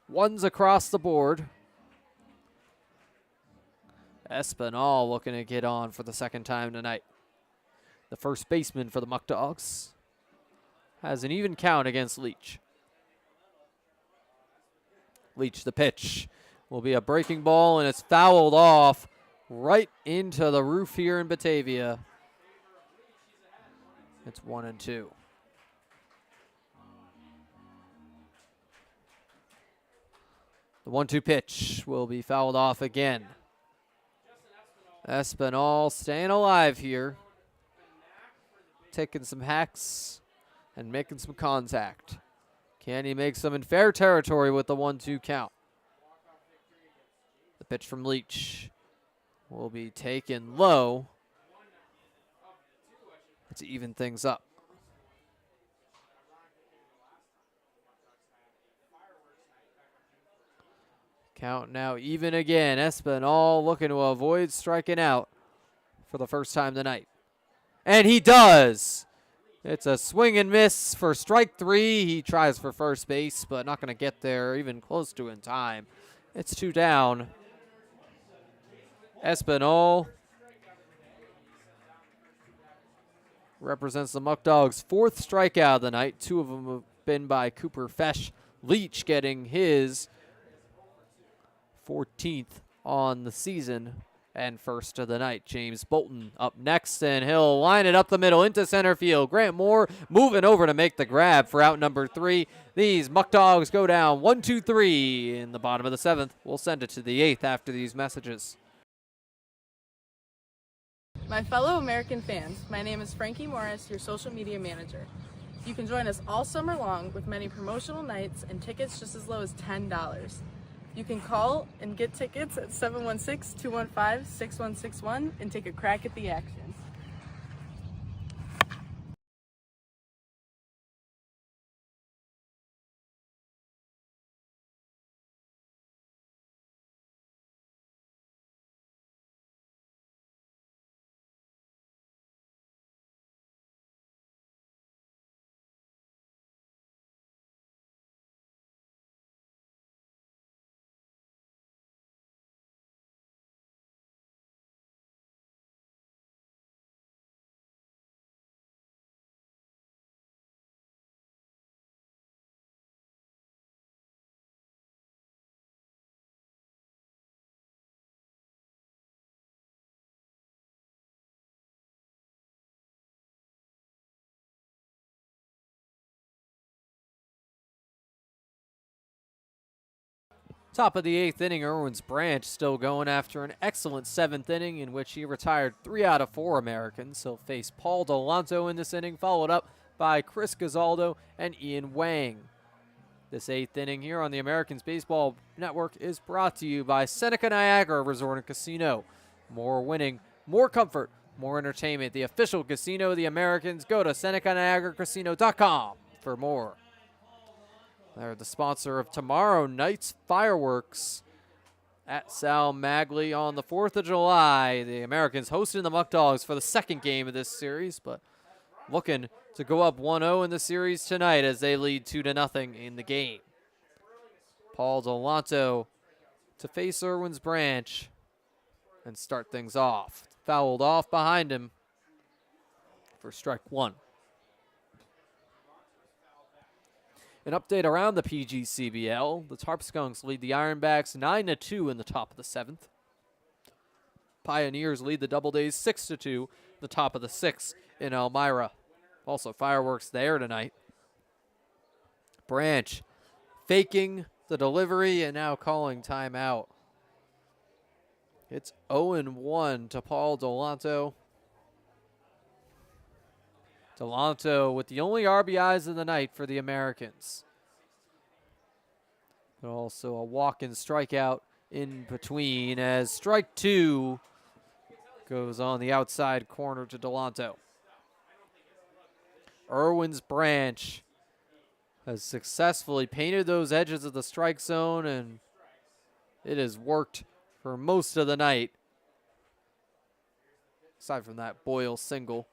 One's across the board. Espinal looking to get on for the second time tonight. The first baseman for the Muckdogs has an even count against Leach. Leach, the pitch will be a breaking ball, and it's fouled off right into the roof here in Batavia. It's 1-2. The 1-2 pitch will be fouled off again. Espinal staying alive here. Taking some hacks and making some contact. Can he make some in fair territory with the 1-2 count? The pitch from Leach will be taken low to even things up. Count now even again. Espinal looking to avoid striking out for the first time tonight. And he does. It's a swing and miss for strike three. He tries for first base, but not going to get there even close to in time. It's 2 down. Espinal represents the Muckdogs' 4th strikeout of the night. 2 of them have been by Cooper Fesh. Leach getting his 14th on the season and first of the night. James Bolton up next, and he'll line it up the middle into center field. Grant Moore moving over to make the grab for out number 3. These Muckdogs go down 1-2-3 in the bottom of the 7th. We'll send it to the 8th after these messages. My fellow American fans, my name is Frankie Morris, your social media manager. You can join us all summer long with many promotional nights and tickets just as low as $10. You can call and get tickets at 716-215-6161 and take a crack at the action. Top of the 8th inning, Irwin's Branch still going after an excellent 7th inning in which he retired 3 out of 4 Americans. He'll face Paul Delanto in this inning, followed up by Chris Gazaldo and Ian Wang. This 8th inning here on the Americans Baseball Network is brought to you by Seneca Niagara Resort and Casino. More winning, more comfort, more entertainment. The official casino of the Americans. Go to SenecaNiagaraCasino.com for more. They're the sponsor of tomorrow night's fireworks at Sal Magley on the 4th of July. The Americans hosting the Muckdogs for the second game of this series, but looking to go up 1-0 in the series tonight as they lead 2-0 in the game. Paul Delanto to face Irwin's Branch and start things off. Fouled off behind him for strike 1. An update around the PGCBL. The Tarpskunks lead the Ironbacks 9-2 in the top of the 7th. Pioneers lead the Doubledays 6-2, the top of the 6th in Elmira. Also fireworks there tonight. Branch faking the delivery and now calling timeout. It's 0-1 to Paul Delanto. Delanto with the only RBIs of the night for the Americans. But also a walk-in strikeout in between as strike 2 goes on the outside corner to Delanto. Irwin's Branch has successfully painted those edges of the strike zone, and it has worked for most of the night, aside from that Boyle single.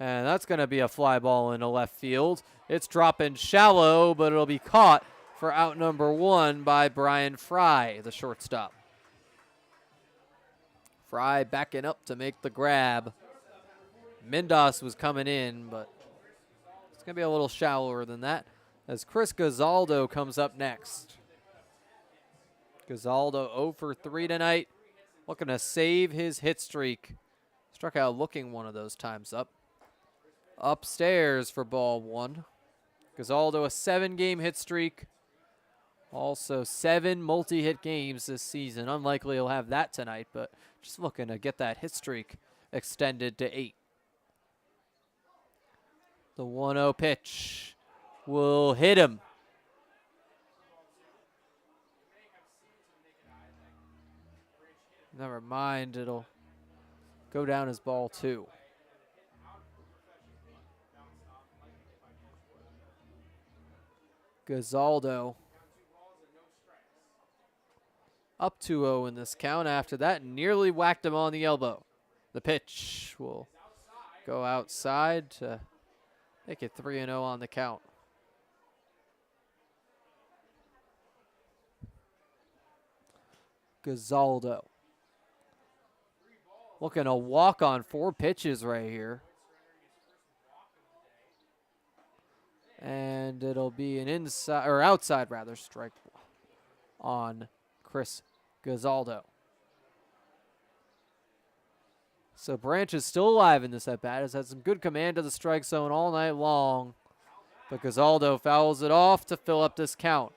And that's going to be a fly ball into left field. It's dropping shallow, but it'll be caught for out number 1 by Brian Fry, the shortstop. Fry backing up to make the grab. Mindas was coming in, but it's going to be a little shallower than that as Chris Gazaldo comes up next. Gazaldo 0 for 3 tonight, looking to save his hit streak. Struck out looking one of those times up. Upstairs for ball 1. Gazaldo a 7-game hit streak. Also 7 multi-hit games this season. Unlikely he'll have that tonight, but just looking to get that hit streak extended to 8. The 1-0 pitch will hit him. Never mind, it'll go down as ball 2. Gazaldo up 2-0 in this count. After that, nearly whacked him on the elbow. The pitch will go outside to make it 3-0 on the count. Gazaldo looking to walk on 4 pitches right here. And it'll be an inside or outside rather strike on Chris Gazaldo. So Branch is still alive in this at-bat. Has had some good command of the strike zone all night long. But Gazaldo fouls it off to fill up this count.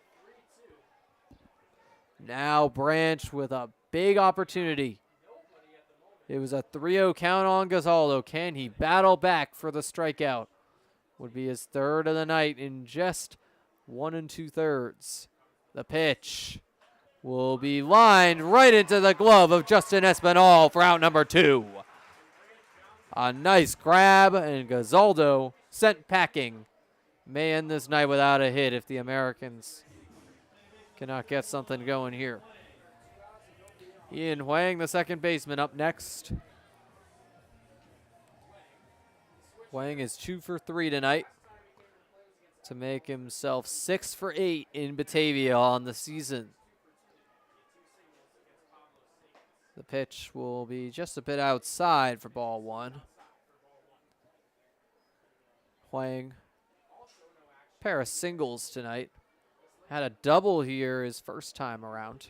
Now Branch with a big opportunity. It was a 3-0 count on Gazaldo. Can he battle back for the strikeout? Would be his 3rd of the night in just 1 2/3. The pitch will be lined right into the glove of Justin Espinal for out number 2. A nice grab, and Gazaldo sent packing. May end this night without a hit if the Americans cannot get something going here. Ian Huang, the second baseman, up next. Huang is 2 for 3 tonight to make himself 6 for 8 in Batavia on the season. The pitch will be just a bit outside for ball 1. Huang, pair of singles tonight. Had a double here his first time around.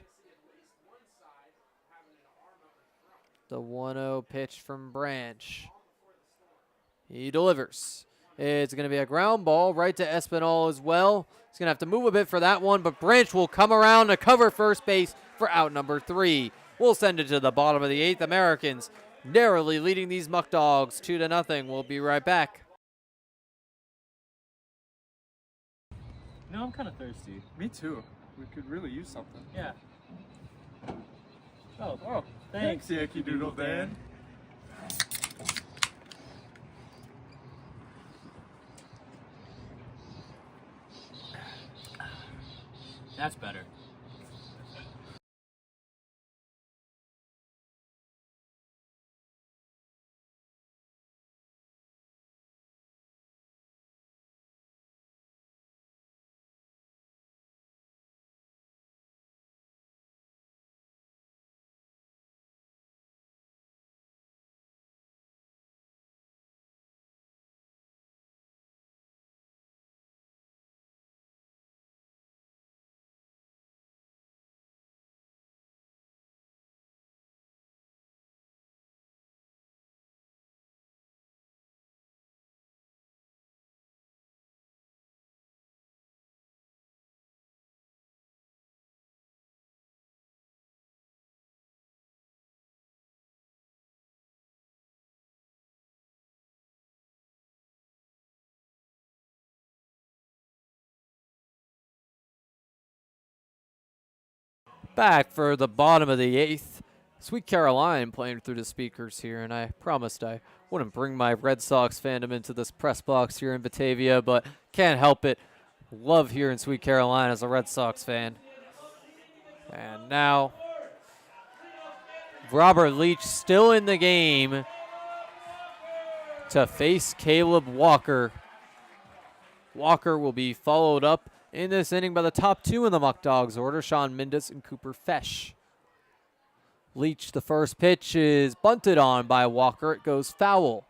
The 1-0 pitch from Branch. He delivers. It's going to be a ground ball right to Espinal as well. He's going to have to move a bit for that one, but Branch will come around to cover first base for out number 3. We'll send it to the bottom of the 8th. Americans narrowly leading these Muckdogs 2-0. We'll be right back. No, I'm kind of thirsty. Me too. We could really use something. Yeah. Oh, thanks. Yankee Doodle Dan. That's better. Back for the bottom of the 8th. Sweet Caroline playing through the speakers here, and I promised I wouldn't bring my Red Sox fandom into this press box here in Batavia, but can't help it. Love hearing Sweet Caroline as a Red Sox fan. And now, Robert Leach still in the game to face Caleb Walker. Walker will be followed up in this inning by the top 2 in the Muckdogs order, Sean Mindus and Cooper Fesh. Leach, the first pitch is bunted on by Walker. It goes foul.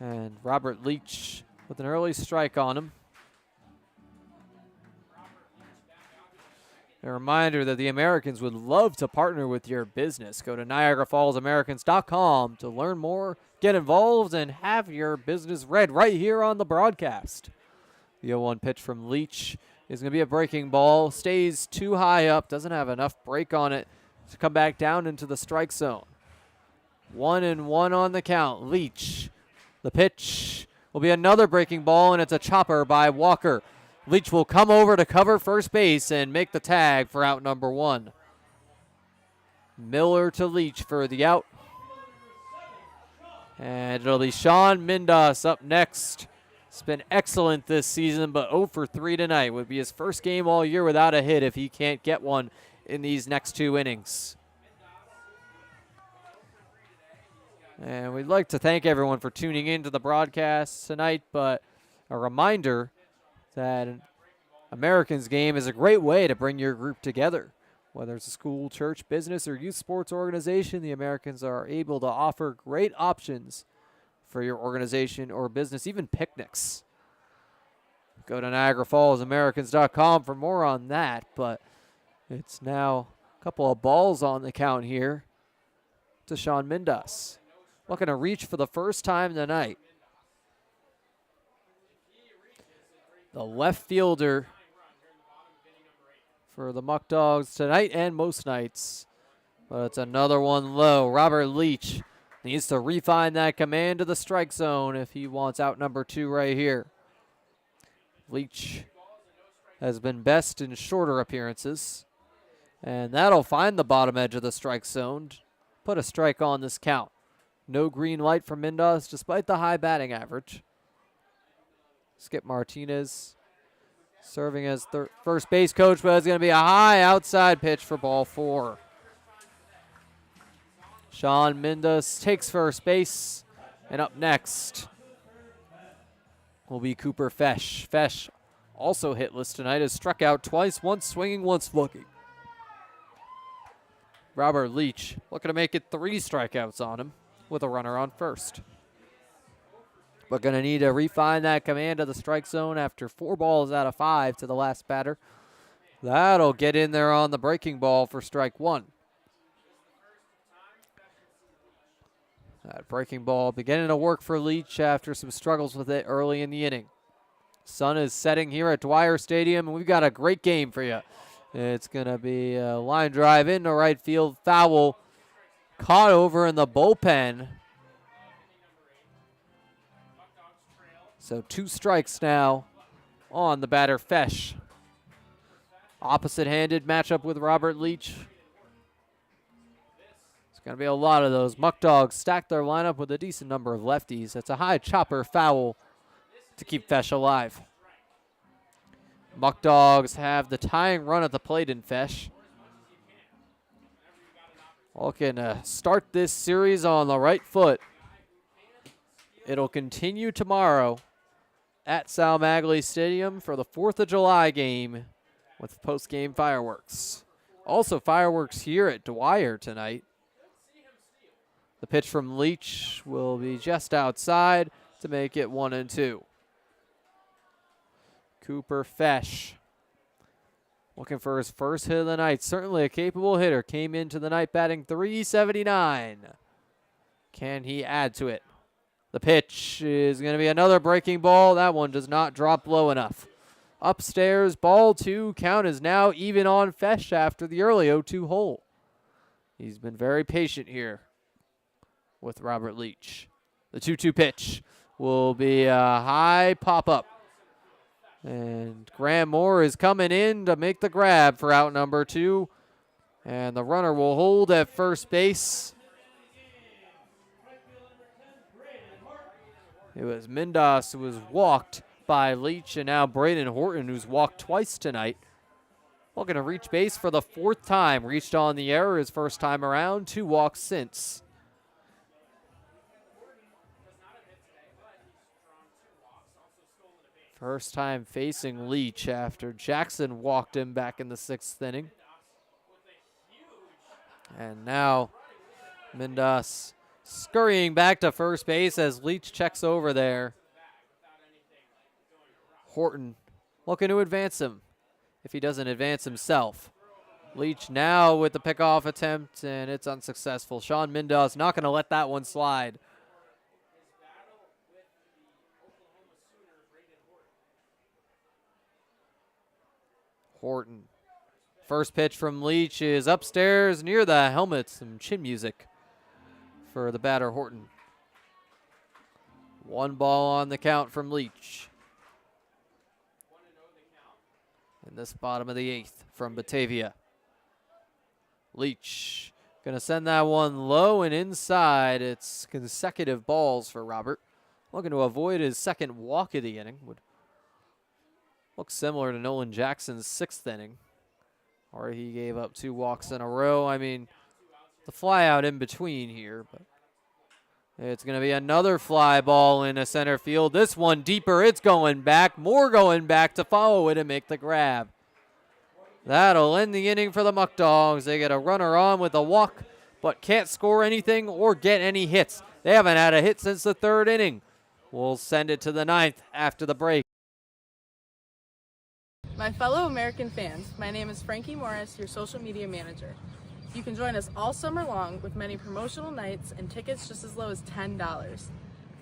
And Robert Leach with an early strike on him. A reminder that the Americans would love to partner with your business. Go to NiagaraFallsAmericans.com to learn more, get involved, and have your business read right here on the broadcast. The 0-1 pitch from Leach is going to be a breaking ball. Stays too high up, doesn't have enough break on it to come back down into the strike zone. 1-1 on the count. Leach, the pitch will be another breaking ball, and it's a chopper by Walker. Leach will come over to cover first base and make the tag for out number 1. Miller to Leach for the out. And it'll be Sean Mindas up next. It's been excellent this season, but 0 for 3 tonight. Would be his first game all year without a hit if he can't get one in these next 2 innings. And we'd like to thank everyone for tuning in to the broadcast tonight, but a reminder that an Americans game is a great way to bring your group together. Whether it's a school, church, business, or youth sports organization, the Americans are able to offer great options for your organization or business, even picnics. Go to NiagaraFallsAmericans.com for more on that, but it's now a couple of balls on the count here to Sean Mindas. Looking to reach for the first time tonight. The left fielder for the Muckdogs tonight and most nights. But it's another one low. Robert Leach needs to refine that command to the strike zone if he wants out number 2 right here. Leach has been best in shorter appearances. And that'll find the bottom edge of the strike zone. Put a strike on this count. No green light for Mindas despite the high batting average. Skip Martinez serving as first base coach, but it's going to be a high outside pitch for ball 4. Sean Mindas takes first base, and up next will be Cooper Fesh. Fesh also hitless tonight, has struck out twice, once swinging, once looking. Robert Leach looking to make it 3 strikeouts on him with a runner on first. But going to need to refine that command of the strike zone after 4 balls out of 5 to the last batter. That'll get in there on the breaking ball for strike 1. That breaking ball beginning to work for Leach after some struggles with it early in the inning. Sun is setting here at Dwyer Stadium, and we've got a great game for you. It's going to be a line drive into right field, foul, caught over in the bullpen. So 2 strikes now on the batter, Fesh. Opposite-handed matchup with Robert Leach. It's going to be a lot of those. Muckdogs stack their lineup with a decent number of lefties. That's a high chopper foul to keep Fesh alive. Muckdogs have the tying run at the plate in Fesh. Looking to start this series on the right foot. It'll continue tomorrow at Sal Magley Stadium for the 4th of July game with post-game fireworks. Also fireworks here at Dwyer tonight. The pitch from Leach will be just outside to make it 1-2. Cooper Fesh looking for his first hit of the night. Certainly a capable hitter. Came into the night batting .379. Can he add to it? The pitch is going to be another breaking ball. That one does not drop low enough. Upstairs, ball 2. Count is now even on Fesh after the early 0-2 hole. He's been very patient here with Robert Leach. The 2-2 pitch will be a high pop-up. And Graham Moore is coming in to make the grab for out number 2. And the runner will hold at first base. It was Mindas who was walked by Leach, and now Braden Horton, who's walked twice tonight. Looking to reach base for the 4th time. Reached on the error his first time around. 2 walks since. First time facing Leach after Jackson walked him back in the 6th inning. And now Mindas scurrying back to first base as Leach checks over there. Horton looking to advance him if he doesn't advance himself. Leach now with the pickoff attempt, and it's unsuccessful. Sean Mindas not going to let that one slide. Horton. First pitch from Leach is upstairs near the helmet. Some chin music for the batter, Horton. 1 ball on the count from Leach. In this bottom of the 8th from Batavia. Leach going to send that one low and inside. It's consecutive balls for Robert. Looking to avoid his 2nd walk of the inning. Would look similar to Nolan Jackson's 6th inning, or he gave up 2 walks in a row. I mean, the fly out in between here, but it's going to be another fly ball into center field. This one deeper. It's going back. Moore going back to follow it and make the grab. That'll end the inning for the Muckdogs. They get a runner on with a walk, but can't score anything or get any hits. They haven't had a hit since the 3rd inning. We'll send it to the 9th after the break. My fellow American fans, my name is Frankie Morris, your social media manager. You can join us all summer long with many promotional nights and tickets just as low as $10.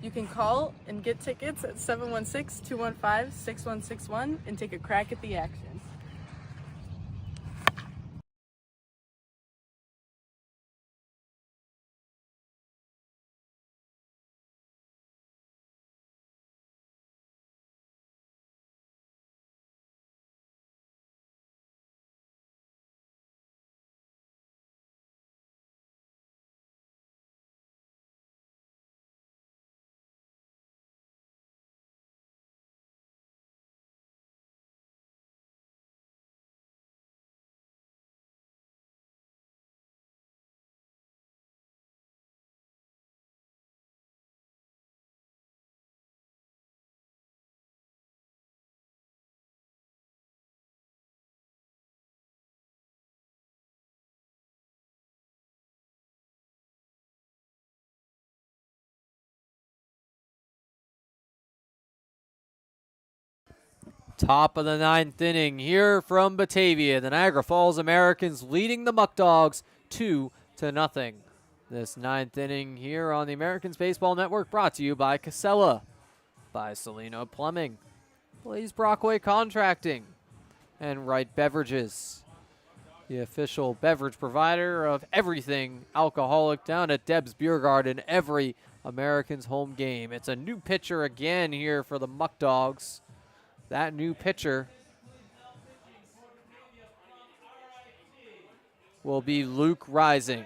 You can call and get tickets at 716-215-6161 and take a crack at the action. Top of the 9th inning here from Batavia. The Niagara Falls Americans leading the Muckdogs 2-0. This 9th inning here on the Americans Baseball Network, brought to you by Casella, by Salino Plumbing, Blaze Brockway Contracting, and Wright Beverages, the official beverage provider of everything alcoholic down at Deb's Beer Garden every Americans home game. It's a new pitcher again here for the Muckdogs. That new pitcher will be Luke Rising.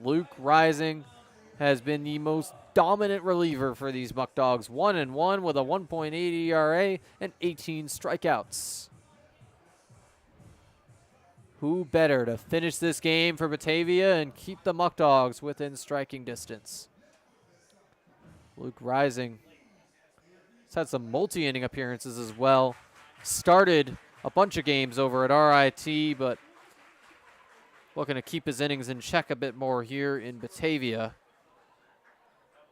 Luke Rising has been the most dominant reliever for these Muckdogs. 1-1 with a 1.8 ERA and 18 strikeouts. Who better to finish this game for Batavia and keep the Muckdogs within striking distance? Luke Rising has had some multi-inning appearances as well. Started a bunch of games over at RIT, but looking to keep his innings in check a bit more here in Batavia,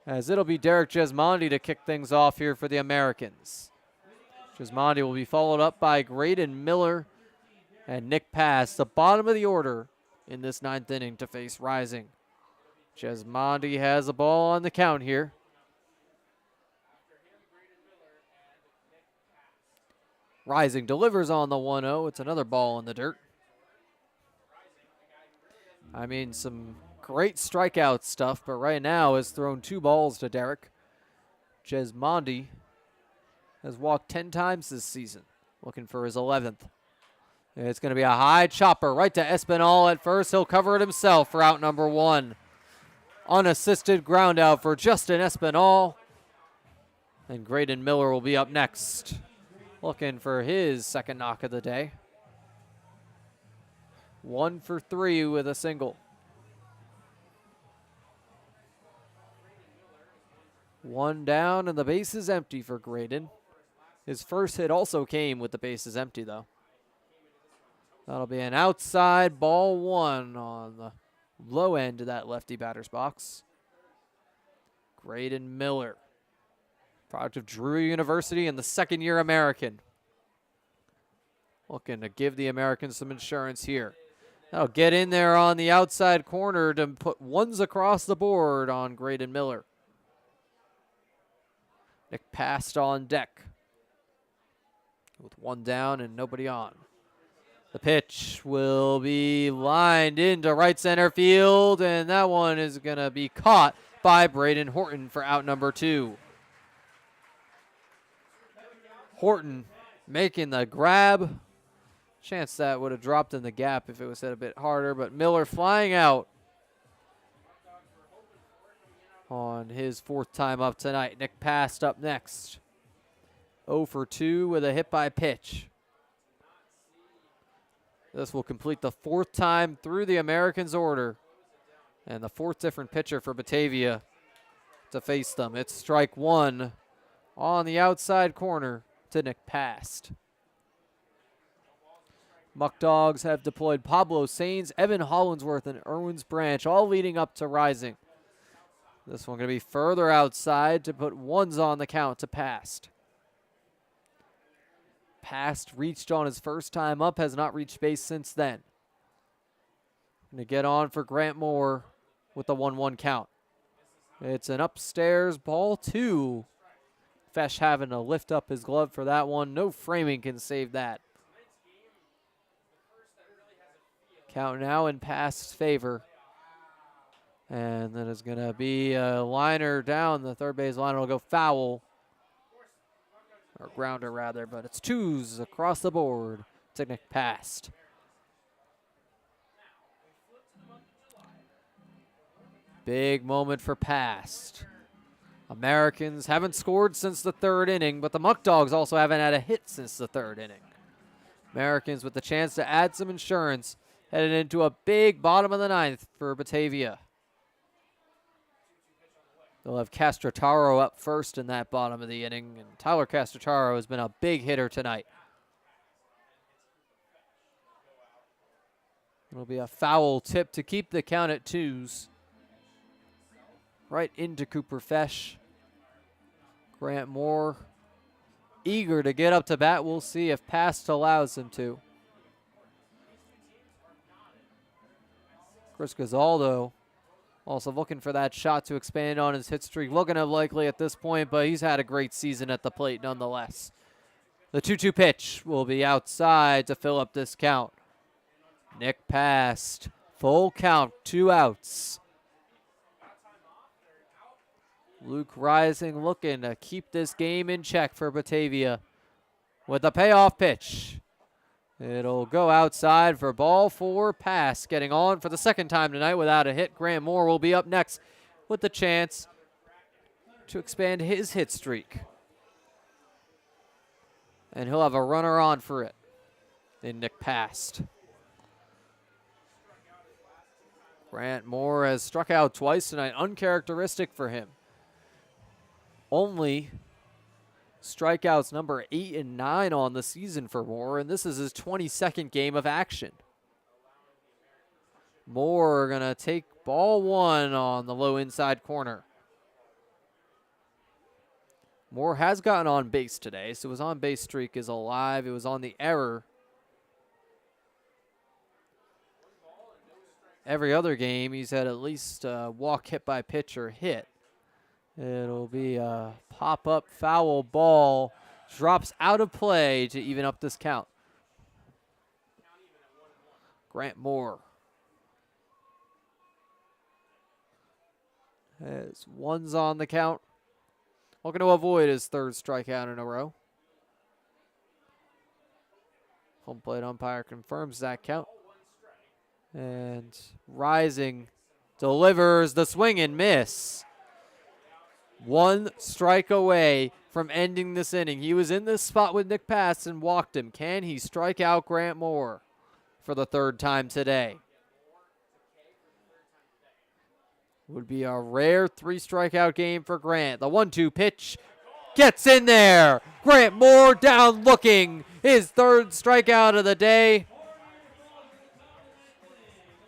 as it'll be Derek Jesmondi to kick things off here for the Americans. Jesmondi will be followed up by Graydon Miller and Nick Pass, the bottom of the order in this 9th inning to face Rising. Jesmondi has the ball on the count here. Rising delivers on the 1-0. It's another ball in the dirt. I mean, some great strikeout stuff, but right now has thrown 2 balls to Derek. Jesmondi has walked 10 times this season, looking for his 11th. It's going to be a high chopper right to Espinal at first. He'll cover it himself for out number 1. Unassisted ground out for Justin Espinal. And Graydon Miller will be up next, looking for his 2nd knock of the day. 1 for 3 with a single. 1 down and the base is empty for Graydon. His first hit also came with the bases empty, though. That'll be an outside ball 1 on the low end of that lefty batter's box. Graydon Miller, product of Drury University and the 2nd-year American. Looking to give the Americans some insurance here. That'll get in there on the outside corner to put 1s across the board on Graydon Miller. Nick passed on deck with 1 down and nobody on. The pitch will be lined into right center field, and that one is going to be caught by Braden Horton for out number 2. Horton making the grab. Chance that would have dropped in the gap if it was hit a bit harder, but Miller flying out on his 4th time up tonight. Nick passed up next. 0 for 2 with a hit by pitch. This will complete the 4th time through the Americans' order and the 4th different pitcher for Batavia to face them. It's strike 1 on the outside corner to Nick Past. Muckdogs have deployed Pablo Sains, Evan Hollinsworth, and Irwins Branch, all leading up to Rising. This one going to be further outside to put 1s on the count to Past. Past reached on his first time up, has not reached base since then. Going to get on for Grant Moore with the 1-1 count. It's an upstairs ball 2. Fesh having to lift up his glove for that one. No framing can save that. Count now in Past's favor. And then it's going to be a liner down. The third base liner will go foul. Or grounder, rather. But it's 2s across the board to Nick Past. Big moment for Past. Americans haven't scored since the 3rd inning, but the Muckdogs also haven't had a hit since the 3rd inning. Americans with the chance to add some insurance, headed into a big bottom of the 9th for Batavia. They'll have Castrotaro up first in that bottom of the inning, and Tyler Castrotaro has been a big hitter tonight. It'll be a foul tip to keep the count at 2s. Right into Cooper Fesh. Grant Moore eager to get up to bat. We'll see if Past allows him to. Chris Gazzaldo Also looking for that shot to expand on his hit streak. Looking unlikely at this point, but he's had a great season at the plate nonetheless. The 2-2 pitch will be outside to fill up this count. Nick passed. Full count, 2 outs. Luke Rising looking to keep this game in check for Batavia with the payoff pitch. It'll go outside for ball 4, pass. Getting on for the second time tonight without a hit. Grant Moore will be up next with the chance to expand his hit streak. And he'll have a runner on for it. And Nick passed. Grant Moore has struck out twice tonight, uncharacteristic for him. Only strikeouts number 8 and 9 on the season for Moore, and this is his 22nd game of action. Moore gonna take ball 1 on the low inside corner. Moore has gotten on base today, so his on-base streak is alive. It was on the error. Every other game, he's had at least a walk, hit by pitch, or hit. It'll be a pop-up foul ball. Drops out of play to even up this count. Grant Moore has ones on the count. Looking to avoid his 3rd strikeout in a row. Home plate umpire confirms that count. And Rising delivers the swing and miss. 1 strike away from ending this inning. He was in this spot with Nick Pass and walked him. Can he strike out Grant Moore for the 3rd time today? Would be a rare 3 strikeout game for Grant. The 1-2 pitch gets in there. Grant Moore down looking. His 3rd strikeout of the day.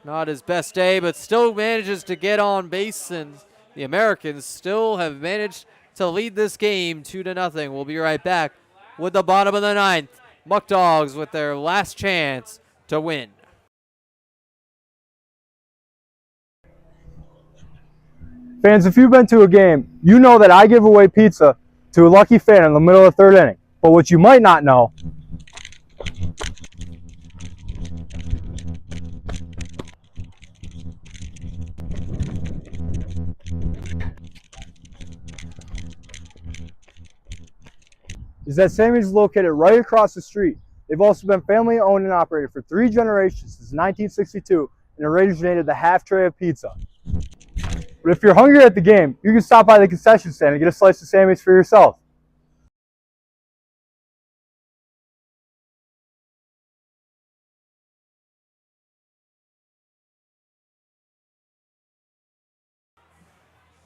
Not his best day, but still manages to get on base, and the Americans still have managed to lead this game 2-0. We'll be right back with the bottom of the 9th. Muckdogs with their last chance to win. Fans, if you've been to a game, you know that I give away pizza to a lucky fan in the middle of the 3rd inning. But what you might not know is that Sammy's is located right across the street. They've also been family owned and operated for 3 generations since 1962 and originated the half tray of pizza. But if you're hungry at the game, you can stop by the concession stand and get a slice of Sammy's for yourself.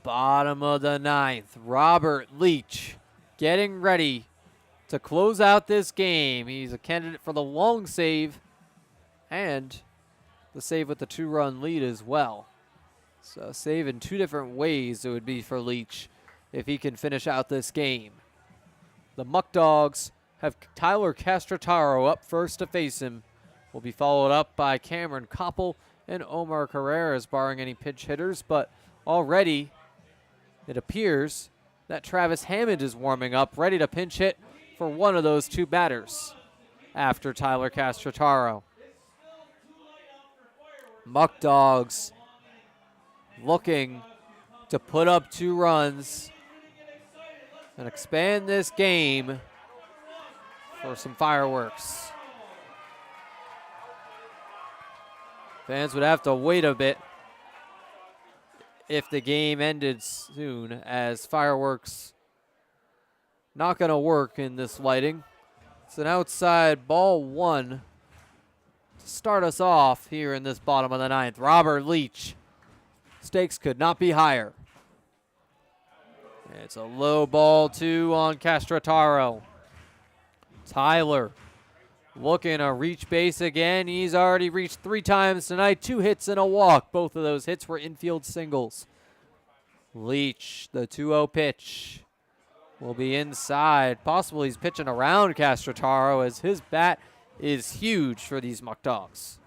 Bottom of the 9th, Robert Leach getting ready to close out this game. He's a candidate for the long save and the save with the 2-run lead as well. So save in 2 different ways it would be for Leach if he can finish out this game. The Muckdogs have Tyler Castrotaro up first to face him. Will be followed up by Cameron Koppel and Omar Carreras, barring any pinch hitters, but already it appears that Travis Hammond is warming up, ready to pinch hit for one of those 2 batters after Tyler Castrotaro. Muckdogs looking to put up 2 runs and expand this game for some fireworks. Fans would have to wait a bit if the game ended soon, as fireworks not going to work in this lighting. It's an outside ball 1 to start us off here in this bottom of the 9th. Robert Leach. Stakes could not be higher. It's a low ball 2 on Castrotaro. Tyler looking to reach base again. He's already reached 3 times tonight. 2 hits and a walk. Both of those hits were infield singles. Leach, the 2-0 pitch, will be inside. Possibly he's pitching around Castrotaro, as his bat is huge for these Muckdogs.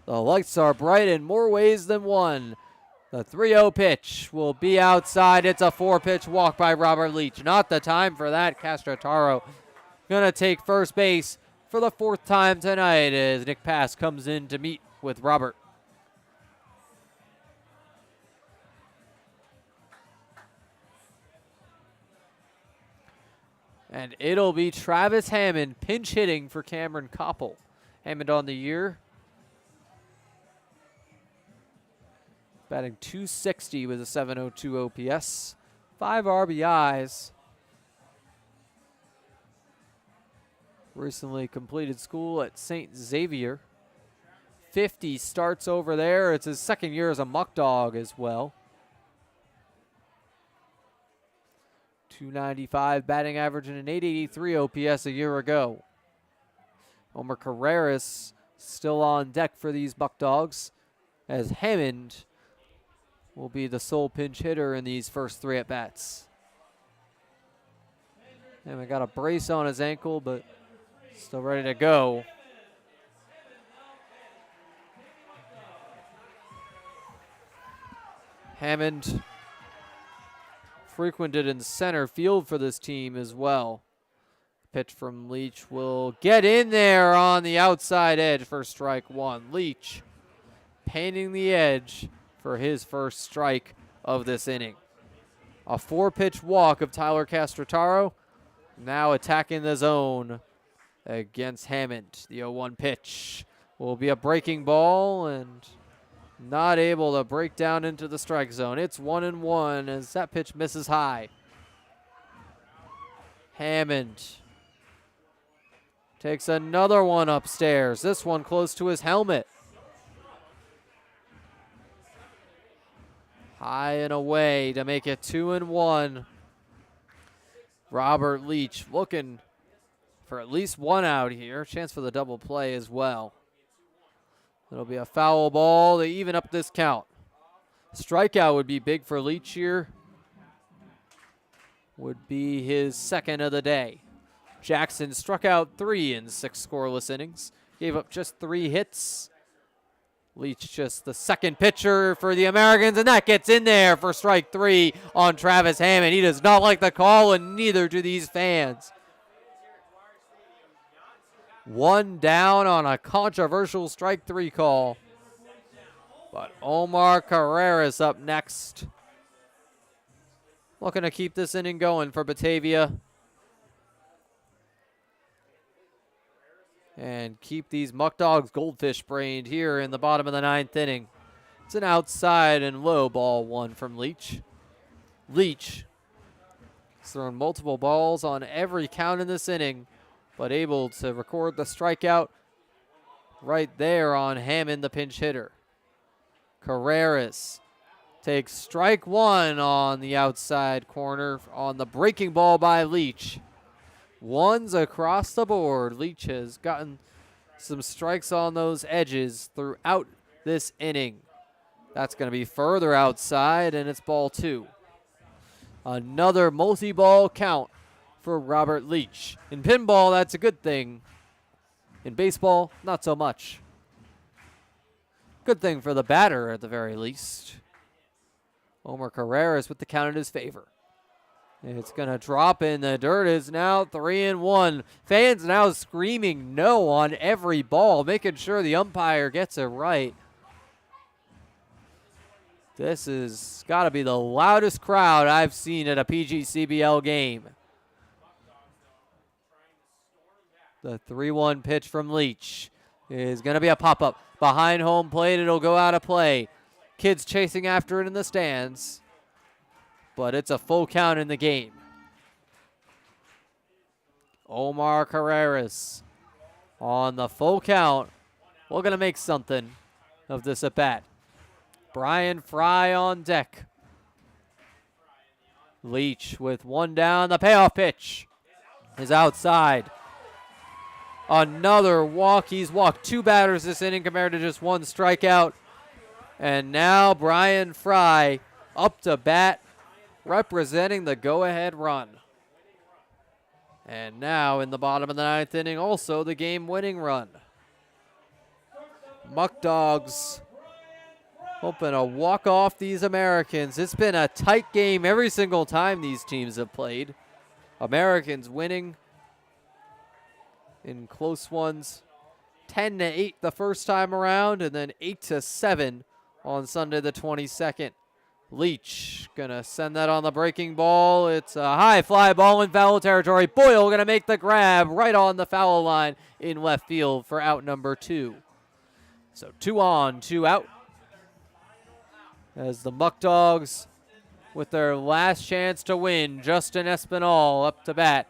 The lights are bright in more ways than one. The 3-0 pitch will be outside. It's a 4-pitch walk by Robert Leach. Not the time for that. Castrotaro gonna take first base for the 4th time tonight as Nick Pass comes in to meet with Robert. And it'll be Travis Hammond pinch hitting for Cameron Koppel. Hammond on the year, batting .260 with a .702 OPS, 5 RBIs. Recently completed school at St. Xavier. 50 starts over there. It's his 2nd year as a Muckdog as well. .295 batting average and an .883 OPS a year ago. Omar Carreras still on deck for these Muckdogs, as Hammond will be the sole pinch hitter in these first 3 at-bats. Hammond got a brace on his ankle, but still ready to go. Hammond frequented in center field for this team as well. Pitch from Leach will get in there on the outside edge for strike 1. Leach painting the edge for his first strike of this inning. A 4-pitch walk of Tyler Castrotaro, now attacking the zone against Hammond. The 0-1 pitch will be a breaking ball and not able to break down into the strike zone. It's 1-1 as that pitch misses high. Hammond takes another one upstairs. This one close to his helmet. High and away to make it 2-1. Robert Leach looking for at least 1 out here. Chance for the double play as well. It'll be a foul ball to even up this count. Strikeout would be big for Leach here. Would be his 2nd of the day. Jackson struck out 3 in 6 scoreless innings. Gave up just 3 hits. Leach just the 2nd pitcher for the Americans, and that gets in there for strike 3 on Travis Hammond. He does not like the call, and neither do these fans. 1 down on a controversial strike 3 call. But Omar Carreras up next. Looking to keep this inning going for Batavia. And keep these Muckdogs goldfish brained here in the bottom of the 9th inning. It's an outside and low ball 1 from Leach. Leach has thrown multiple balls on every count in this inning, but able to record the strikeout right there on Hammond, the pinch hitter. Carreras takes strike 1 on the outside corner on the breaking ball by Leach. 1s across the board. Leach has gotten some strikes on those edges throughout this inning. That's going to be further outside, and it's ball 2. Another multi-ball count for Robert Leach. In pinball, that's a good thing. In baseball, not so much. Good thing for the batter at the very least. Omar Carreras with the count in his favor. It's going to drop in the dirt. It's now 3-1. Fans now screaming no on every ball, making sure the umpire gets it right. This has got to be the loudest crowd I've seen at a PGCBL game. The 3-1 pitch from Leach is going to be a pop-up. Behind home plate, it'll go out of play. Kids chasing after it in the stands. But it's a full count in the game. Omar Carreras on the full count. We're going to make something of this at-bat. Brian Fry on deck. Leach with 1 down. The payoff pitch is outside. Another walk. He's walked 2 batters this inning compared to just 1 strikeout. And now Brian Fry up to bat, representing the go-ahead run. And now in the bottom of the 9th inning, also the game-winning run. Muckdogs hoping to walk off these Americans. It's been a tight game every single time these teams have played. Americans winning in close ones, 10-8 the first time around, and then 8-7 on Sunday the 22nd. Leach gonna send that on the breaking ball. It's a high fly ball in foul territory. Boyle gonna make the grab right on the foul line in left field for out number 2. So 2 on, 2 out. As the Muckdogs, with their last chance to win, Justin Espinal up to bat.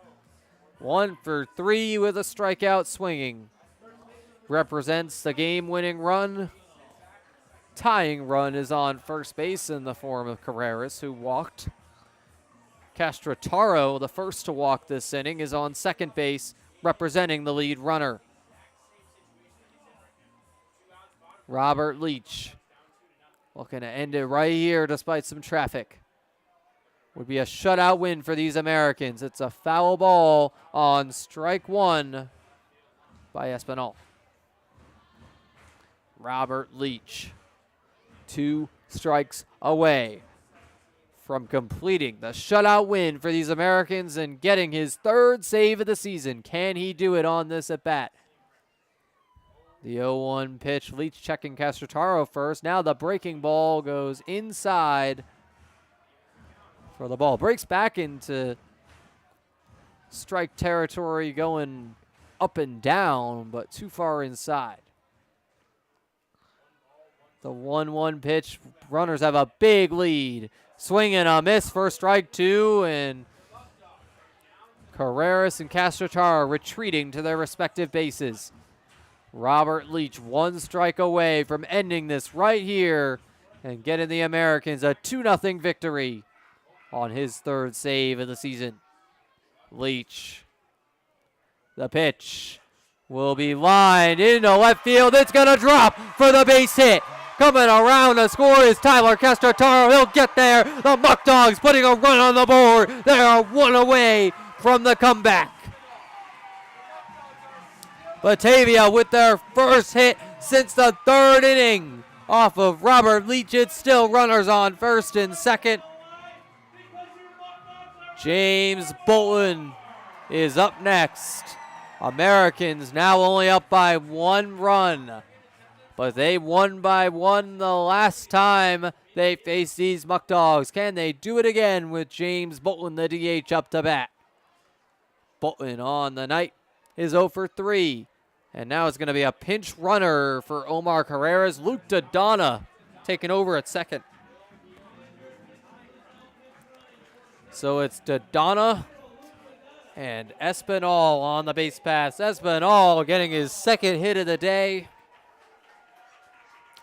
1 for 3 with a strikeout swinging. Represents the game-winning run. Tying run is on first base in the form of Carreras, who walked. Castrataro, the first to walk this inning, is on second base, representing the lead runner. Robert Leach looking to end it right here despite some traffic. Would be a shutout win for these Americans. It's a foul ball on strike 1 by Espinal. Robert Leach, 2 strikes away from completing the shutout win for these Americans and getting his 3rd save of the season. Can he do it on this at bat? The 0-1 pitch, Leach checking Castrataro first. Now the breaking ball goes inside for the ball. Breaks back into strike territory, going up and down, but too far inside. The 1-1 pitch, runners have a big lead. Swing and a miss for strike 2, and Carreras and Castrataro retreating to their respective bases. Robert Leach 1 strike away from ending this right here and getting the Americans a 2-0 victory on his 3rd save of the season. Leach, the pitch will be lined into left field. It's going to drop for the base hit. Coming around to score is Tyler Castrataro. He'll get there. The Muckdogs putting a run on the board. They are 1 away from the comeback. Batavia with their first hit since the 3rd inning off of Robert Leach. It's still runners on first and second. James Bolton is up next. Americans now only up by 1 run, but they won by 1 the last time they faced these Muckdogs. Can they do it again with James Bolton, the DH, up to bat? Bolton on the night is 0 for 3. And now it's going to be a pinch runner for Omar Carreras. Luke Dodonna taking over at second. So it's Dodonna and Espinal on the base pass. Espinal getting his 2nd hit of the day.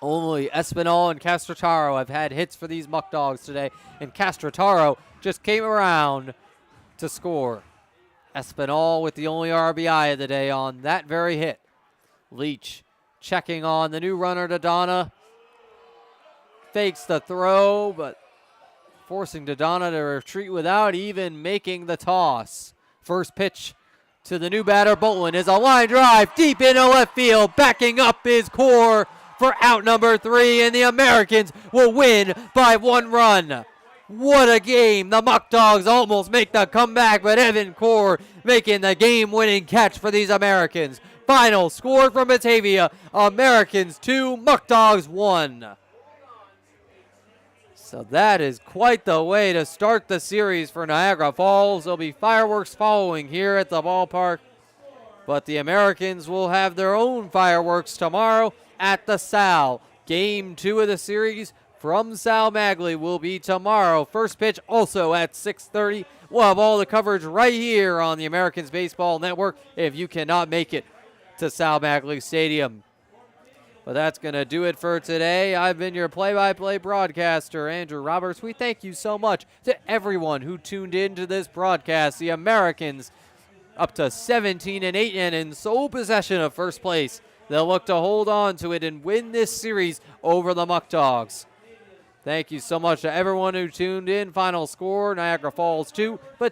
Only Espinal and Castrataro have had hits for these Muckdogs today, and Castrataro just came around to score. Espinal with the only RBI of the day on that very hit. Leach checking on the new runner, Dodonna. Fakes the throw, but forcing Dodonna to retreat without even making the toss. First pitch to the new batter, Bolton, is a line drive deep into left field. Backing up his core for out number 3, and the Americans will win by 1 run. What a game. The Muckdogs almost make the comeback, but Evan Core making the game-winning catch for these Americans. Final score from Batavia, Americans 2, Muckdogs 1. So that is quite the way to start the series for Niagara Falls. There'll be fireworks following here at the ballpark, but the Americans will have their own fireworks tomorrow at the Sal. Game 2 of the series from Sal Magley will be tomorrow. First pitch also at 6:30. We'll have all the coverage right here on the Americans Baseball Network if you cannot make it to Sal Magley Stadium. But that's going to do it for today. I've been your play-by-play broadcaster, Andrew Roberts. We thank you so much to everyone who tuned in to this broadcast. The Americans up to 17-8 and in sole possession of first place. They'll look to hold on to it and win this series over the Muckdogs. Thank you so much to everyone who tuned in. Final score, Niagara Falls 2, but